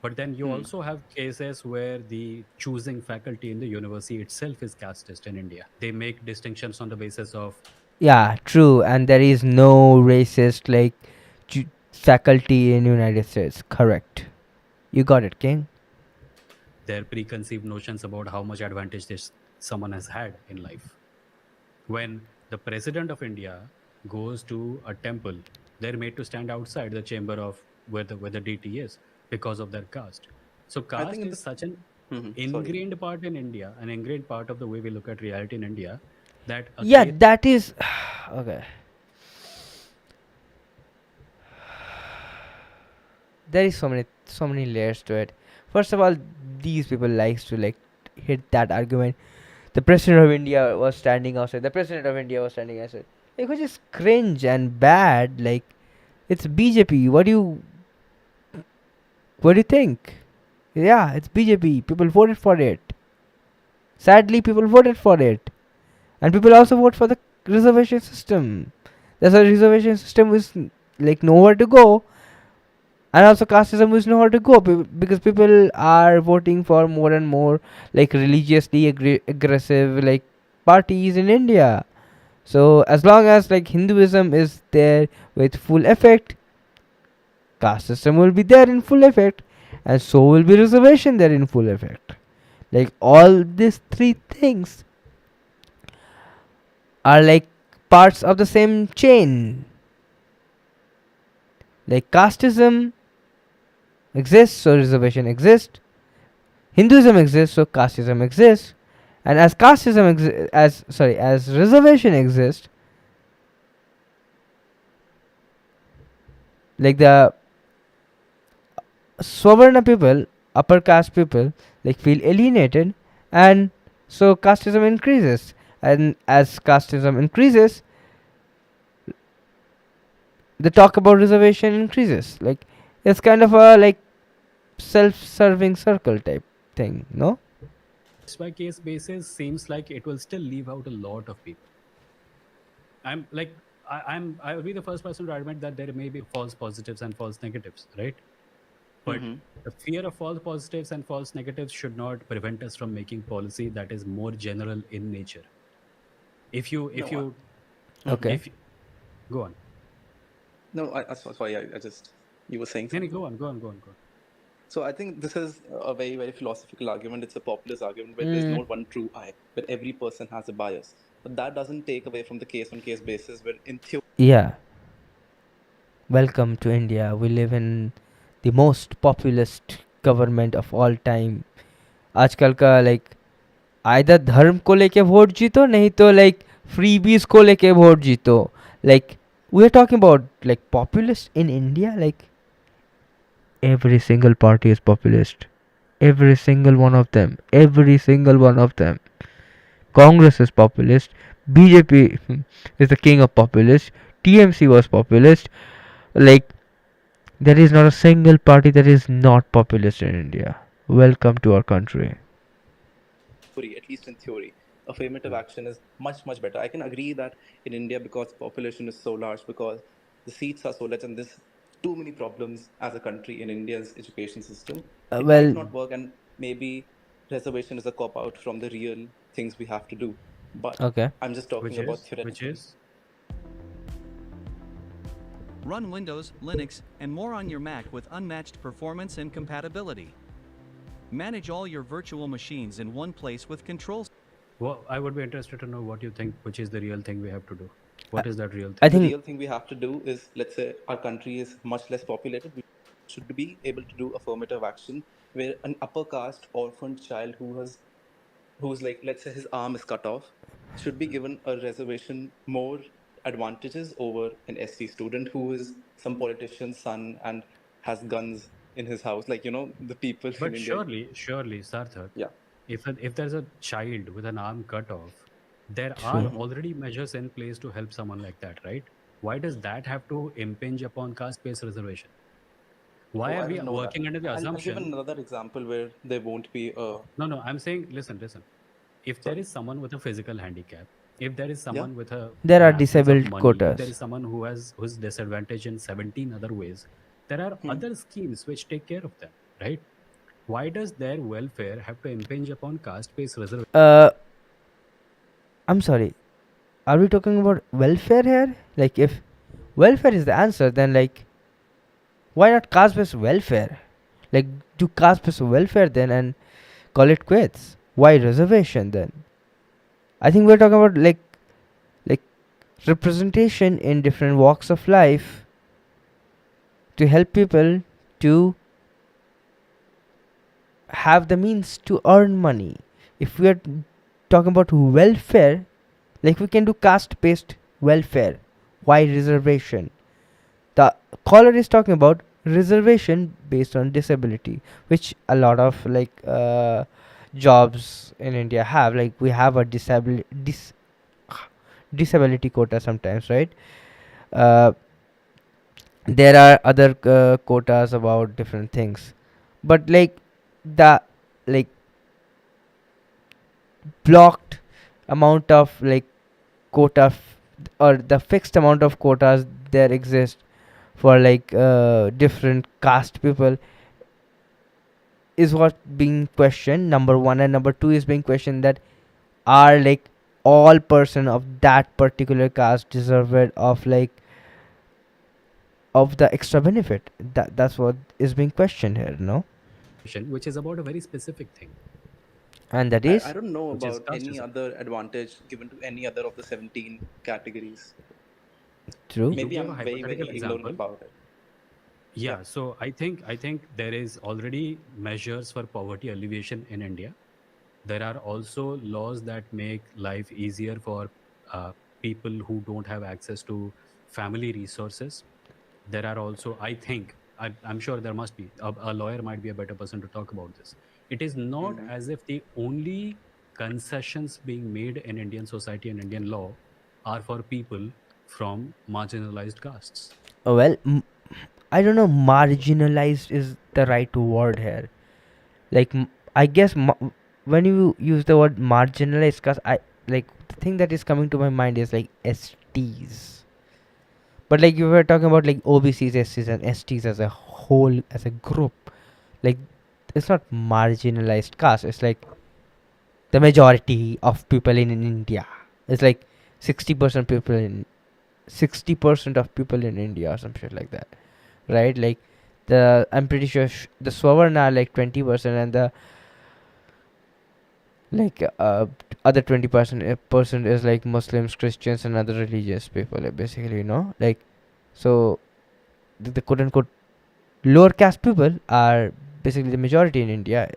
But then you also have cases where the choosing faculty in the university itself is casteist in India. They make distinctions on the basis of Yeah, true. And there is no racist, like, faculty in United States. Correct. You got it, King. their preconceived notions about how much advantage someone has had in life. When the president of India goes to a temple, they're made to stand outside the chamber of where the deity is because of their caste. So caste is such an ingrained part in India, an ingrained part of the way we look at reality in India, that a Yeah, case that is okay. There is so many layers to it. First of all, these people likes to, like, hit that argument. The president of India was standing outside. The president of India was standing outside. Like, which is cringe and bad. Like, it's BJP. What do you think? Yeah, it's BJP. People voted for it. Sadly, people voted for it, and people also vote for the reservation system. That's a reservation system is, like, nowhere to go, and also casteism is nowhere to go because people are voting for more and more, like, religiously aggressive, like, parties in India. So as long as, like, Hinduism is there with full effect, caste system will be there in full effect, and so will be reservation there in full effect. Like, all these three things are, like, parts of the same chain. Like, casteism exists, so reservation exists. Hinduism exists, so casteism exists. And as as reservation exists, like, the Swavarna people, upper caste people, like, feel alienated, and so casteism increases. And as casteism increases, the talk about reservation increases. Like, it's kind of a, like, self-serving circle type thing, no? case by case basis seems like it will still leave out a lot of people. I will be the first person to admit that there may be false positives and false negatives, right? But the fear of false positives and false negatives should not prevent us from making policy that is more general in nature. Okay. Go on. No, sorry. I just you were saying something. Go on. So I think this is a very, very philosophical argument. It's a populist argument where there's no one true I, where every person has a bias. But that doesn't take away from the case-on-case basis, where in theory. Yeah. Welcome to India. We live in the most populist government of all time. आजकल का, like, either धर्म को लेके vote जीतो, नहीं तो, like, freebies को लेके वोट जीतो. Like, we are talking about, like, populist in India. Like, every single party is populist. Every single one of them. Congress is populist. BJP is the king of populist. TMC was populist. Like, there is not a single party that is not populist in India. Welcome to our country. At least in theory, affirmative action is much, much better. I can agree that in India, because population is so large, because the seats are so large, and there's too many problems as a country in India's education system, it might not work, and maybe reservation is a cop-out from the real things we have to do. But I'm just talking about theoretically. Which is? Run Windows, Linux, and more on your Mac with unmatched performance and compatibility. Manage all your virtual machines in one place with controls. Well, I would be interested to know what you think, which is the real thing we have to do. What is that real I thing? The think real thing we have to do is, let's say our country is much less populated. We should be able to do affirmative action where an upper caste orphaned child who's like, let's say his arm is cut off, should be given a reservation more advantages over an SC student who is some politician's son and has guns in his house. Like, the people in But India. surely, Sarthak, Yeah. if there's a child with an arm cut off, there are true. already measures in place to help someone like that, right? Why does that have to impinge upon caste-based reservation? Why Oh, are I we didn't know that. working under the I'll give assumption? another example where there won't be a. No, I'm saying, listen. If there Sorry. is someone with a physical handicap, if there is Yeah. someone with a There are absence of disabled money, if there quotas. is someone who's disadvantaged in 17 other ways, there are other schemes which take care of them, right? Why does their welfare have to impinge upon caste-based reservation? I'm sorry. Are we talking about welfare here? Like, if welfare is the answer, then like, why not caste-based welfare? Like, do caste-based welfare then and call it quits. Why reservation then? I think we're talking about like representation in different walks of life to help people to have the means to earn money. If we are talking about welfare, like we can do caste based welfare. Why reservation? The caller is talking about reservation based on disability, which a lot of jobs in India have. Like we have a disability quota sometimes, right? Uh, there are other quotas about different things, but like the like blocked amount of like or the fixed amount of quotas there exist for different caste people is what being questioned. Number one, and number two is being questioned that are like all person of that particular caste deserved of the extra benefit. That's what is being questioned here, no? Which is about a very specific thing, And that I is don't know which is about any casteism. other advantage given to any other of the 17 categories. true. You Maybe gave a I'm very, hypothetical very ignorant example. about it. Yeah, so I think there is already measures for poverty alleviation in India. There are also laws that make life easier for people who don't have access to family resources. There are also, I'm sure there must be, a lawyer might be a better person to talk about this. It is not Mhm. as if the only concessions being made in Indian society and Indian law are for people from marginalized castes. Well, I don't know, marginalized is the right word here. Like, I guess when you use the word marginalized, because the thing that is coming to my mind is like STs. But like you were talking about like OBCs, STs, and STs as a whole, as a group, like it's not marginalized caste. It's like the majority of people in India. It's like 60% people in 60% of people in India or some shit like that, right? Like I'm pretty sure the Swavarna are like 20% and the like other 20% percent is like Muslims, Christians, and other religious people, basically, like so the quote unquote lower caste people are basically the majority in India,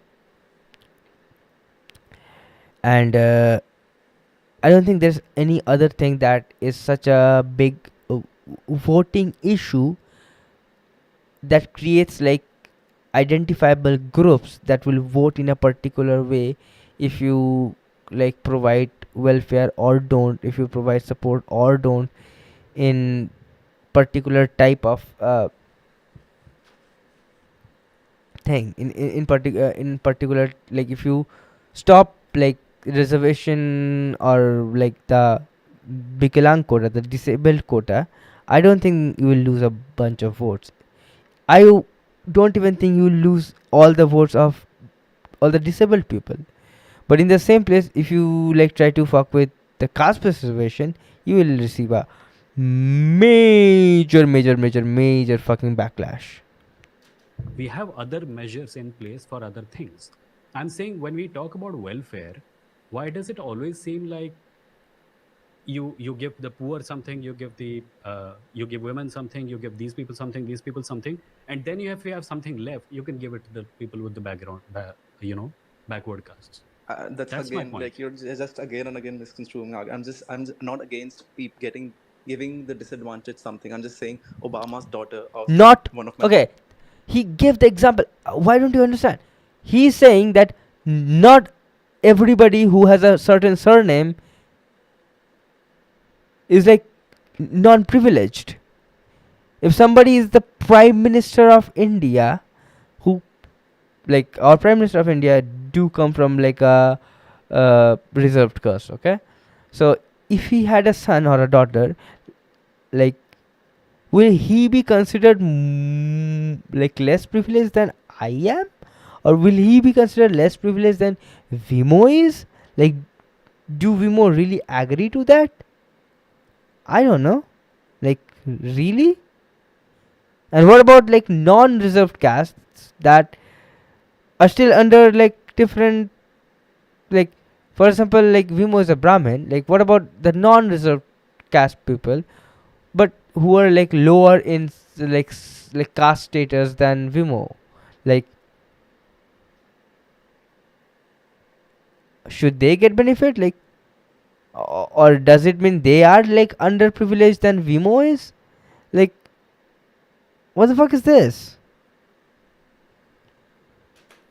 and I don't think there's any other thing that is such a big voting issue that creates like identifiable groups that will vote in a particular way if you like provide welfare or don't, if you provide support or don't in particular type of thing in particular, like if you stop like reservation or like the Bikalang quota, the disabled quota, I don't think you will lose a bunch of votes. I don't even think you will lose all the votes of all the disabled people. But in the same place, if you like try to fuck with the caste preservation, you will receive a major fucking backlash. We have other measures in place for other things. I'm saying when we talk about welfare, why does it always seem like you give the poor something, you give the you give women something, you give these people something, these people something, and then if you have something left, you can give it to the people with the background, backward castes. That's That's my again point. like you're just again and again misconstruing. I'm not against giving the disadvantaged something. I'm just saying Obama's daughter of Not one of my okay. He gave the example. Why don't you understand? He's saying that not everybody who has a certain surname is like non-privileged. If somebody is the prime minister of India, who like our prime minister of India do come from like a reserved caste, okay? So if he had a son or a daughter, like will he be considered like less privileged than I am, or will he be considered less privileged than Vimo is? Like, do Vimo really agree to that? I don't know. Like, really? And what about like non-reserved castes that are still under like different, like, for example, like Vimo is a Brahmin. Like, what about the non-reserved caste people, but who are like lower in like caste status than Vimo? Like, should they get benefit? Like, or does it mean they are like underprivileged than Vimo is? Like, what the fuck is this?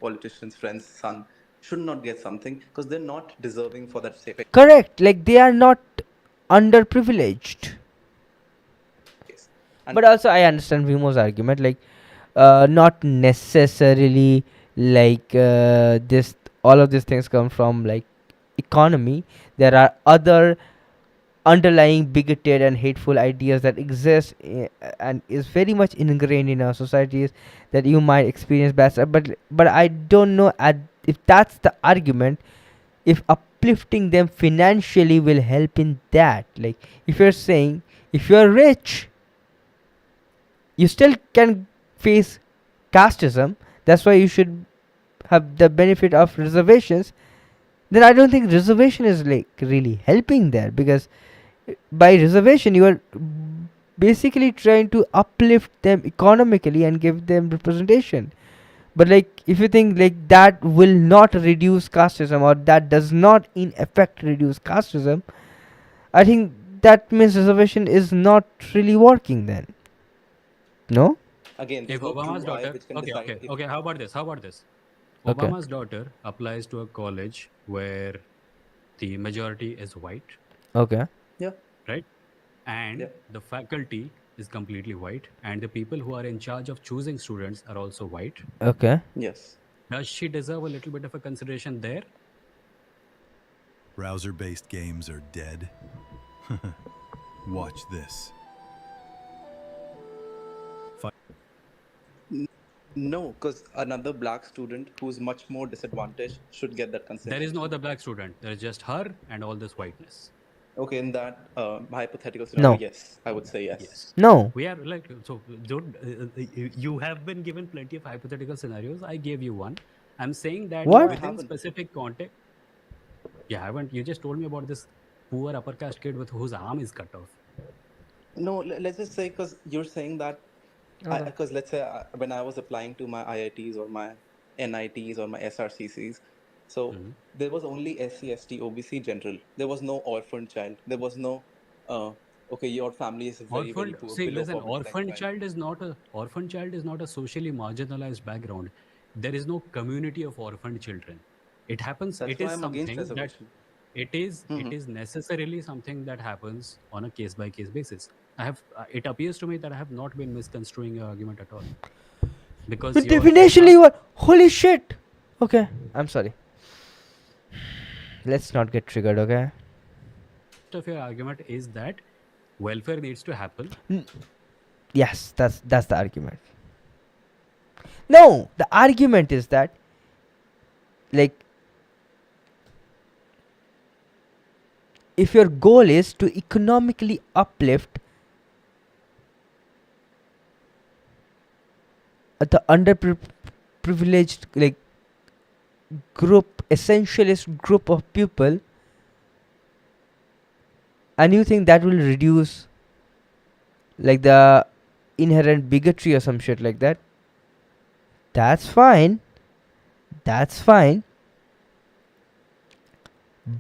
politician's friend's son should not get something because they're not deserving for that safe. Correct. Like, they are not underprivileged. But also, I understand Vimo's argument. Like, not necessarily like this. All of these things come from like economy. There are other underlying bigoted and hateful ideas that exist and is very much ingrained in our societies that you might experience better. But I don't know if that's the argument, if uplifting them financially will help in that. Like, if you're saying if you're rich, you still can face casteism, that's why you should have the benefit of reservations, then I don't think reservation is like really helping there, because by reservation you are basically trying to uplift them economically and give them representation. But like, if you think like that will not reduce casteism, or that does not in effect reduce casteism, I think that means reservation is not really working then. No? Again, there's If no Obama's true eye daughter, which can okay, decide okay, if okay. How about this? How about this? Okay. Obama's daughter applies to a college where the majority is white. Okay. Yeah. Right? And the faculty is completely white, and the people who are in charge of choosing students are also white. Okay. Yes. Does she deserve a little bit of a consideration there? Browser-based games are dead. Watch this. No, because another black student who's much more disadvantaged should get that consideration. There is no other black student. There is just her and all this whiteness. Okay, in that hypothetical scenario, yes, I would say yes. No. We are like, so don't, you have been given plenty of hypothetical scenarios. I gave you one. I'm saying that within specific context. Yeah, I haven't. You just told me about this poor upper caste kid with whose arm is cut off. No, let's just say, because you're saying that, because let's say when I was applying to my IITs or my NITs or my SRCCs, so there was only SC, ST, OBC general. There was no orphan child. There was no, okay, your family is very, very poor. See, below listen, poverty line. child is not a socially marginalized background. There is no community of orphaned children. It happens. That's It why is I'm against something that reservation. it is necessarily something that happens on a case by case basis. It appears to me that I have not been misconstruing your argument at all. Because but definitionally you are, holy shit. Okay, I'm sorry. Let's not get triggered, okay? Of your argument is that welfare needs to happen. Yes, that's the argument. No, the argument is that, like, if your goal is to economically uplift the underprivileged like group, essentialist group of people, and you think that will reduce like the inherent bigotry or some shit like that, that's fine. That's fine.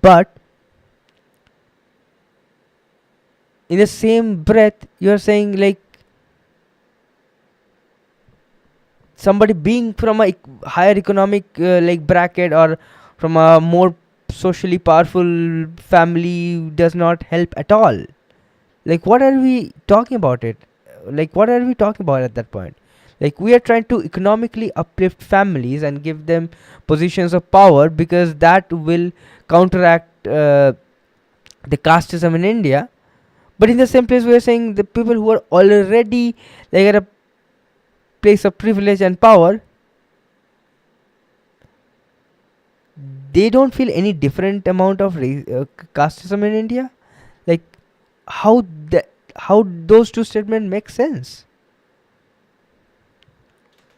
But in the same breath, you're saying like somebody being from a higher economic like bracket or from a more socially powerful family does not help at all. Like, what are we talking about it? Like, what are we talking about at that point? Like, we are trying to economically uplift families and give them positions of power because that will counteract the casteism in India. But in the same place, we are saying the people who are already like at a place of privilege and power, they don't feel any different amount of casteism in India. Like, how that, how those two statements make sense?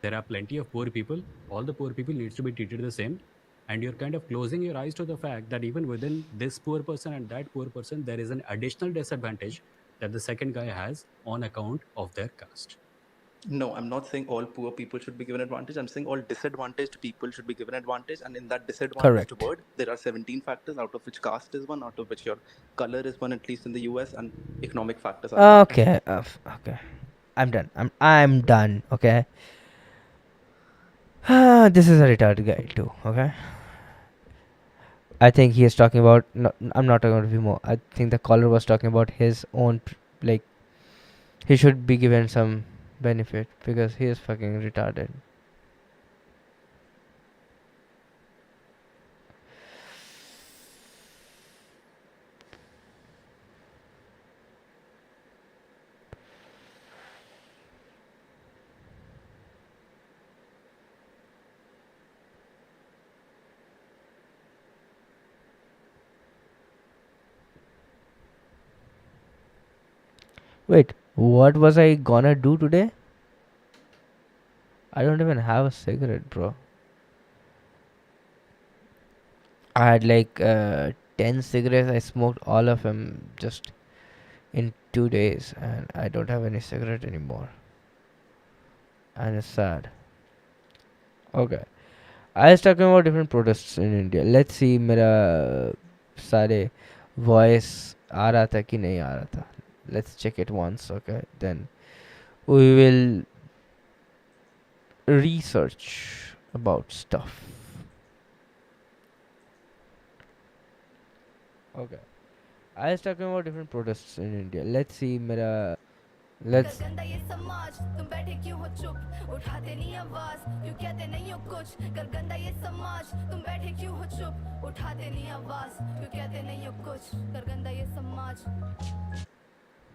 There are plenty of poor people. All the poor people needs to be treated the same, and you're kind of closing your eyes to the fact that even within this poor person and that poor person, there is an additional disadvantage that the second guy has on account of their caste. No, I'm not saying all poor people should be given advantage. I'm saying all disadvantaged people should be given advantage. And in that disadvantaged Correct. word, there are 17 factors, out of which caste is one, out of which your color is one, at least in the US, and economic factors are one. Okay, okay. I'm done. I'm done. Okay. This is a retarded guy too. Okay. I think he is talking about. No, I'm not talking about Vimo. I think the caller was talking about his own. Like, he should be given some benefit because he is fucking retarded. Wait, what was I gonna do today? I don't even have a cigarette, bro. I had like 10 cigarettes. I smoked all of them just in 2 days, and I don't have any cigarette anymore. And it's sad. Okay. I was talking about different protests in India. Let's see मेरा सारे voice आ रहा था कि नहीं आ रहा था. Let's check it once, okay? Then we will research about stuff. Okay. I was talking about different protests in India. Let's see मेरा let's गंदा ये समाज तुम बैठे क्यों हो चुप उठाते नहीं आवाज क्यों कहते नहीं हो कुछ कर गंदा ये समाज तुम बैठे क्यों हो चुप उठाते नहीं आवाज क्यों कहते नहीं हो कुछ कर गंदा ये समाज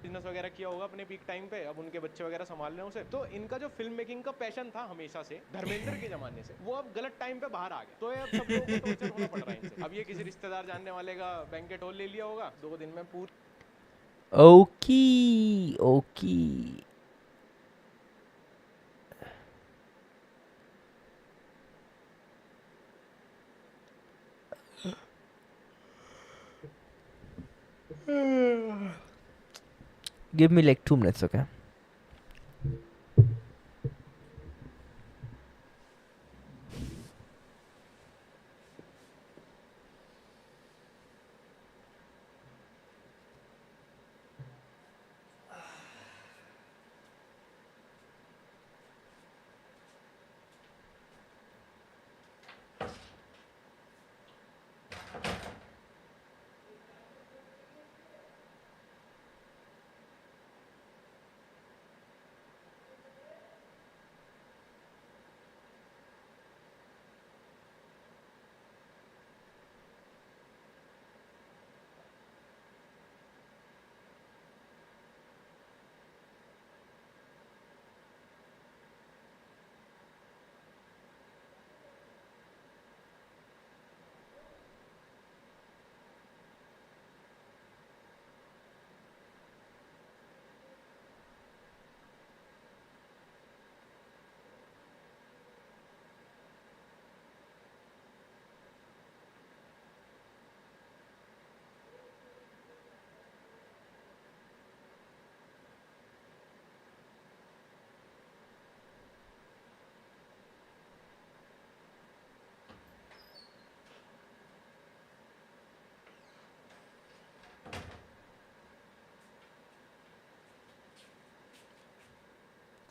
बिजनेस वगैरह किया होगा अपने पीक टाइम पे, अब उनके बच्चे वगैरह संभाल रहे हैं उसे। तो इनका जो फिल्म मेकिंग का पैशन था हमेशा से धर्मेंद्र के जमाने से, वो अब गलत टाइम पे बाहर आ गया। तो अब सब लोगों को टॉर्चर होना पड़ रहा है इनसे। अब ये किसी रिश्तेदार जानने वाले का बैंकेट हॉल ले लिया होगा, 2 दिन में पूरा Okay, okay. Give me like 2 minutes, okay?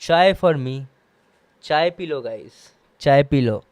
चाय फॉर मी. चाय पी लो गाइस, चाय P low.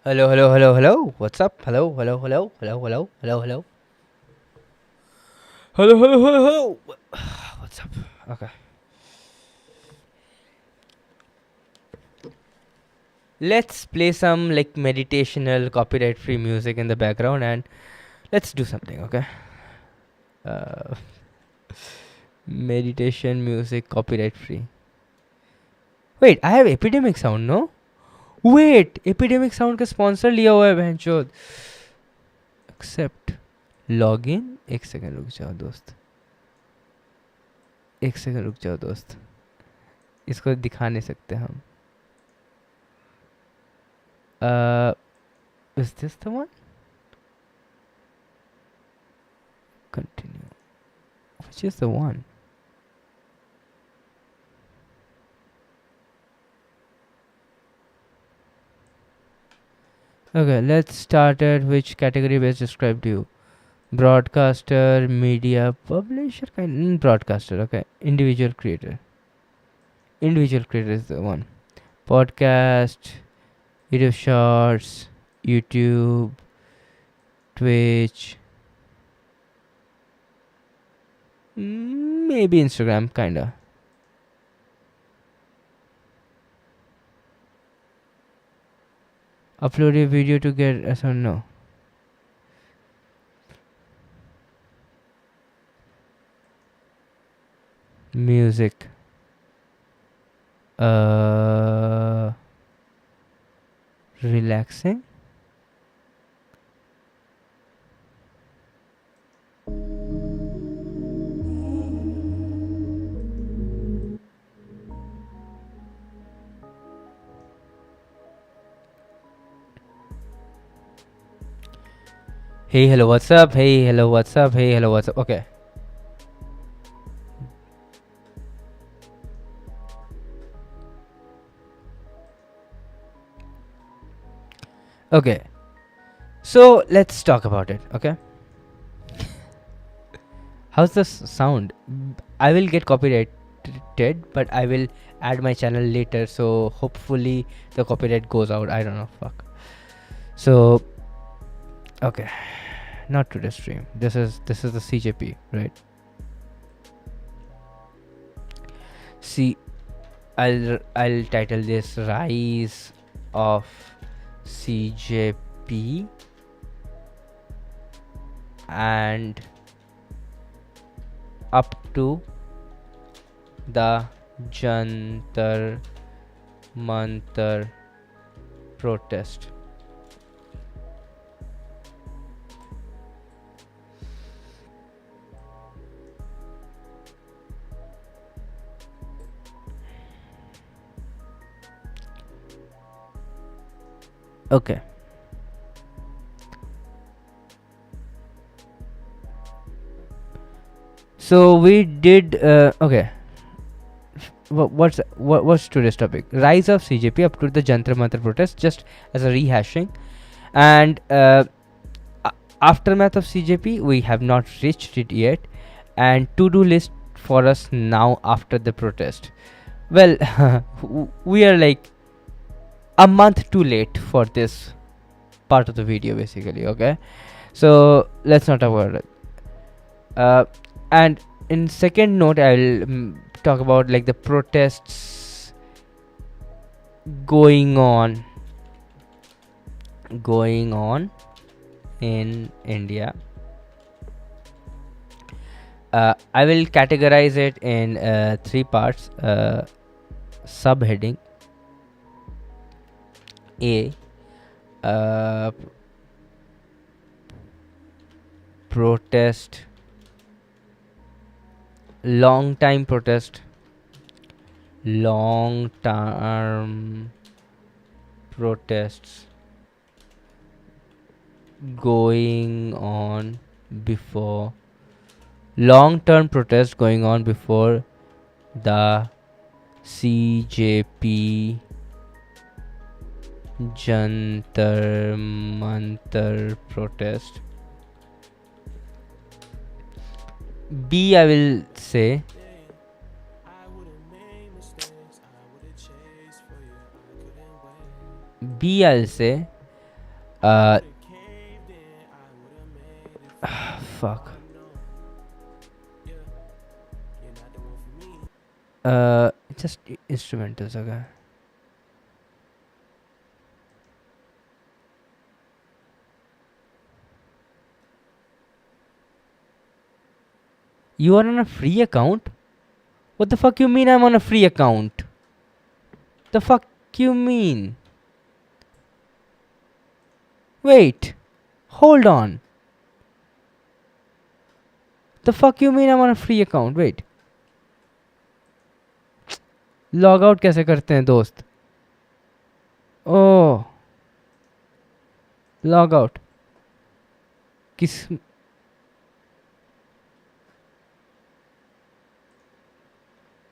Hello, hello, hello, hello. What's up? Hello, hello, hello, hello, hello, hello, hello. Hello, hello, hello, hello. What's up? Okay. Let's play some like meditational copyright free music in the background and let's do something, okay? Uh, meditation music copyright free. Wait, I have epidemic sound, no? Wait, epidemic sound का sponsor लिया हुआ है बहनचोद. Except login. एक second रुक जाओ दोस्त, एक सेकंड रुक जाओ दोस्त, इसको दिखा नहीं सकते हम. Is this the one? Continue. Which is the one? Okay, let's start at which category best described you. Broadcaster, media, publisher, broadcaster. Okay, individual creator. Individual creator is the one. Podcast, YouTube Shorts, YouTube, Twitch, maybe Instagram, kinda. Upload a video to get us or no? Music. Relaxing. Hey, hello, what's up? Hey, hello, what's up? Hey, hello, what's up? Okay. Okay. So let's talk about it, okay? How's this sound? I will get copyrighted, but I will add my channel later, so hopefully the copyright goes out. I don't know, fuck. So, okay. Not to the stream. This is the CJP, right? See, I'll title this Rise of CJP and up to the Jantar Mantar protest. Okay. So we did okay. What's today's topic? Rise of CJP up to the Jantar Mantar protest, just as a rehashing, and aftermath of CJP. We have not reached it yet, and to-do list for us now after the protest. Well, we are like a month too late for this part of the video, basically. Okay, so let's not talk about it. And in second note, I'll talk about like the protests going on in India. I will categorize it in 3 parts. Subheading A, protest, long term protests going on before the CJP Jantar Mantar protest. B, I will say I'll say fuck. Just instrumentals, okay. You are on a free account? What the fuck you mean I'm on a free account? The fuck you mean? Wait. Hold on. The fuck you mean I'm on a free account? Wait. Log out कैसे करते हैं दोस्त? ओह, log out किस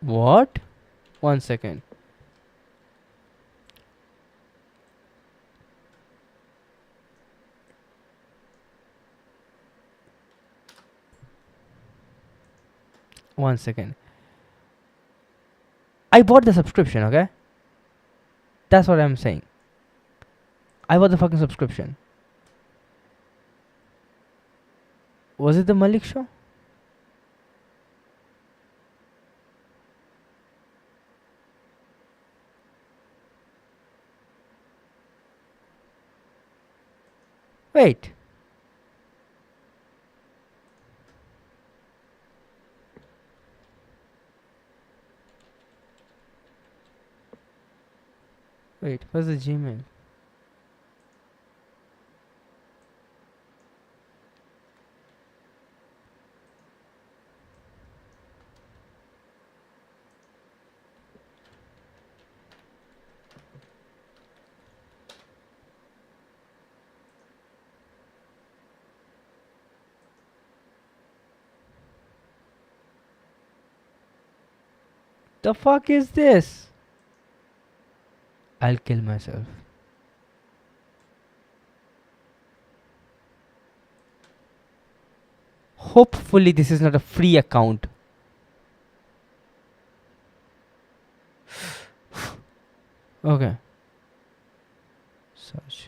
what? 1 second. One second. I bought the subscription, okay? That's what I'm saying. I bought the fucking subscription. Was it the Malik show? Wait. Wait, what's the Gmail? The fuck is this? I'll kill myself. Hopefully this is not a free account. Okay. Search.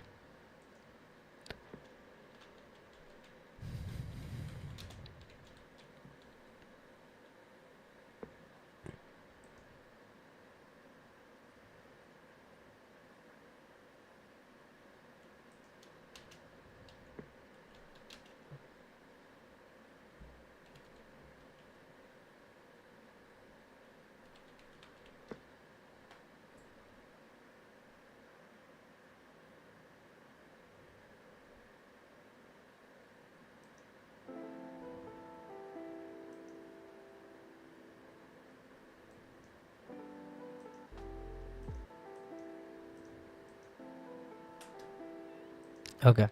Okay.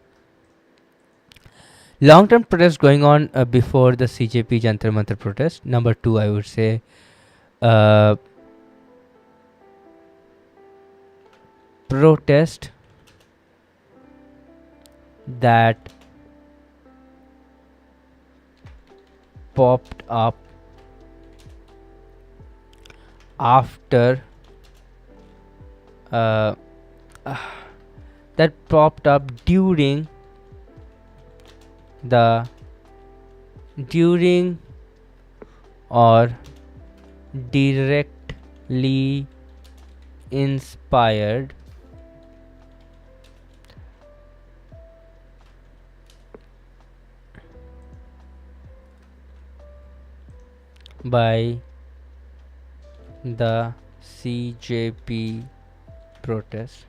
Long-term protest going on before the CJP Jantar Mantar protest. Number 2, I would say, protest that popped up after that popped up during or directly inspired by the CJP protest.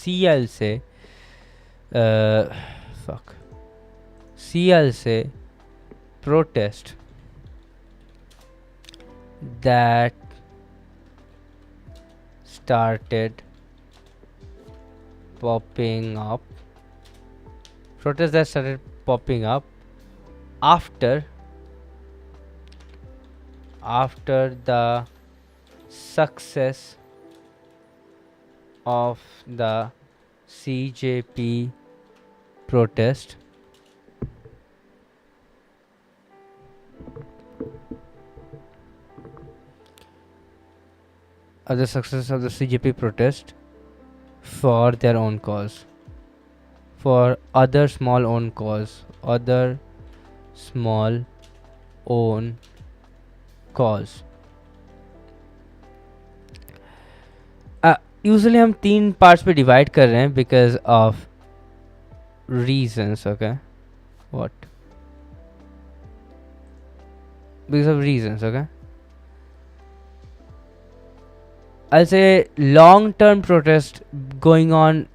I'll say protest that started popping up after the success of the CJP protest. The success of the CJP protest for their own cause, for other small own cause. Usually हम 3 parts पे divide कर रहे हैं because of reasons. Okay, what? Because of reasons. Okay, I'll say long-term protest going on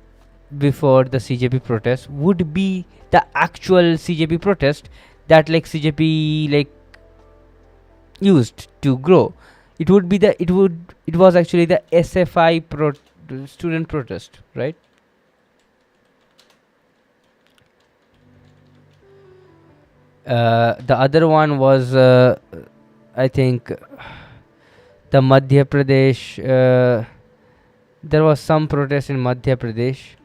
before the CJP protest would be the actual CJP protest that like CJP like used to grow. It was actually the SFI student protest, right? The other one was I think the Madhya Pradesh, there was some protest in Madhya Pradesh.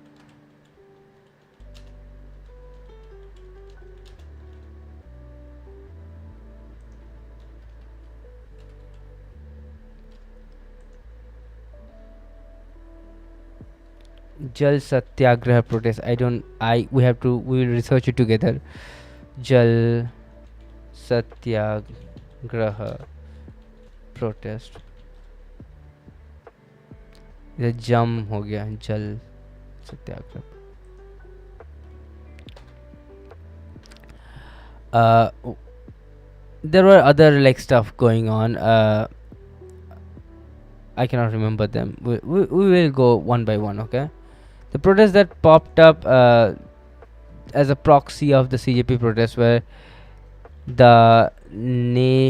Jal Satyagraha protest. We have to, we will research it together. Jal Satyagraha protest. ये जम हो गया, जल सत्याग्रह. There were other like stuff going on. I cannot remember them. We will go one by one. Okay, the protests that popped up as a proxy of the CJP protests were the nationwide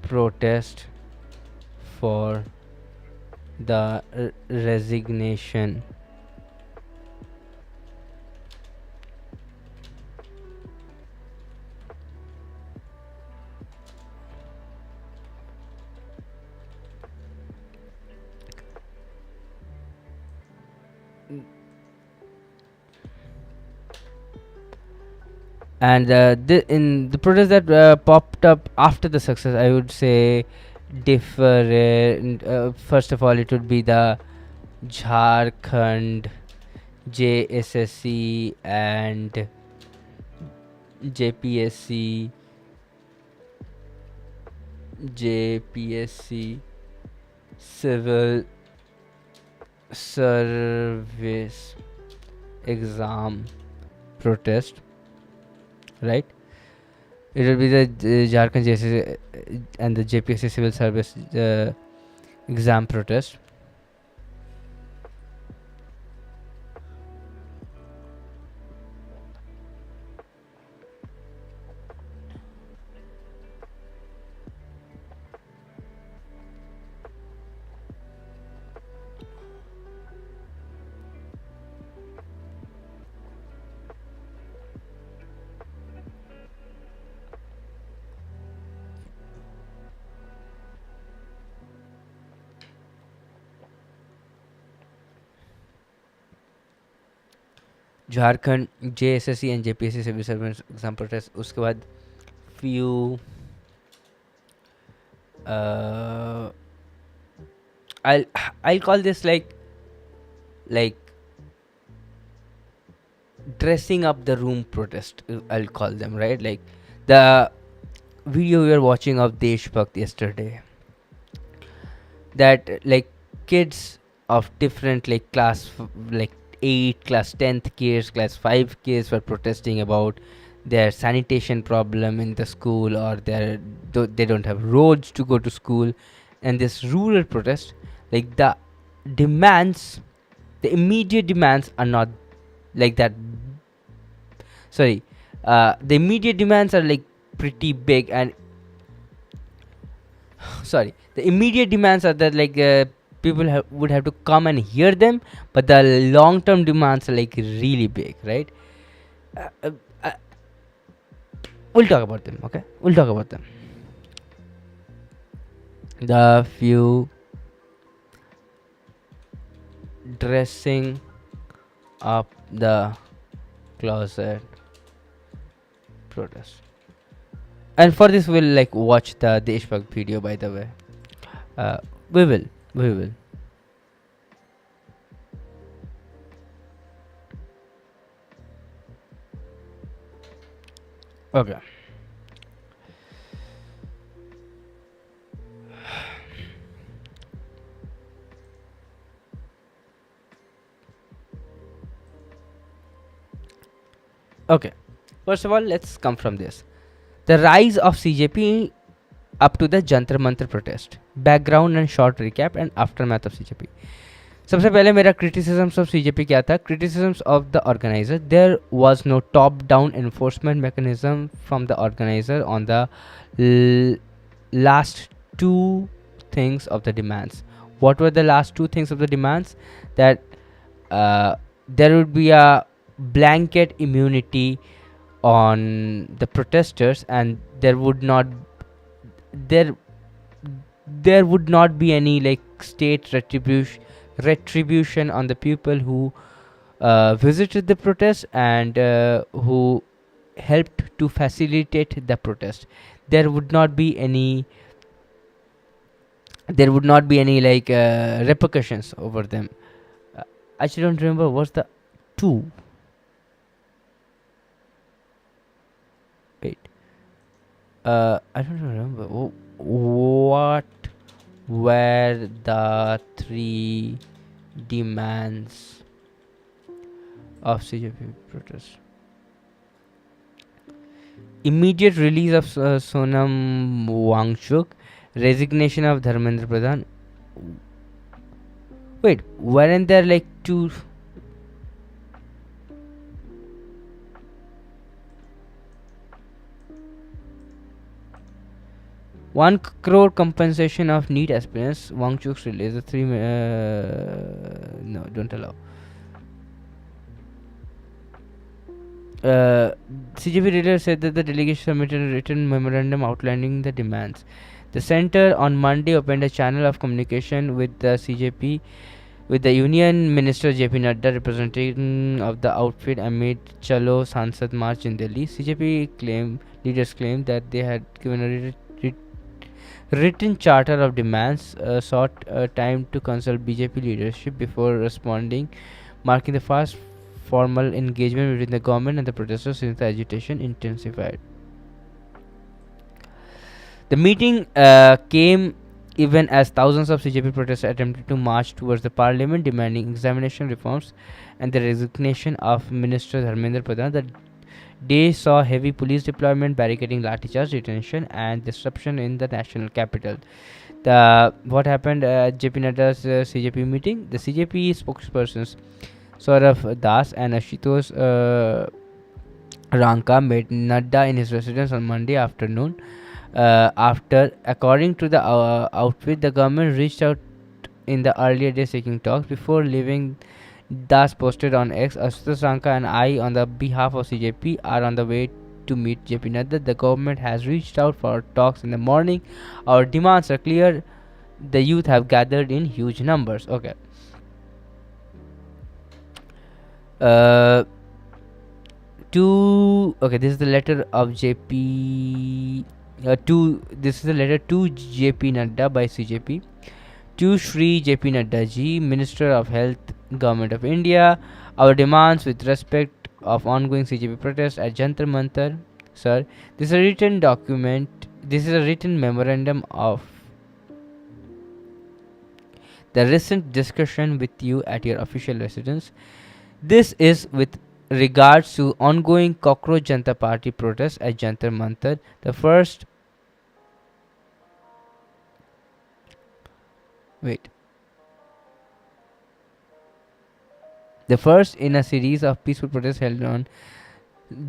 protest for the resignation and in the protests that popped up after the success, I would say different. First of all, it would be the Jharkhand JSSC and JPSC civil service exam protest, right? It will be the Jharkhand JSSC and the JPSC civil service exam protest. Jharkhand JSSC and JPSC civil service exam protest. उसके बाद few I'll call this like dressing up the room protest. I'll call them, right? Like the video we were watching of Deshbhakt yesterday, that like kids of different like class like 8 class 10th kids, class 5 kids were protesting about their sanitation problem in the school, or they don't have roads to go to school. And this rural protest, like the demands, the immediate demands are not like that. Sorry, the immediate demands are like pretty big, and sorry, the immediate demands are that like people would have to come and hear them, but the long term demands are like really big, right? We'll talk about them. Okay, we'll talk about them. The few dressing up the closet protest. And for this we'll like watch the Deshbhakt video, by the way. We will. Okay. Okay. First of all, let's come from this. The rise of CJP up to the Jantar Mantar protest. Background and short recap and aftermath of CJP. सबसे पहले मेरा criticisms of CJP क्या था? Criticisms of the organizer. There was no top-down enforcement mechanism from the organizer on the last two things of the demands. What were the last two things of the demands? That there would be a blanket immunity on the protesters, and there would not be any like state retribution on the people who visited the protest and who helped to facilitate the protest. there would not be any like repercussions over them. I actually don't remember what's the two. Wait. I don't remember. What were the three demands of CJP protest? Immediate release of Sonam Wangchuk, resignation of Dharmendra Pradhan. Wait, weren't there like two? One crore compensation of NEET aspirants. Wangchuk's release. The three. No, don't allow. CJP leader said that the delegation submitted a written memorandum outlining the demands. The center on Monday opened a channel of communication with the CJP, with the Union Minister JP Nadda, representative of the outfit, amid Chalo Sansad March in Delhi. CJP leaders claimed that they had given a written charter of demands, sought time to consult BJP leadership before responding, marking the first formal engagement between the government and the protesters since the agitation intensified. The meeting came even as thousands of CJP protesters attempted to march towards the parliament demanding examination reforms and the resignation of Minister Dharmendra Pradhan. The day saw heavy police deployment, barricading, lathi-charge, detention, and disruption in the national capital. What happened at JP Nadda's CJP meeting? The CJP spokespersons Saurav Das and Ashutosh Ranka met Nadda in his residence on Monday afternoon. According to the outfit, the government reached out in the earlier days seeking talks. Before leaving, Das posted on X, Ashutosh Ranka and I, on the behalf of CJP, are on the way to meet JP Nadda. The government has reached out for talks in the morning. Our demands are clear. The youth have gathered in huge numbers. Okay. This is the letter of JP. This is the letter to JP Nadda by CJP. To Shri JP Nadda ji, Minister of Health, Government of India, our demands with respect of ongoing CJP protests at Jantar Mantar. Sir, this is a written document. This is a written memorandum of the recent discussion with you at your official residence. This is with regards to ongoing Cockroach Janata Party protests at Jantar Mantar. The first in a series of peaceful protests held on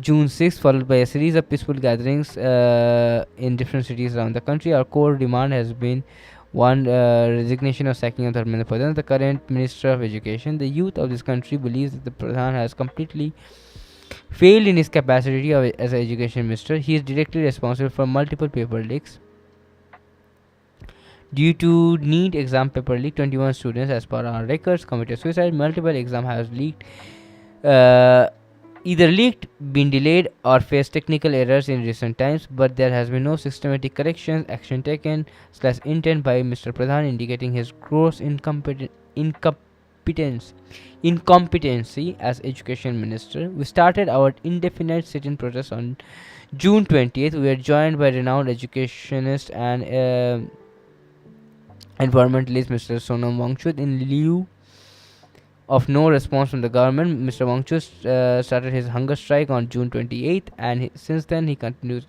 June 6th, followed by a series of peaceful gatherings in different cities around the country. Our core demand has been one, resignation or sacking of Dharmendra Pradhan, the current Minister of Education. The youth of this country believes that the Pradhan has completely failed in his capacity as an education minister. He is directly responsible for multiple paper leaks. Due to NEET exam paper leak, 21 students, as per our records, committed suicide. Multiple exam has leaked, either leaked, been delayed, or faced technical errors in recent times, but there has been no systematic corrections, action taken / intent by Mr. Pradhan, indicating his gross incompetency as education minister. We started our indefinite sit-in protest on June 20th. We are joined by renowned educationist and environmentalist Mr. Sonam Wangchuk. In lieu of no response from the government, Mr. Wangchuk started his hunger strike on June 28th, and since then he continues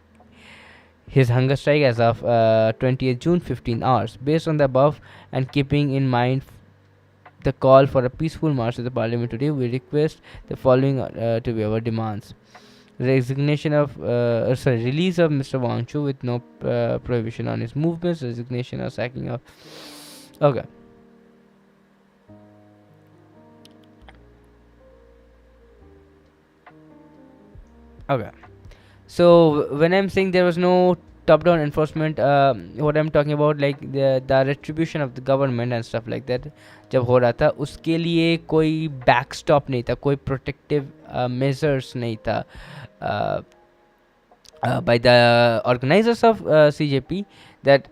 his hunger strike as of 20th June, 15 hours. Based on the above and keeping in mind the call for a peaceful march to the parliament today, we request the following to be our demands: release of Mr. Wangchuk with no prohibition on his movements, resignation or sacking of. Okay. Okay. So when I'm saying there was no top-down enforcement, what I'm talking about, like the retribution of the government and stuff like that, जब हो रहा था उसके लिए कोई backstop नहीं था, कोई protective measures नहीं था. by the organizers of CJP, that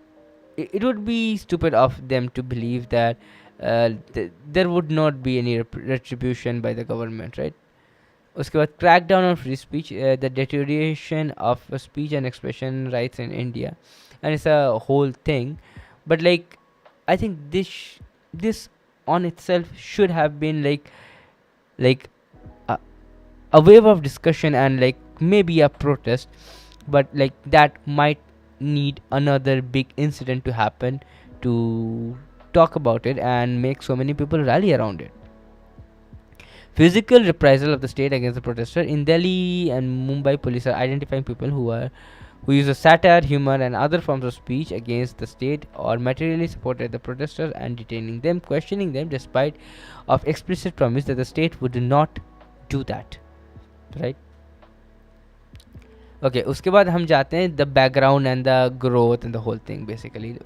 it would be stupid of them to believe that there would not be any retribution by the government, right? उसके बाद crackdown on free speech, the deterioration of speech and expression rights in India, and it's a whole thing. But like, I think this on itself should have been like a wave of discussion and like maybe a protest, but like that might need another big incident to happen to talk about it and make so many people rally around it. Physical reprisal of the state against the protester in Delhi and Mumbai, police are identifying people who use a satire, humor, and other forms of speech against the state or materially supported the protesters and detaining them, questioning them despite of explicit promise that the state would not do that. Right? Okay, उसके बाद हम जाते हैं the background and the growth and the whole thing, basically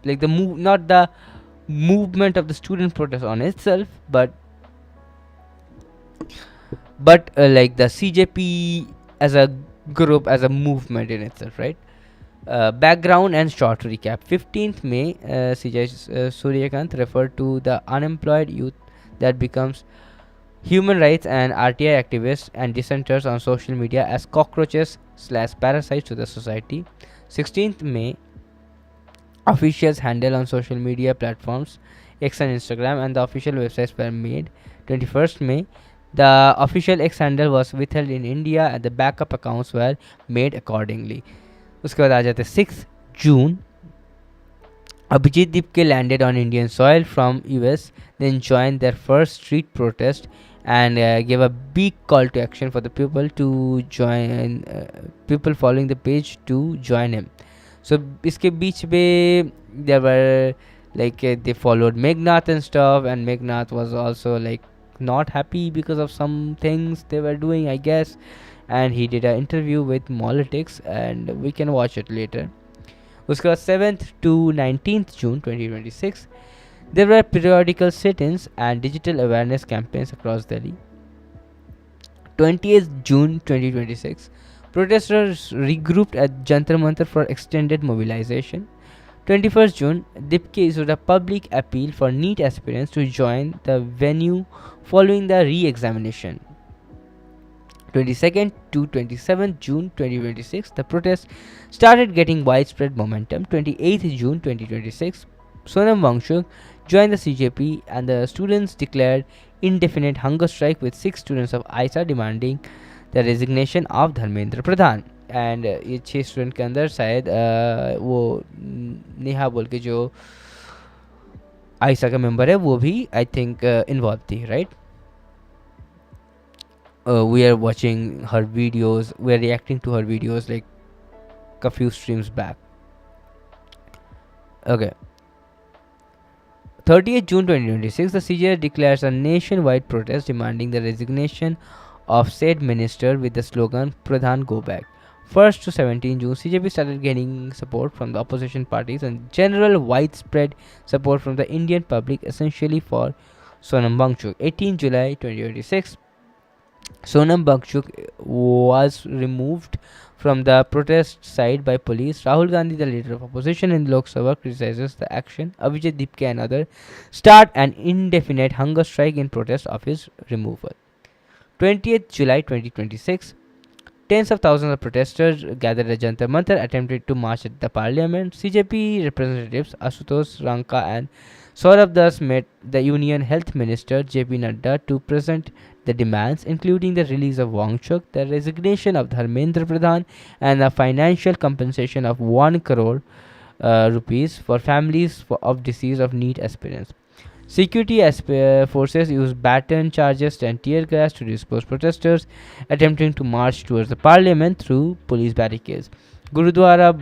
like the move, not the movement of the student protest on itself, but like the CJP as a group, as a movement in itself, right? Background and short recap. 15th May, CJ Suryakant referred to the unemployed youth that becomes human rights and RTI activists and dissenters on social media as cockroaches / parasites to the society. 16th May, officials handle on social media platforms X and Instagram, and the official websites were made. 21st May, the official X handle was withheld in India and the backup accounts were made accordingly. उसके बाद आ जाते 6th June, Abhijit Dipke landed on Indian soil from US, then joined their first street protest and gave a big call to action for the people to join, people following the page to join him. So इसके बीच में there were like they followed Megnath and stuff, and Megnath was also like not happy because of some things they were doing, I guess, and he did an interview with Politics, and we can watch it later. उसके बाद 7th to 19th June 2026, there were periodical sit-ins and digital awareness campaigns across Delhi. 20th June 2026, protesters regrouped at Jantar Mantar for extended mobilization. 21st June, Dipke issued a public appeal for NEET aspirants to join the venue following the re-examination. 22nd to 27th June 2026, the protests started getting widespread momentum. 28th June 2026, Sonam Wangchuk joined the CJP and the students declared indefinite hunger strike with 6 students of ISA demanding the resignation of Dharmendra Pradhan. And ये 6 student के अंदर शायद वो नेहा बोल के जो आयशा का member है वो भी आई थिंक इन्वॉल्व थी, right? We are watching her videos, we are reacting to her videos like a few streams back. Okay. 30th June 2026, the CJS declares a nationwide protest demanding the resignation of said minister with the slogan Pradhan Go Back. 1st to 17th June, CJP started gaining support from the opposition parties and general widespread support from the Indian public, essentially for Sonam Wangchuk. 18th July 2026, Sonam Wangchuk was removed from the protest side by police. Rahul Gandhi, the leader of opposition in Lok Sabha, criticizes the action. Abhijit Dipke and others start an indefinite hunger strike in protest of his removal. 20th July 2026, tens of thousands of protesters gathered at Jantar Mantar, attempted to march at the parliament. CJP representatives Ashutosh Ranka and Saurabh Das met the Union Health Minister JP Nadda to present the demands, including the release of Wangchuk, the resignation of Dharmendra Pradhan, and a financial compensation of 1 crore rupees for families of deceased of NEET aspirants. Security forces used baton charges and tear gas to disperse protesters attempting to march towards the parliament through police barricades. Gurudwara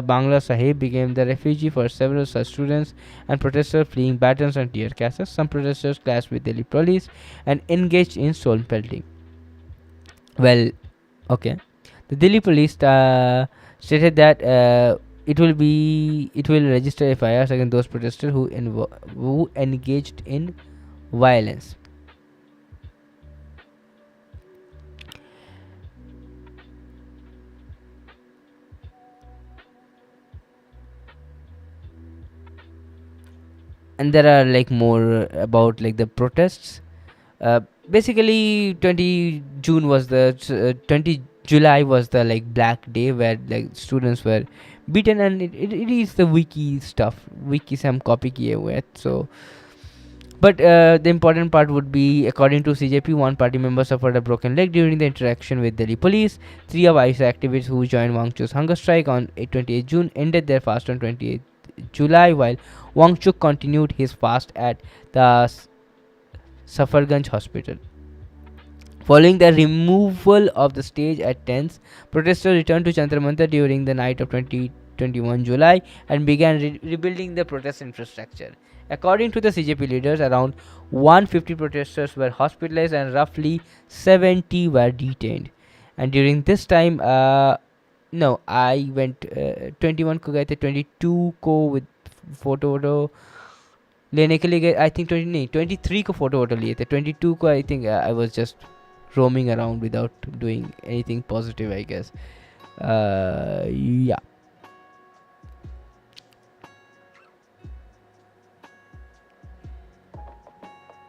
Bangla Sahib became the refuge for several such students and protesters fleeing batons and tear gases. Some protesters clashed with Delhi police and engaged in stone pelting. Well, okay. The Delhi police stated that it will register FIRs against those protesters who engaged in violence. and there are like more about like the protests. Basically 20 June was the 20 July was the like black day where like students were beaten, and it is the wiki stuff, wiki some copy kiye hue hai. So but the important part would be, according to CJP, one party member suffered a broken leg during the interaction with Delhi police. Three of ICE activists who joined Wang Chuk's hunger strike on 28 June ended their fast on 28 July, while Wang Chuk continued his fast at the Safarganj hospital. Following the removal of the stage at 10th, protesters returned to Chantar Mantar during the night of 21 July and began rebuilding the protest infrastructure. According to the CJP leaders, around 150 protesters were hospitalized and roughly 70 were detained. And during this time, no, I went 21 को गए थे, 22 को with photo लेने के लिए गए, I think 20 नहीं 23 को photo लिए थे, 22 को I think I was just roaming around without doing anything positive, I guess. Yeah.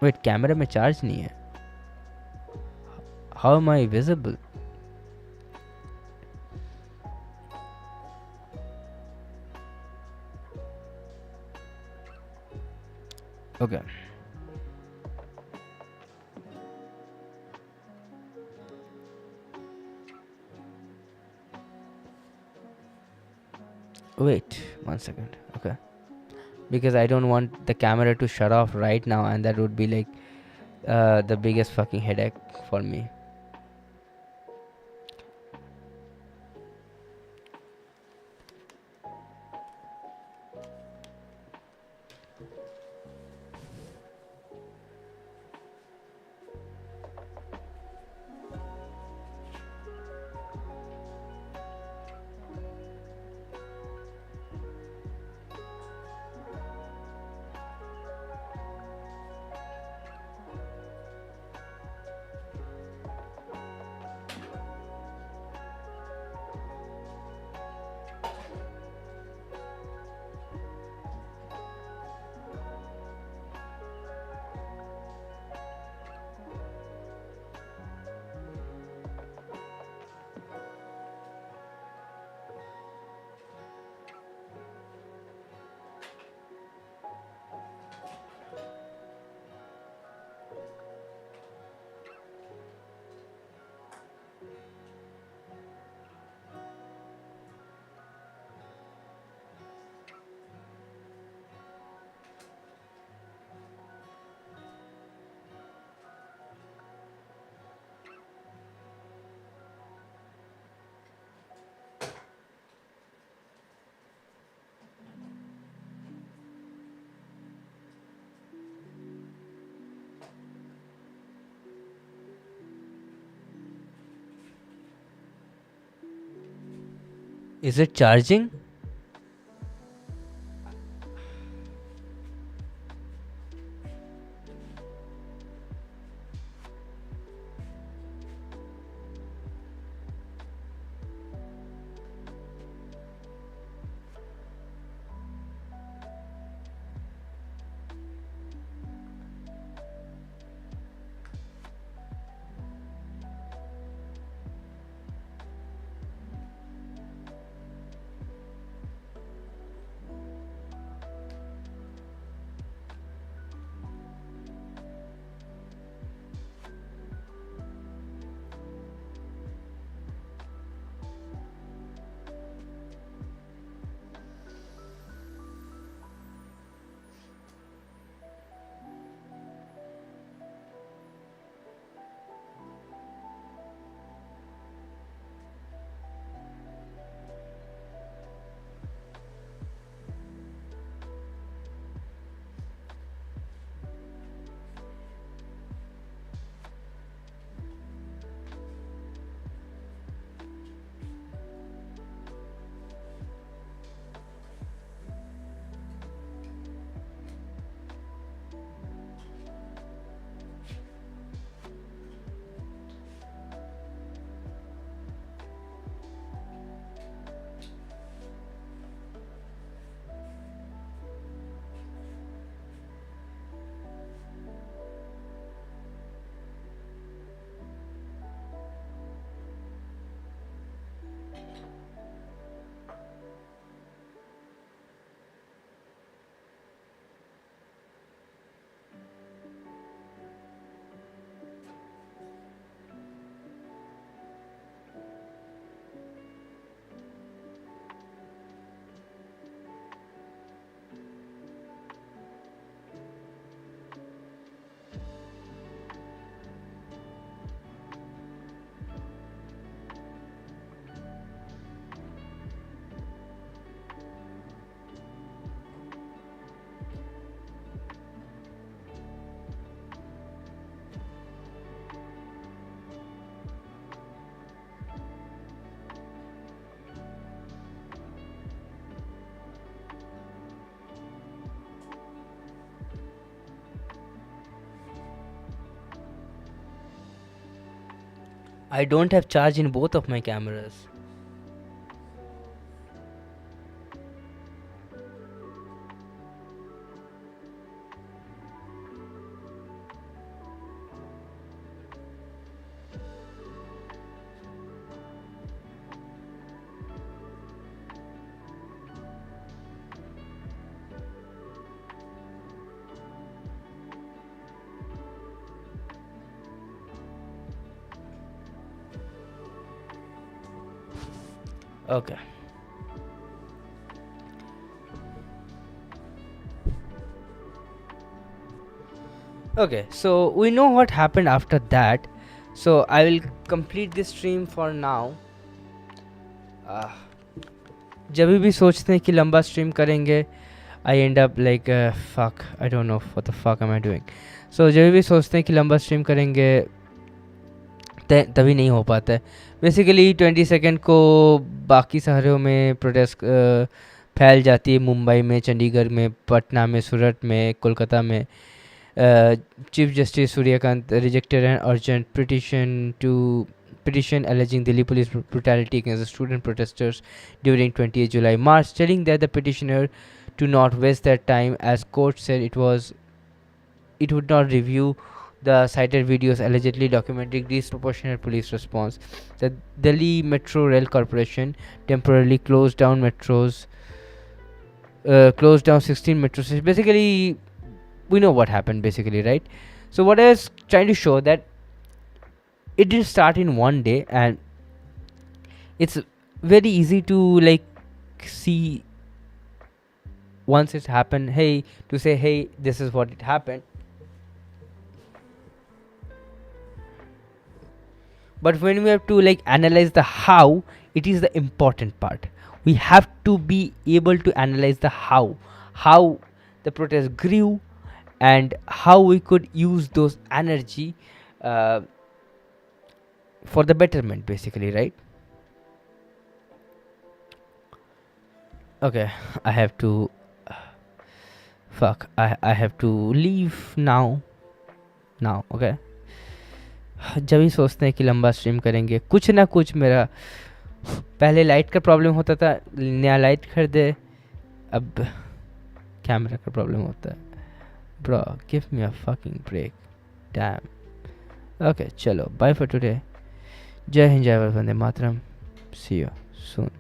Wait, camera में charge नहीं है. How am I visible? Okay. Wait 1 second. Okay, because I don't want the camera to shut off right now, and that would be like the biggest fucking headache for me. Is it charging? I don't have charge in both of my cameras. Okay. Okay, so we know what happened after that. So I will complete this stream for now. जब भी सोचते हैं कि लंबा stream करेंगे, I end up like fuck, I don't know what the fuck am I doing. So जब भी सोचते हैं कि लंबा स्ट्रीम करेंगे तभी नहीं हो पाता है. बेसिकली 22 को बाकी शहरों में प्रोटेस्ट फैल जाती है, मुंबई में, चंडीगढ़ में, पटना में, सूरत में, कोलकाता में. Chief Justice Suryakant rejected an urgent petition alleging Delhi police brutality against the student protesters during 28 July march, telling that the petitioner to not waste their time, as court said it would not review the cited videos allegedly documenting disproportionate police response. The Delhi Metro Rail Corporation temporarily closed down 16 metro stations. Basically, we know what happened basically, right? So what I was trying to show that it didn't start in one day, and it's very easy to like see once it's happened, hey, to say, hey, this is what it happened. But when we have to like analyze the how, it is the important part. We have to be able to analyze the how the protest grew, and how we could use those energy for the betterment, basically, right? Okay, I have to I have to leave now. Okay. जब भी सोचते हैं कि लंबा stream करेंगे, कुछ ना कुछ मेरा पहले लाइट का प्रॉब्लम होता था, नया लाइट खरीदे, अब कैमरा का प्रॉब्लम होता है. Bro, give me a fucking break. Damn. Okay, chalo. Bye for today. Jai Hind, Jai Vande Mataram. See you soon.